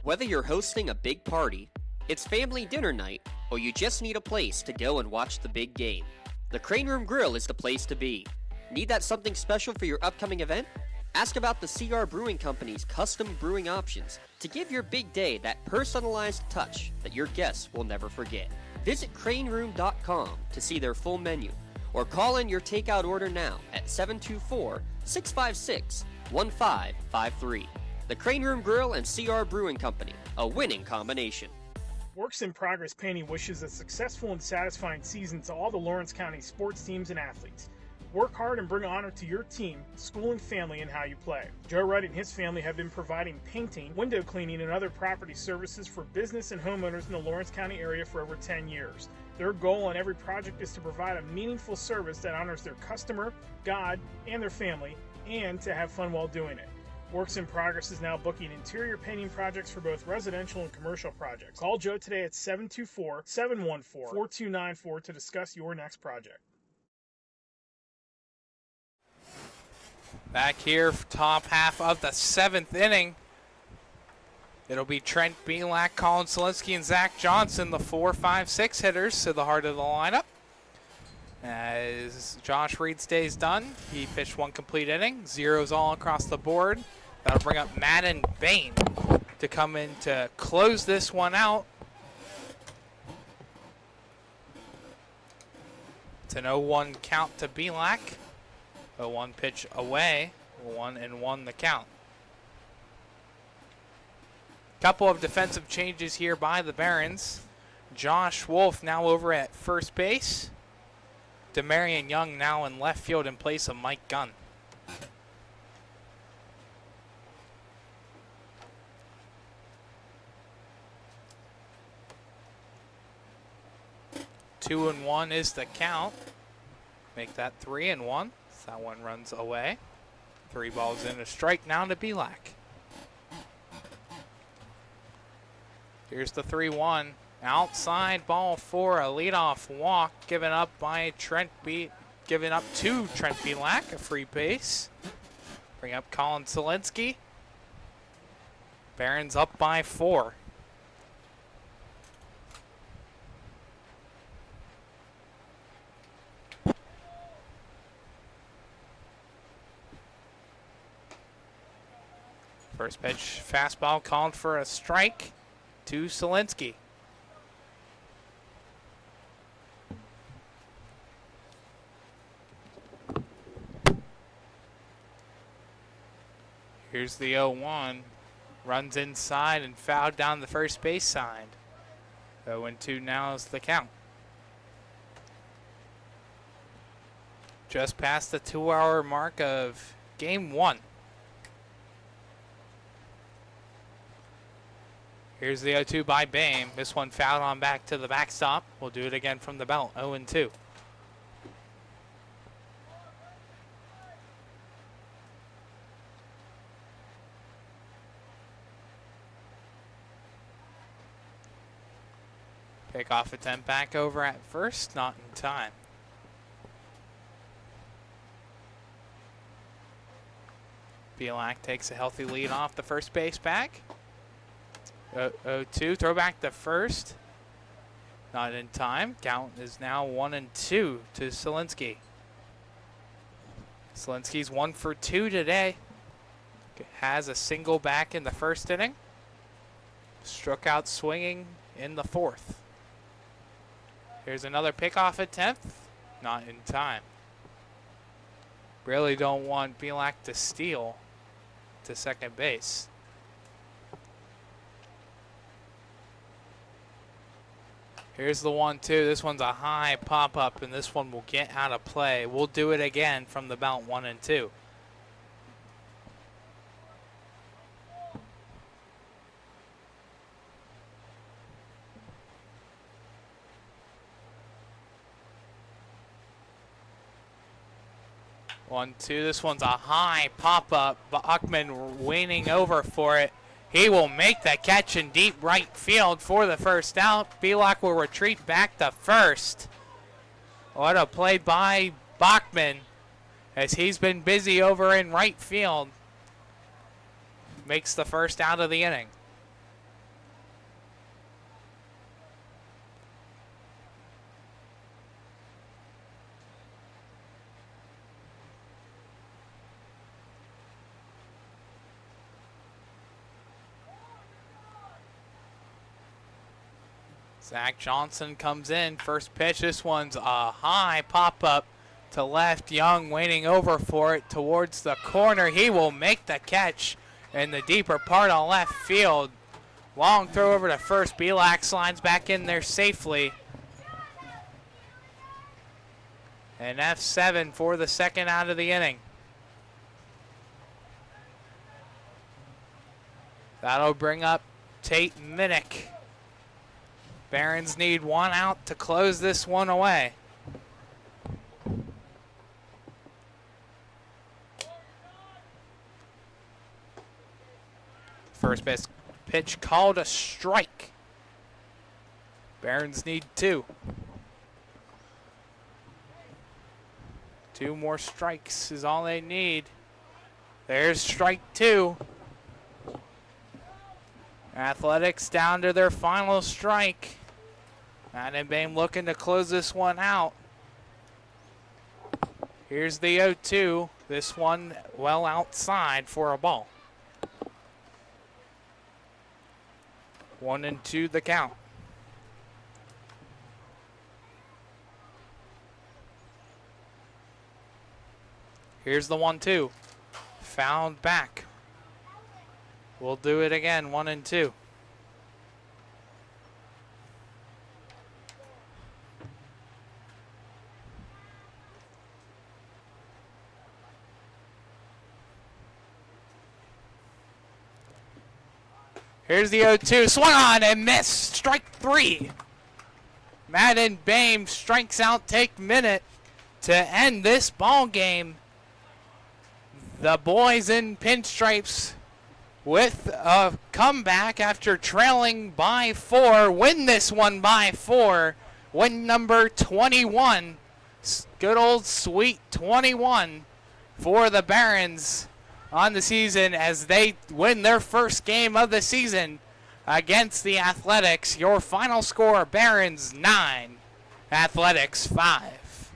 Speaker 1: Whether you're hosting a big party, it's family dinner night, or you just need a place to go and watch the big game, the Crane Room Grill is the place to be. Need that something special for your upcoming event? Ask about the CR Brewing Company's custom brewing options to give your big day that personalized touch that your guests will never forget. Visit craneroom.com to see their full menu, or call in your takeout order now at 724-656-1553. The Crane Room Grill and CR Brewing Company, a winning combination.
Speaker 10: Works in Progress Painting wishes a successful and satisfying season to all the Lawrence County sports teams and athletes. Work hard and bring honor to your team, school, and family in how you play. Joe Wright and his family have been providing painting, window cleaning, and other property services for business and homeowners in the Lawrence County area for over 10 years. Their goal on every project is to provide a meaningful service that honors their customer, God, and their family, and to have fun while doing it. Works in Progress is now booking interior painting projects for both residential and commercial projects. Call Joe today at 724-714-4294 to discuss your next project.
Speaker 6: Back here, top half of the 7th inning. It'll be Trent Belak, Colin Selinski, and Zach Johnson, the 4, 5, 6 hitters to the heart of the lineup. As Josh Reed stays done, he pitched 1 complete inning, zeros all across the board. That'll bring up Madden Bain to come in to close this one out. It's an 0-1 count to Belak. 0-1 pitch away, 1-1 the count. Couple of defensive changes here by the Barons. Josh Wolf now over at first base. Demarion Young now in left field in place of Mike Gunn. Two and 1 is the count. Make that 3-1. That one runs away. 3 balls in, a strike now to Belak. Here's the 3-1. Outside ball for a leadoff walk given up by Trent given up to Trent Belak, a free base. Bring up Colin Selinski. Barons up by 4. First pitch, fastball called for a strike to Selinski. Here's the 0-1. Runs inside and fouled down the first base side. 0-2 now is the count. Just past the 2-hour mark of game 1. Here's the 0-2 by Bame. This one fouled on back to the backstop. We'll do it again from the belt. 0-2. Pickoff attempt back over at first, not in time. Bielak takes a healthy lead off the first base back. 0-2, throw back to first. Not in time. Count is now 1-2 to Selinsky. Selinsky's 1 for 2 today. Has a single back in the first inning. Struck out swinging in the 4th. Here's another pickoff attempt. Not in time. Really don't want Bielak to steal to second base. Here's the 1-2. This one's a high pop-up, and this one will get out of play. We'll do it again from the belt, 1-2. This one's a high pop-up. Bachman waning over for it. He will make the catch in deep right field for the first out. Bielak will retreat back to first. What a play by Bachman as he's been busy over in right field. Makes the first out of the inning. Zach Johnson comes in. First pitch. This one's a high pop-up to left. Young waiting over for it towards the corner. He will make the catch in the deeper part of left field. Long throw over to first. Bielak slides back in there safely. And F7 for the second out of the inning. That'll bring up Tate Minnick. Barons need 1 out to close this one away. First base pitch called a strike. Barons need 2. 2 more strikes is all they need. There's strike 2. Athletics down to their final strike. Matt Bame looking to close this one out. Here's the 0-2. This one well outside for a ball. 1-2 the count. Here's the 1-2. Fouled back. We'll do it again, 1-2. Here's the 0-2. Swung on and missed. Strike 3. Madden Bame strikes out Tate Minnick to end this ball game. The boys in pinstripes with a comeback after trailing by 4. Win this one by 4. Win number 21. Good old sweet 21 for the Barons on the season as they win their first game of the season against the Athletics. Your final score, Barons 9, Athletics 5.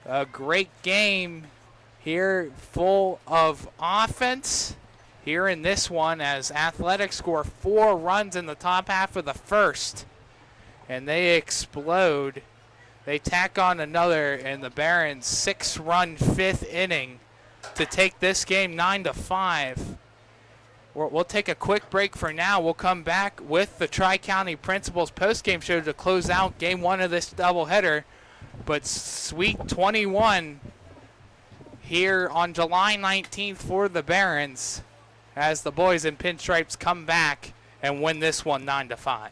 Speaker 6: A great game here, full of offense here in this one as Athletics score 4 runs in the top half of the first. And they explode. They tack on another in the Barons' 6-run 5th inning to take this game 9-5. We'll take a quick break for now. We'll come back with the Tri-County Principals postgame show to close out game 1 of this doubleheader. But Sweet 21 here on July 19th for the Barons as the boys in pinstripes come back and win this one 9-5.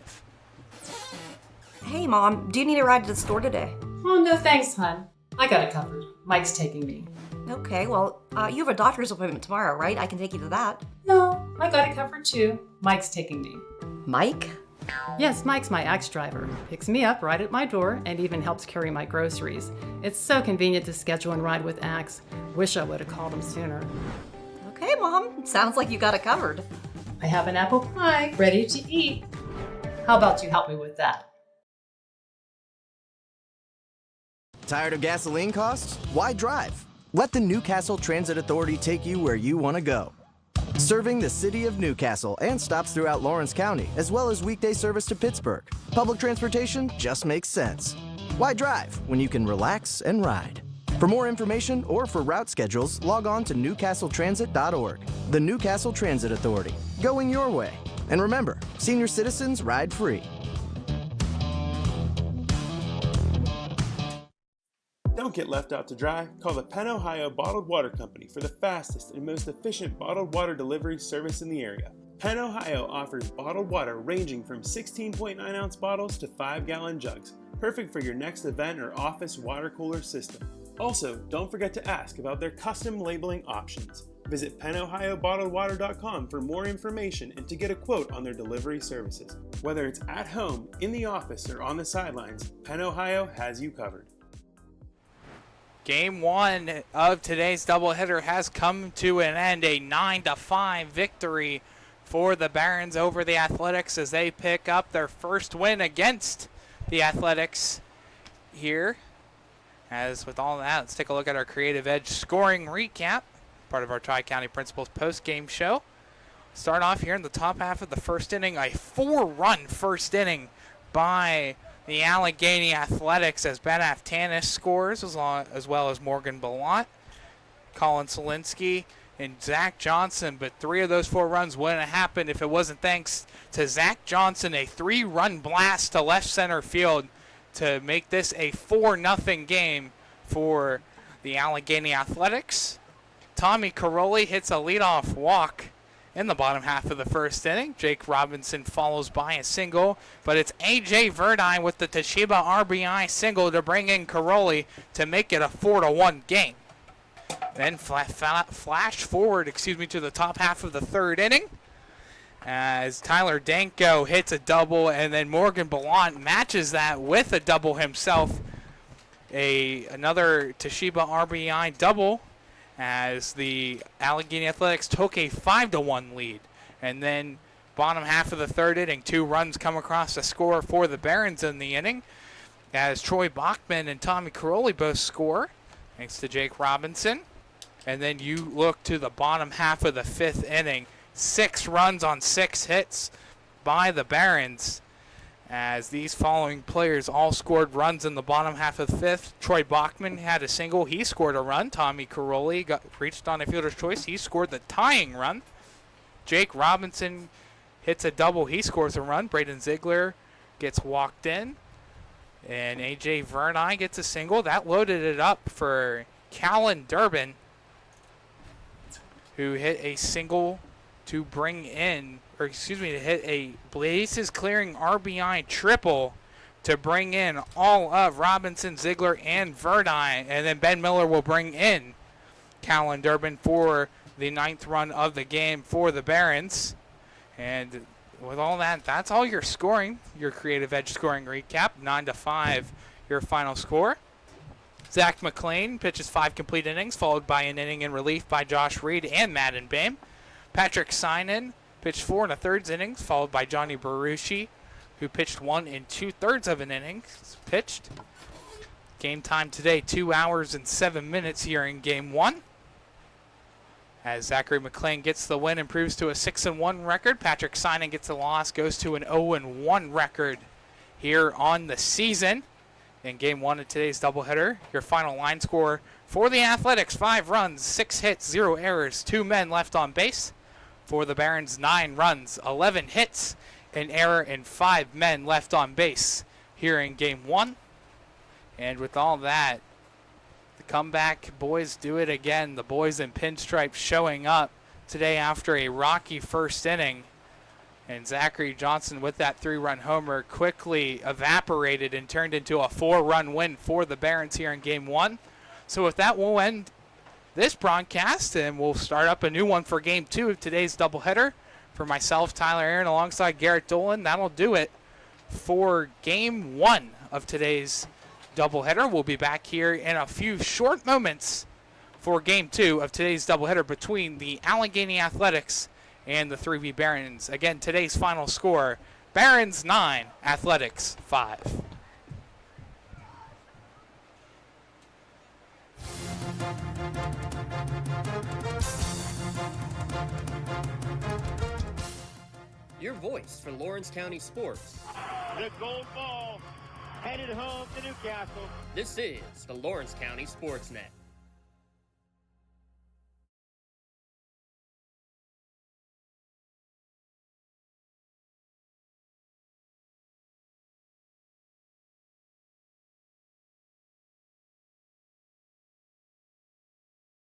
Speaker 3: Hey, Mom, do you need a ride to the store today?
Speaker 9: Oh, no thanks, hon. I got it covered. Mike's taking me.
Speaker 3: Okay, well, you have a doctor's appointment tomorrow, right? I can take you to that.
Speaker 9: No, I got it covered too. Mike's taking me.
Speaker 3: Mike?
Speaker 9: Yes, Mike's my ex driver. Picks me up right at my door and even helps carry my groceries. It's so convenient to schedule and ride with Axe. Wish I would have called him sooner.
Speaker 3: Okay, Mom. Sounds like you got it covered.
Speaker 9: I have an apple pie ready to eat. How about you help me with that?
Speaker 5: Tired of gasoline costs? Why drive? Let the Newcastle Transit Authority take you where you want to go. Serving the city of Newcastle and stops throughout Lawrence County, as well as weekday service to Pittsburgh. Public transportation just makes sense. Why drive when you can relax and ride? For more information or for route schedules, log on to newcastletransit.org. The Newcastle Transit Authority, going your way. And remember, senior citizens ride free.
Speaker 14: Don't get left out to dry. Call the Penn Ohio Bottled Water Company for the fastest and most efficient bottled water delivery service in the area. Penn Ohio offers bottled water ranging from 16.9-ounce bottles to 5-gallon jugs, perfect for your next event or office water cooler system. Also, don't forget to ask about their custom labeling options. Visit PennOhioBottledWater.com for more information and to get a quote on their delivery services. Whether it's at home, in the office, or on the sidelines, Penn Ohio has you covered.
Speaker 6: Game 1 of today's doubleheader has come to an end. A 9-5 victory for the Barons over the Athletics as they pick up their first win against the Athletics here. As with all that, let's take a look at our Creative Edge scoring recap, part of our Tri-County Principals post-game show. Start off here in the top half of the first inning, a 4-run first inning by the Allegheny Athletics as Ben Aftanis scores, as well as Morgan Ballant, Colin Solinsky, and Zach Johnson. But 3 of those 4 runs wouldn't have happened if it wasn't thanks to Zach Johnson, a 3-run blast to left center field to make this a 4-0 game for the Allegheny Athletics. Tommy Caroli hits a leadoff walk in the bottom half of the first inning. Jake Robinson follows by a single, but it's A.J. Verdine with the Toshiba RBI single to bring in Caroli to make it a 4-1 game. Then flash forward, to the top half of the third inning as Tyler Danko hits a double, and then Morgan Ballant matches that with a double himself. Another Toshiba RBI double as the Allegheny Athletics took a 5-1 lead. And then bottom half of the third inning, 2 runs come across the score for the Barons in the inning as Troy Bachman and Tommy Caroli both score thanks to Jake Robinson. And then you look to the bottom half of the 5th inning, 6 runs on 6 hits by the Barons as these following players all scored runs in the bottom half of the 5th. Troy Bachman had a single. He scored a run. Tommy Caroli reached on a fielder's choice. He scored the tying run. Jake Robinson hits a double. He scores a run. Braden Ziegler gets walked in. And A.J. Verdine gets a single. That loaded it up for Callan Durbin, who hit a single to bring in, to hit a bases clearing RBI triple to bring in all of Robinson, Ziegler, and Verdine. And then Ben Miller will bring in Callan Durbin for the 9th run of the game for the Barons. And with all that, that's all your scoring, your Creative Edge scoring recap. 9-5, your final score. Zach McLean pitches 5 complete innings, followed by an inning in relief by Josh Reed and Madden Bame. Patrick Synan pitched 4 1/3 innings, followed by Johnny Berushi, who pitched 1 2/3 of an inning pitched. Game time today, 2 hours and 7 minutes here in Game 1. As Zachary McLean gets the win, improves to a 6-1 record. Patrick Synan gets the loss, goes to an 0-1 record here on the season. in Game 1 of today's doubleheader. Your final line score for the Athletics, 5 runs, 6 hits, 0 errors, 2 men left on base. For the Barons, 9 runs, 11 hits, an error, and 5 men left on base here in Game 1. And with all that, the comeback boys do it again. The boys in pinstripes showing up today after a rocky first inning. And Zachary Johnson with that 3-run homer quickly evaporated and turned into a 4-run win for the Barons here in Game 1. So with that, we'll end this broadcast, and we'll start up a new one for Game 2 of today's doubleheader. For myself, Tyler Aaron, alongside Garrett Dolan, that'll do it for Game 1 of today's doubleheader. We'll be back here in a few short moments for Game 2 of today's doubleheader between the Allegheny Athletics and the 3V Barons. Again, today's final score, Barons 9, Athletics 5.
Speaker 1: Your voice for Lawrence County sports.
Speaker 11: The gold ball headed home to Newcastle.
Speaker 1: This is the Lawrence County SportsNet.